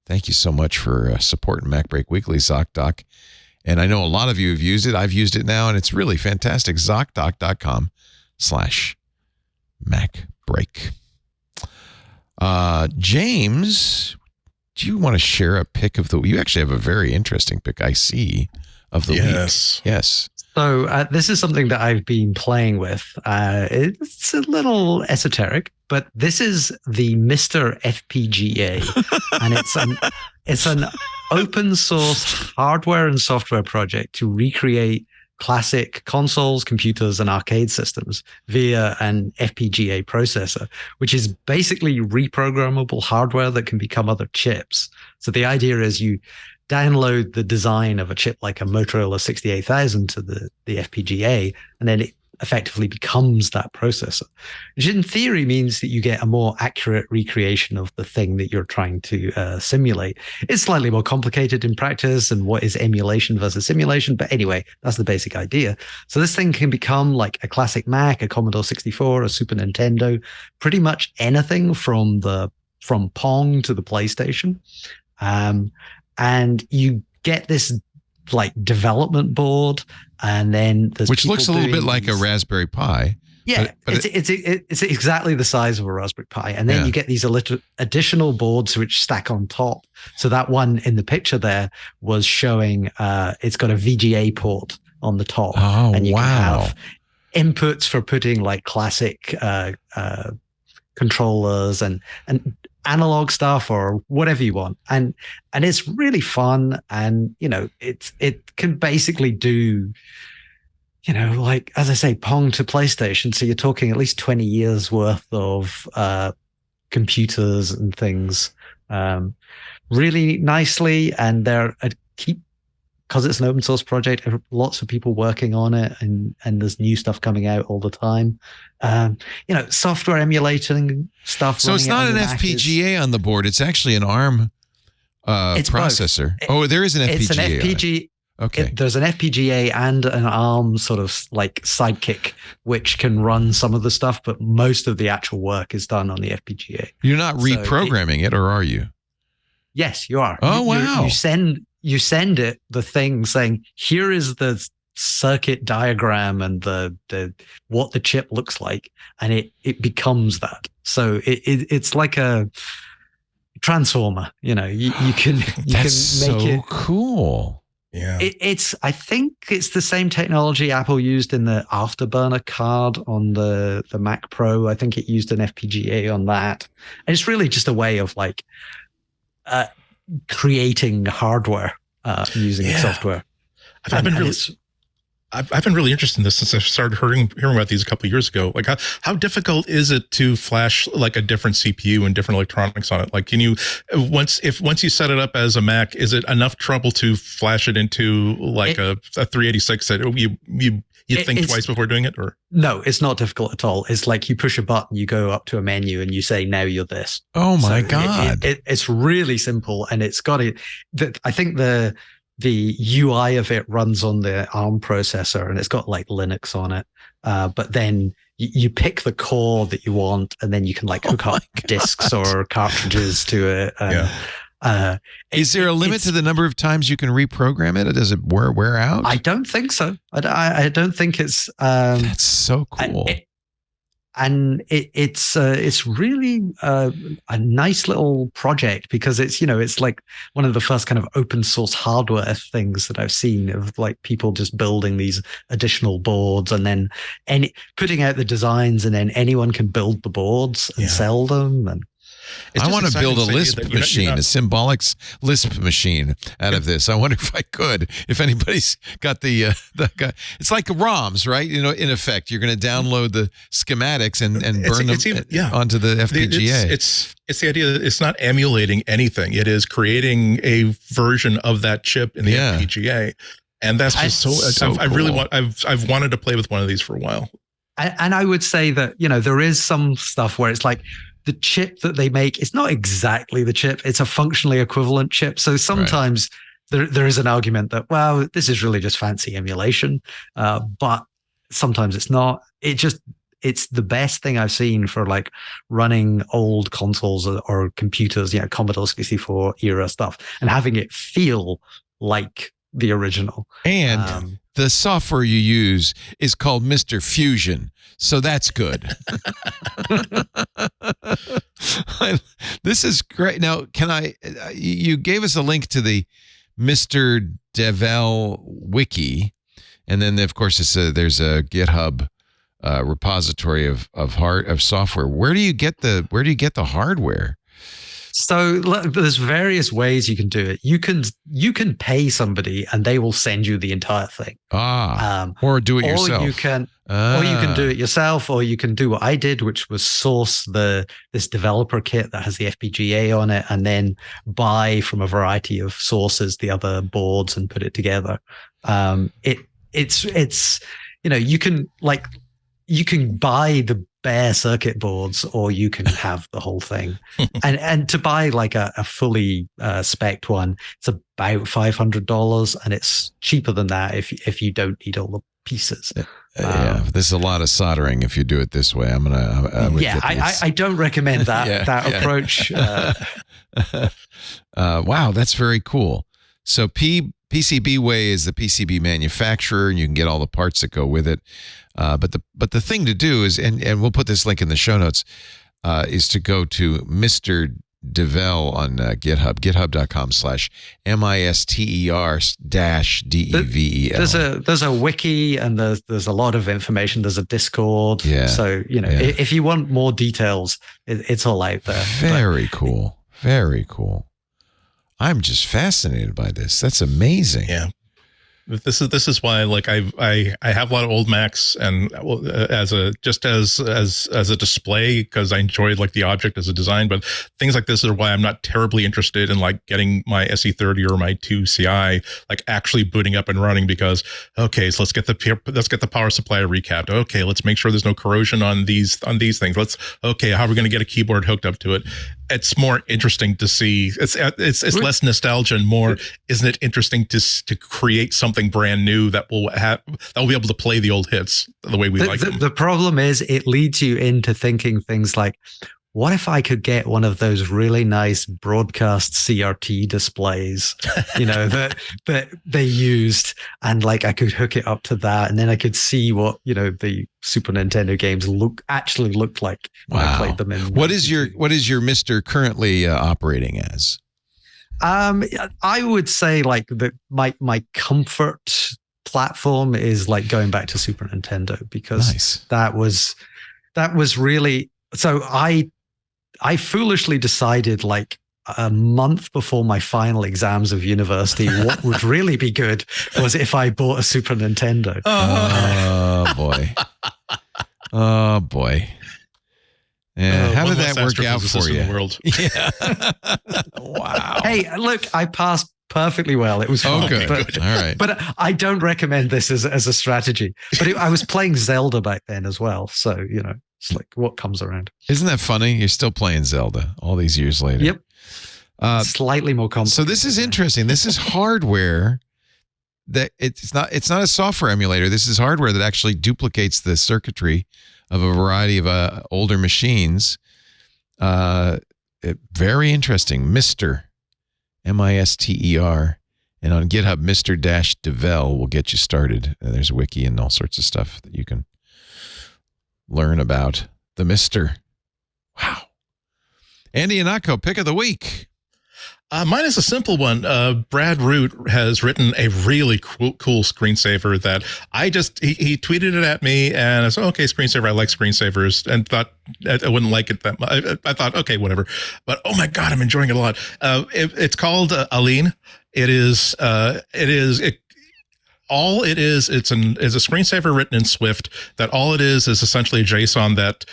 Thank you so much for supporting MacBreak Weekly, ZocDoc. And I know a lot of you have used it. I've used it now, and it's really fantastic. ZocDoc.com/MacBreak. James, do you want to share a pick of the... You actually have a very interesting pick, I see, of the week. Yes. So this is something that I've been playing with. It's a little esoteric, but this is the Mister FPGA, and it's an open source hardware and software project to recreate classic consoles, computers, and arcade systems via an FPGA processor, which is basically reprogrammable hardware that can become other chips. So the idea is you download the design of a chip like a Motorola 68000 to the FPGA, and then it effectively becomes that processor, which in theory means that you get a more accurate recreation of the thing that you're trying to simulate. It's slightly more complicated in practice and what is emulation versus simulation, but anyway, that's the basic idea. So this thing can become like a classic Mac, a Commodore 64, a Super Nintendo, pretty much anything from Pong to the PlayStation. And you get this like development board, and then there's which looks a little bit like a Raspberry Pi. Yeah, but it's exactly the size of a Raspberry Pi, and then you get these additional boards which stack on top. So that one in the picture there was showing it's got a VGA port on the top, and you can have inputs for putting like classic controllers and analog stuff or whatever you want, and it's really fun, and it can basically do, like, as I say, Pong to PlayStation. So you're talking at least 20 years worth of computers and things really nicely, and they're because it's an open source project, lots of people working on it, and there's new stuff coming out all the time. Software emulating stuff. So it's not an FPGA on the board. It's actually an ARM processor. There is an FPGA. It's an FPGA. Okay. There's an FPGA and an ARM sort of like sidekick, which can run some of the stuff, but most of the actual work is done on the FPGA. You're not reprogramming it, or are you? Yes, you are. Oh, wow. You send it the thing saying, here is the circuit diagram and the what the chip looks like, and it becomes that. So it's like a transformer. You can make it cool. Yeah, I think it's the same technology Apple used in the Afterburner card on the Mac Pro. I think it used an FPGA on that, and it's really just a way of like creating hardware using software. I've been really interested in this since I started hearing about these a couple of years ago. Like, how difficult is it to flash like a different CPU and different electronics on it? Like, can you once you set it up as a Mac, is it enough trouble to flash it into like a 386 that you think twice before doing it? Or no, it's not difficult at all. It's like you push a button, you go up to a menu, and you say, "Now you're this." Oh my God! It's really simple, and it's got it. I think the UI of it runs on the ARM processor, and it's got like Linux on it. But then you pick the core that you want, and then you can like hook up disks or cartridges to it. Is there a limit to the number of times you can reprogram it? Or does it wear out? I don't think so. I don't think it's. That's so cool. It's really a nice little project, because it's like one of the first kind of open source hardware things that I've seen, of like people just building these additional boards and then putting out the designs, and then anyone can build the boards and sell them. And I want to build a Lisp machine, a symbolic Lisp machine out of this. I wonder if I could. If anybody's got it's like ROMs, right? In effect, you're going to download the schematics and burn them onto the FPGA. It's the idea that it's not emulating anything. It is creating a version of that chip in the FPGA, and that's just so I really want. I've wanted to play with one of these for a while. And I would say that there is some stuff where it's like, the chip that they make is not exactly the chip. It's a functionally equivalent chip. So sometimes there is an argument that, well, this is really just fancy emulation. But sometimes it's not. It's the best thing I've seen for like running old consoles or computers, Commodore 64 era stuff, and having it feel like the original. And the software you use is called Mister Fusion. So that's good. This is great. Now, you gave us a link to the Mr. Devel wiki. And then of course there's a GitHub repository of software. Where do you get the hardware? So there's various ways you can do it. You can pay somebody and they will send you the entire thing. Or do it yourself. Or you can do it yourself, or you can do what I did, which was source this developer kit that has the FPGA on it, and then buy from a variety of sources the other boards and put it together. It's you can buy the bare circuit boards, or you can have the whole thing. and to buy like a fully spec'd one, it's about $500, and it's cheaper than that if you don't need all the pieces. This is a lot of soldering if you do it this way. I don't recommend that approach. Wow, that's very cool. So PCBWay is the PCB manufacturer, and you can get all the parts that go with it. But the thing to do is, and we'll put this link in the show notes, is to go to Devel on GitHub, github.com/mister-devel. There's a wiki, and there's a lot of information. There's a Discord. Yeah. So, if you want more details, it's all out there. Very cool. Very cool. I'm just fascinated by this. That's amazing. Yeah. This is why, like, I have a lot of old Macs, and as a display, because I enjoyed like the object as a design, but things like this are why I'm not terribly interested in like getting my SE30 or my 2 CI like actually booting up and running, because okay, so let's get the power supply recapped. Okay, let's make sure there's no corrosion on these things. How are we going to get a keyboard hooked up to it? It's more interesting to see. It's less nostalgia and more, isn't it interesting to create something brand new that will be able to play the old hits the way we like them. The problem is it leads you into thinking things like, what if I could get one of those really nice broadcast CRT displays, that they used, and like I could hook it up to that, and then I could see what the Super Nintendo games actually looked like when I played them in. What is your Mister currently operating as? I would say like that my comfort platform is like going back to Super Nintendo, because that was really, so I foolishly decided like a month before my final exams of university, what would really be good was if I bought a Super Nintendo. Oh boy. Oh boy. Yeah, how did that work out for you? World. Yeah. Wow. Hey, look, I passed perfectly well. It was fun. Okay. But, all right. But I don't recommend this as a strategy. But I was playing Zelda back then as well. So, it's like what comes around. Isn't that funny? You're still playing Zelda all these years later. Yep. Slightly more complex. So this is interesting. This is hardware that it's not a software emulator. This is hardware that actually duplicates the circuitry of a variety of older machines. Very interesting. Mister, MISTER, and on GitHub, Mister-Devel will get you started. There's a wiki and all sorts of stuff that you can learn about the Mister. Wow. Andy Ihnatko, pick of the week. Mine is a simple one. Brad Root has written a really cool screensaver that he tweeted it at me, and I said, okay, screensaver, I like screensavers, and thought I wouldn't like it that much. I thought, okay, whatever. But oh my God, I'm enjoying it a lot. It's called Ealain. It's a screensaver written in Swift that all it is essentially a JSON that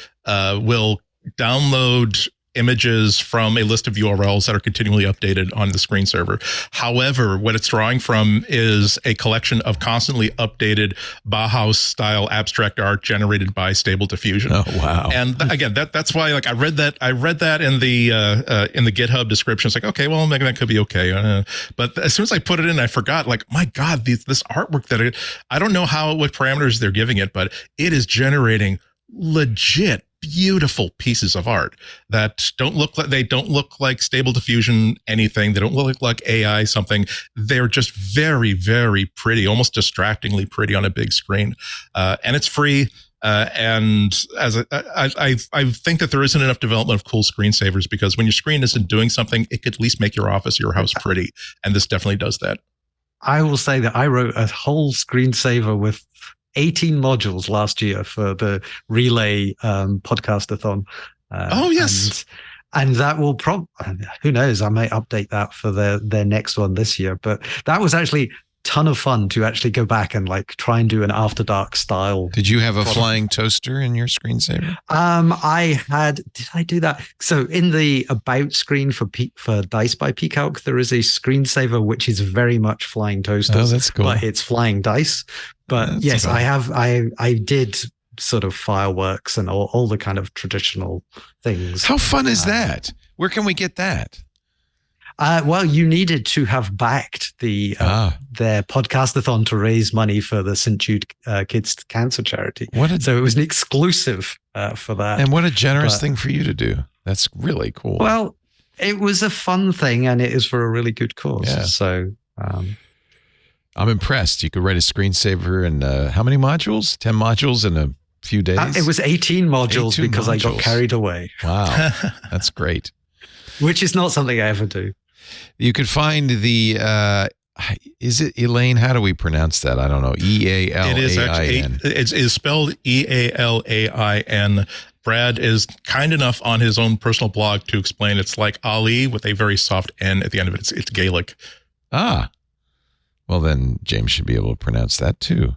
will download images from a list of URLs that are continually updated on the screensaver. However, what it's drawing from is a collection of constantly updated Bauhaus-style abstract art generated by Stable Diffusion. Oh wow! And again, that's why I read that in the GitHub description. It's like, okay, well, maybe that could be okay. But as soon as I put it in, I forgot. Like, my God, this artwork I don't know what parameters they're giving it, but it is generating legit beautiful pieces of art that don't look like Stable Diffusion anything. They don't look like AI something. They're just very, very pretty, almost distractingly pretty on a big screen. And it's free. And as I think that there isn't enough development of cool screensavers, because when your screen isn't doing something, it could at least make your office or your house pretty. And this definitely does that. I will say that I wrote a whole screensaver with 18 modules last year for the Relay podcastathon. Oh, yes. And that will who knows, I might update that for their next one this year. But that was actually a ton of fun to actually go back and like try and do an After Dark style. Did you have a flying toaster in your screensaver? Did I do that? So in the about screen for Dice by Pcalc, there is a screensaver which is very much flying toasters. Oh, that's cool. But it's flying dice. But that's yes, cool. I did sort of fireworks and all the kind of traditional things. How fun is that? Where can we get that? Well, you needed to have backed their podcastathon to raise money for the St. Jude Kids Cancer Charity. So it was an exclusive for that. And what a generous thing for you to do. That's really cool. Well, it was a fun thing, and it is for a really good cause. Yeah. So I'm impressed. You could write a screensaver in how many modules? 10 modules in a few days? It was 18 modules because I got carried away. Wow. That's great. Which is not something I ever do. You could find the, is it Ealain? How do we pronounce that? I don't know. Ealain. It is actually, it's spelled Ealain. Brad is kind enough on his own personal blog to explain it's like Ali with a very soft N at the end of it. It's Gaelic. Ah. Well, then James should be able to pronounce that too.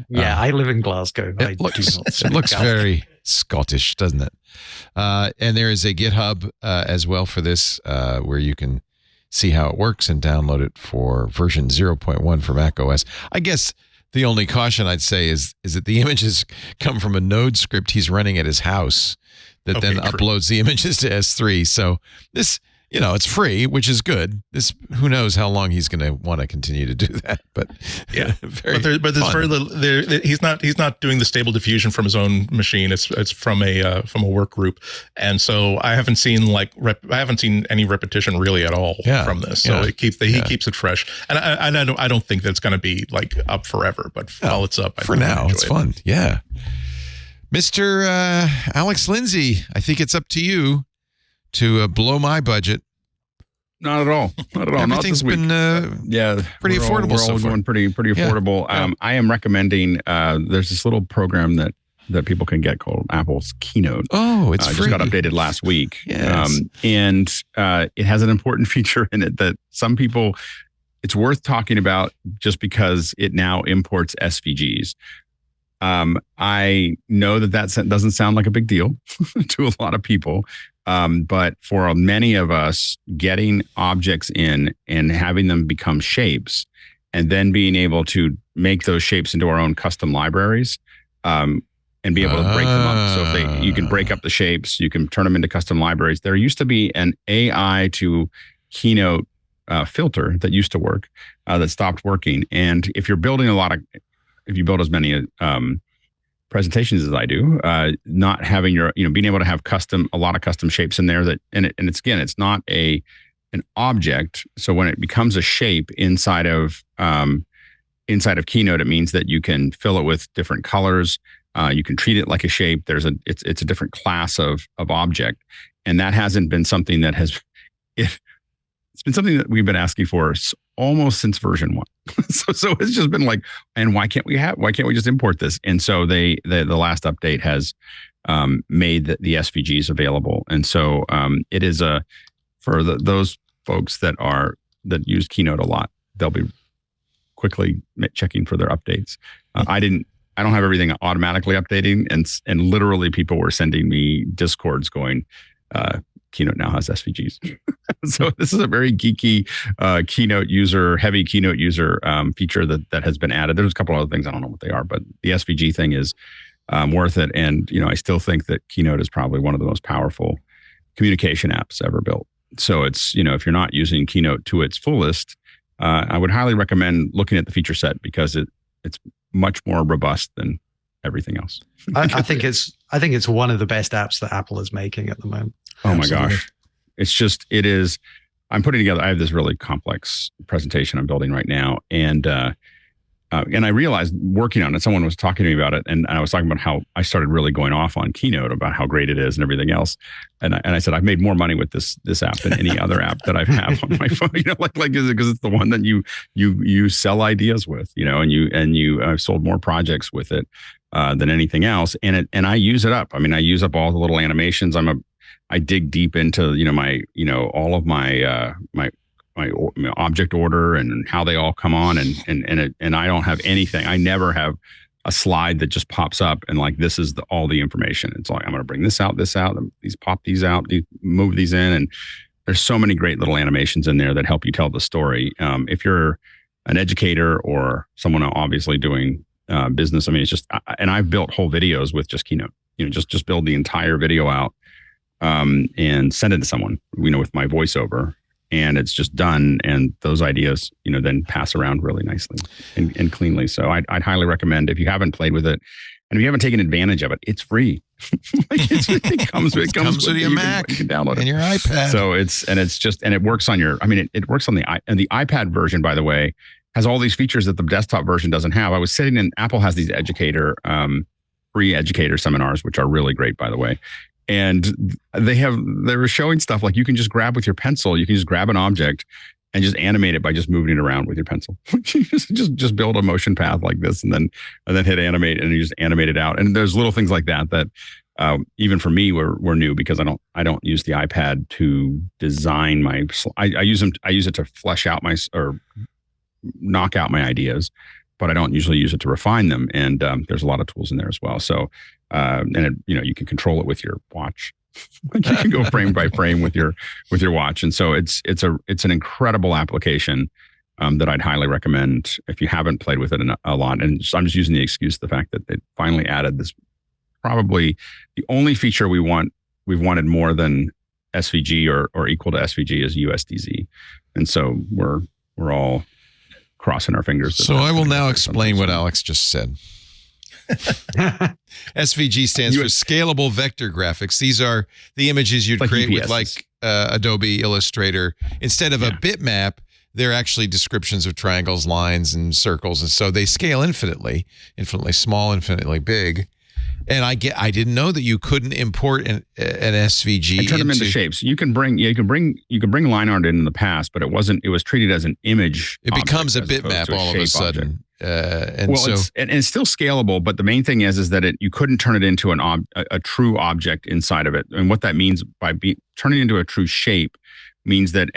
Yeah, I live in Glasgow. It looks very Scottish, doesn't it? And there is a GitHub as well for this where you can see how it works and download it for version 0.1 for Mac OS. I guess the only caution I'd say is that the images come from a Node script he's running at his house that then uploads the images to S3. So this, it's free, which is good. Who knows how long he's going to want to continue to do that? But yeah, but there's very little. He's not doing the stable diffusion from his own machine. It's from a work group, and so I haven't seen any repetition really at all from this. So he keeps it fresh, and I don't think that's going to be like up forever. But while it's up, for now it's fun. Yeah, Mr. Alex Lindsay, I think it's up to you to blow my budget. Not at all. Not at all. Everything's been pretty affordable. We're all going pretty affordable. Yeah. I am recommending. There's this little program that people can get called Apple's Keynote. Oh, it's free. Just got updated last week. Yes. And it has an important feature in it that some people. It's worth talking about just because it now imports SVGs. I know that doesn't sound like a big deal to a lot of people. But for many of us, getting objects in and having them become shapes and then being able to make those shapes into our own custom libraries and be able to break them up. So you can break up the shapes, you can turn them into custom libraries. There used to be an AI to Keynote filter that used to work that stopped working. And if you're building if you build as many presentations as I do, not having being able to have a lot of custom shapes in there it's not an object. So when it becomes a shape inside of Keynote, it means that you can fill it with different colors. You can treat it like a shape. It's a different class of object. And that hasn't been something that it's been something that we've been asking for almost since version 1. so it's just been like, and why can't we just import this? And so the last update has made the SVGs available. And so it is for those folks that use Keynote a lot, they'll be quickly checking for their updates. I don't have everything automatically updating, and literally people were sending me Discords going, Keynote now has SVGs. So this is a very geeky heavy Keynote user feature that has been added. There's a couple other things, I don't know what they are, but the SVG thing is worth it. And, I still think that Keynote is probably one of the most powerful communication apps ever built. So it's, if you're not using Keynote to its fullest, I would highly recommend looking at the feature set because it's much more robust than everything else. I think it's one of the best apps that Apple is making at the moment. Oh Absolutely. My gosh. It is. I'm putting together, I have this really complex presentation I'm building right now. And I realized working on it, someone was talking to me about it. And I was talking about how I started really going off on Keynote about how great it is and everything else. And I said, I've made more money with this app than any other app that I have on my phone, because it's the one that you sell ideas with, and I've sold more projects with it than anything else. And I use it up. I mean, I use up all the little animations. I dig deep into, all of my object order and how they all come on, and I don't have anything. I never have a slide that just pops up and like, this is all the information. It's like, I'm going to bring this out, pop these out, move these in. And there's so many great little animations in there that help you tell the story. If you're an educator or someone obviously doing business, I mean, it's just, and I've built whole videos with just Keynote, just build the entire video out and send it to someone, with my voiceover, and it's just done. And those ideas, then pass around really nicely and cleanly. So I'd highly recommend, if you haven't played with it and if you haven't taken advantage of it, it's free. It comes with your Mac, you can download and your iPad. So it works on it works on the iPad version, by the way, has all these features that the desktop version doesn't have. I was sitting in, Apple has these free educator seminars, which are really great, by the way. And they were showing stuff like you can just grab with your pencil. You can just grab an object and just animate it by just moving it around with your pencil. just build a motion path like this, and then hit animate, and you just animate it out. And there's little things like that even for me were new, because I don't use the iPad to design my. I use it to flesh out or knock out my ideas, but I don't usually use it to refine them. And there's a lot of tools in there as well. So you can control it with your watch. Like you can go frame by frame with your watch, and so it's an incredible application that I'd highly recommend if you haven't played with it a lot. And so I'm just using the excuse the fact that they finally added this, probably the only feature we've wanted more than SVG or equal to SVG is USDZ, and so we're all crossing our fingers. So I will now explain what Alex just said. SVG stands for Scalable Vector Graphics. These are the images you'd create with Adobe Illustrator. Instead of a bitmap, they're actually descriptions of triangles, lines, and circles. And so they scale infinitely small, infinitely big. And I didn't know that you couldn't import an SVG. I turn them into shapes. You can bring line art in the past, but it was treated as an image. It becomes a bitmap all of a sudden. It's still scalable, but the main thing is that you couldn't turn it into a true object inside of it. And what that means by turning it into a true shape means that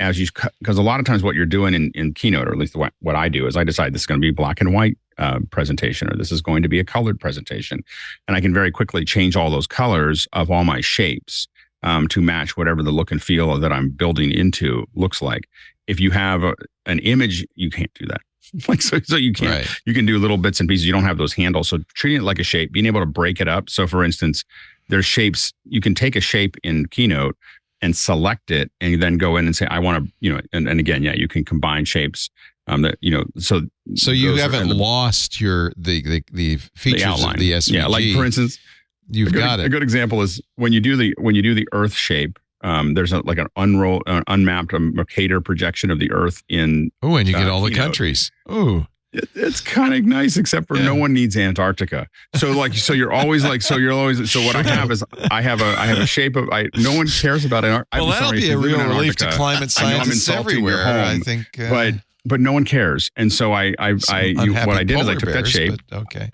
because a lot of times what you're doing in Keynote, or at least what I do, is I decide this is going to be black and white presentation, or this is going to be a colored presentation. And I can very quickly change all those colors of all my shapes to match whatever the look and feel that I'm building into looks like. If you have an image, you can't do that. So you can't. Right. You can do little bits and pieces. You don't have those handles. So treating it like a shape, being able to break it up. So for instance, there's shapes. You can take a shape in Keynote and select it, and you then go in and say, I want to, and again, you can combine shapes. So you haven't lost the features of the SVG. Yeah, like for instance, got it. A good example is when you do the Earth shape. There's an unmapped Mercator projection of the Earth in. Oh, and you get all the countries. Oh, it's kind of nice, except for no one needs Antarctica. So you're always so what I have is I have a shape of no one cares about Antarctica. Well, that'll be a real relief to climate scientists everywhere. I think, but no one cares, and so what I did is I took that shape. Okay.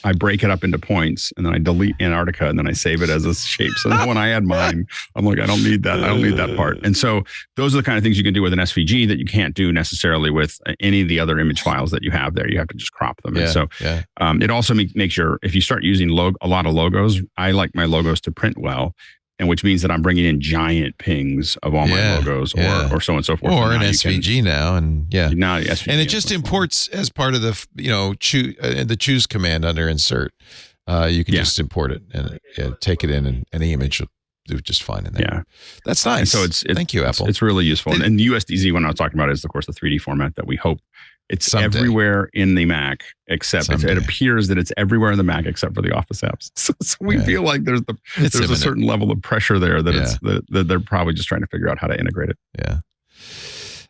I break it up into points, and then I delete Antarctica, and then I save it as a shape. So then when I add mine, I'm like, I don't need that. I don't need that part. And so those are the kind of things you can do with an SVG that you can't do necessarily with any of the other image files that you have there. You have to just crop them. And so it also makes if you start using a lot of logos, I like my logos to print well. And which means that I'm bringing in giant pings of all my logos, or so on and so forth. Or an SVG now, and now SVG, and it just imports as part of the the choose command under insert. You can just import it and take it in, and any image will do just fine in there. Yeah, that's nice. And so thank you, Apple. It's really useful. And USDZ, when I was talking about, is of course the 3D format that we hope. It's everywhere in the Mac, except it appears that it's everywhere in the Mac except for the Office apps. So we feel like there's a certain level of pressure there that that they're probably just trying to figure out how to integrate it. Yeah.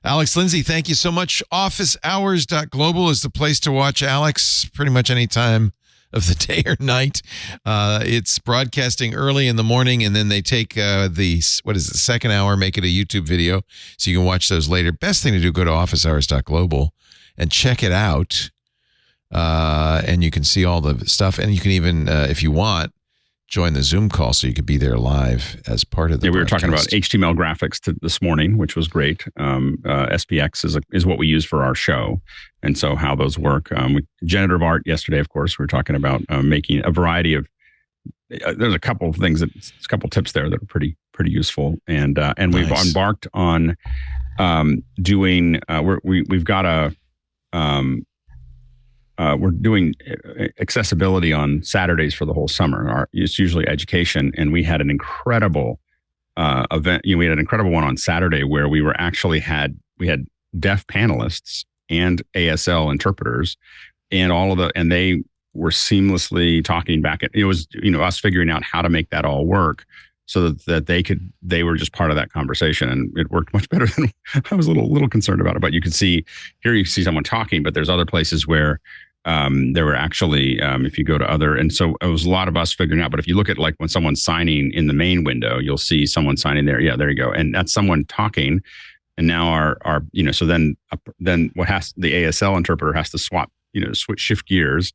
Alex, Lindsay, thank you so much. OfficeHours.global is the place to watch Alex pretty much any time of the day or night. It's broadcasting early in the morning, and then they take the second hour, make it a YouTube video, so you can watch those later. Best thing to do, go to OfficeHours.global and check it out, and you can see all the stuff, and you can even, if you want, join the Zoom call so you could be there live as part of the we were talking about HTML graphics this morning, which was great. SPX is what we use for our show, and so how those work. Generative art yesterday, of course, we were talking about making a variety of. There's a couple of things, a couple tips there that are pretty useful, and we've embarked on doing. We've got a. We're doing accessibility on Saturdays for the whole summer. It's usually education, and we had an incredible event. We had an incredible one on Saturday where we had deaf panelists and ASL interpreters, and they were seamlessly talking back. It was us figuring out how to make that all work so that they were just part of that conversation, and it worked much better than I was a little concerned about it. But you see someone talking, but there's other places where there were actually, if you go to other, and so it was a lot of us figuring out, but if you look at like when someone's signing in the main window, you'll see someone signing there. Yeah, there you go. And that's someone talking. And now our so then the ASL interpreter has to swap, shift gears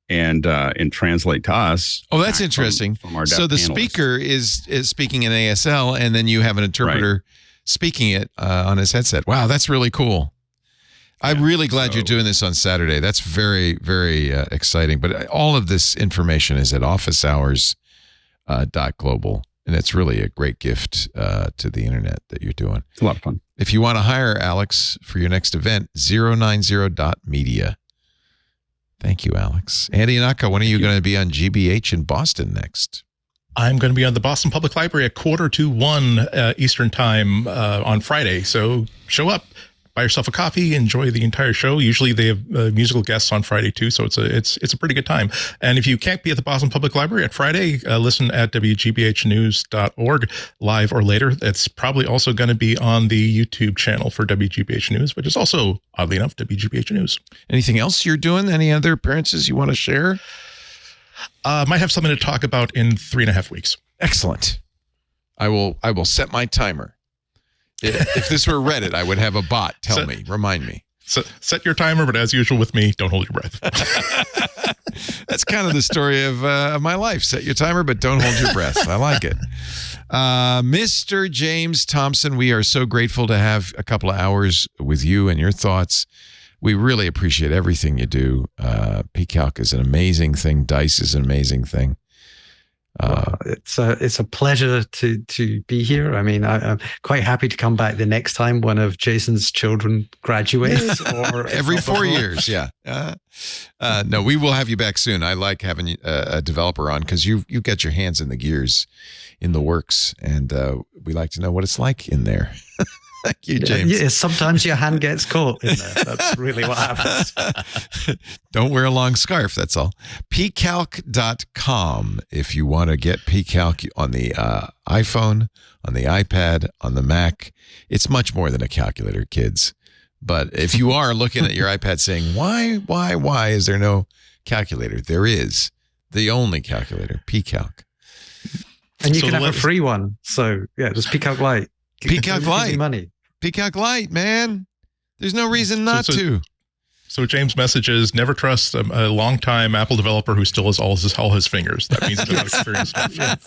and translate to us. Oh, that's interesting. From our so the panelists. speaker is speaking in ASL, and then you have an interpreter speaking it on his headset. Wow, that's really cool. I'm really glad you're doing this on Saturday. That's very, very exciting. But all of this information is at officehours.global, and it's really a great gift to the internet that you're doing. It's a lot of fun. If you want to hire Alex for your next event, 090.media. Thank you, Alex. Andy Ihnatko, when are you going to be on GBH in Boston next? I'm going to be on the Boston Public Library at 12:45 Eastern Time on Friday. So show up, buy yourself a coffee, enjoy the entire show. Usually they have musical guests on Friday too, so it's a pretty good time. And if you can't be at the Boston Public Library at Friday, listen at WGBHnews.org live or later. It's probably also going to be on the YouTube channel for WGBH News, which is also, oddly enough, WGBH News. Anything else you're doing? Any other appearances you want to share? Might have something to talk about in 3.5 weeks. Excellent. I will set my timer. If this were Reddit, I would have a bot remind me. Set your timer, but as usual with me, don't hold your breath. That's kind of the story of my life. Set your timer, but don't hold your breath. I like it. Mr. James Thompson, we are so grateful to have a couple of hours with you and your thoughts. We really appreciate everything you do. Pcalc is an amazing thing. Dice is an amazing thing. It's a pleasure to be here. I mean, I'm quite happy to come back the next time one of Jason's children graduates. Or every 4 years, yeah. No, we will have you back soon. I like having a developer on because you got your hands in the gears, in the works, and we like to know what it's like in there. Thank you, James. Yeah, sometimes your hand gets caught in there. That's really what happens. Don't wear a long scarf, that's all. Pcalc.com if you want to get Pcalc on the iPhone, on the iPad, on the Mac. It's much more than a calculator, kids. But if you are looking at your iPad saying, why is there no calculator? There is. The only calculator, Pcalc. And you can have a free one. So, yeah, just Pcalc Lite. Pcalc Lite. Money. Pcalc Lite, man. There's no reason not to. So James' message is never trust a long-time Apple developer who still has all his fingers. That means he's not experienced enough.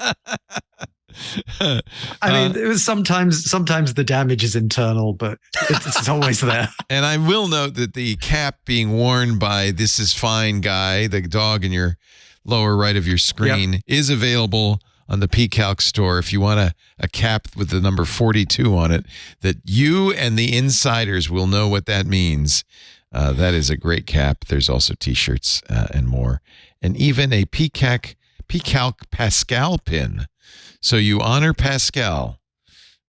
I mean, it was sometimes the damage is internal, but it's always there. And I will note that the cap being worn by This Is Fine guy, the dog in your lower right of your screen, is available on the Pcalc store. If you want a cap with the number 42 on it, that you and the insiders will know what that means. That is a great cap. There's also T-shirts and more. And even a Pcalc Pascal pin. So you honor Pascal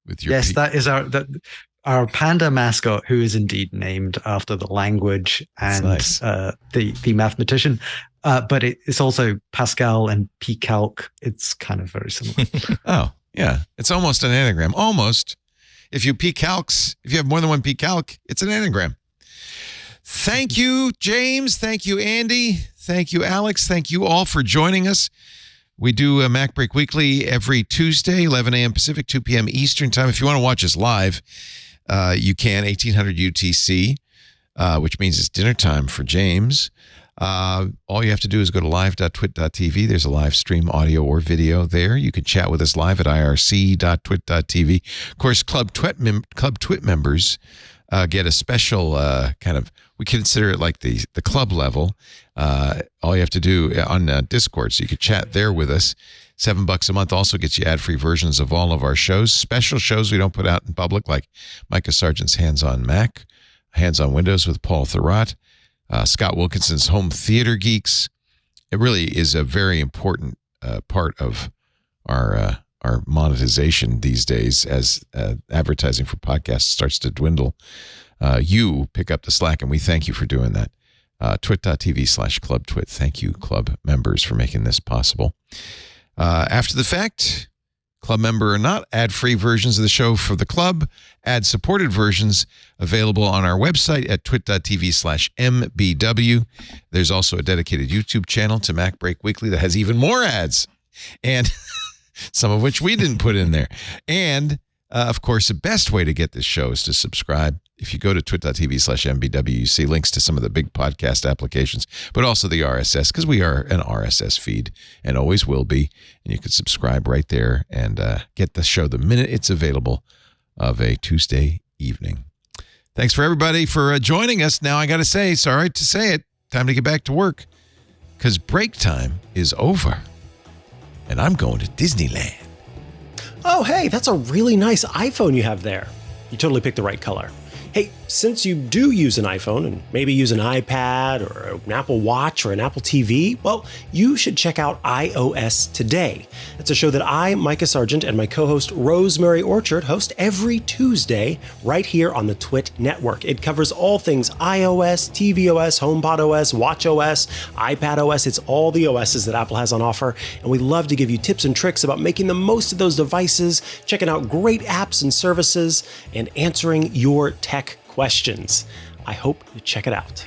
with your... Yes, that is our panda mascot, who is indeed named after the language and nice. The mathematician. But it's also Pascal and Pcalc. It's kind of very similar. Oh, yeah. It's almost an anagram. Almost. If you have more than one Pcalc, it's an anagram. Thank you, James. Thank you, Andy. Thank you, Alex. Thank you all for joining us. We do a MacBreak Weekly every Tuesday, 11 a.m. Pacific, 2 p.m. Eastern Time. If you want to watch us live, you can, 1800 UTC, which means it's dinner time for James. All you have to do is go to live.twit.tv. There's a live stream, audio or video there. You can chat with us live at irc.twit.tv. Of course, Club Twit members get a special we consider it like the club level. All you have to do on Discord, so you could chat there with us. $7 a month also gets you ad-free versions of all of our shows. Special shows we don't put out in public, like Micah Sargent's Hands on Mac, Hands on Windows with Paul Thurrott, Scott Wilkinson's Home Theater Geeks. It really is a very important part of our monetization these days as advertising for podcasts starts to dwindle. You pick up the slack, and we thank you for doing that. Twit.tv/clubtwit. Thank you, club members, for making this possible. After the fact, Club member or not, ad-free versions of the show for the club, ad-supported versions available on our website at twit.tv/MBW. There's also a dedicated YouTube channel to MacBreak Weekly that has even more ads, and some of which we didn't put in there. And, of course, the best way to get this show is to subscribe. If you go to twit.tv/MBW, you see links to some of the big podcast applications, but also the RSS, because we are an RSS feed and always will be. And you can subscribe right there and get the show the minute it's available of a Tuesday evening. Thanks for everybody for joining us. Now I got to say, sorry to say it, time to get back to work because break time is over and I'm going to Disneyland. Oh, hey, that's a really nice iPhone you have there. You totally picked the right color. Hey, since you do use an iPhone and maybe use an iPad or an Apple Watch or an Apple TV, well, you should check out iOS Today. It's a show that I, Micah Sargent, and my co-host Rosemary Orchard host every Tuesday right here on the TWiT network. It covers all things iOS, tvOS, HomePodOS, watchOS, iPadOS. It's all the OSs that Apple has on offer, and we love to give you tips and tricks about making the most of those devices, checking out great apps and services, and answering your tech questions. I hope you check it out.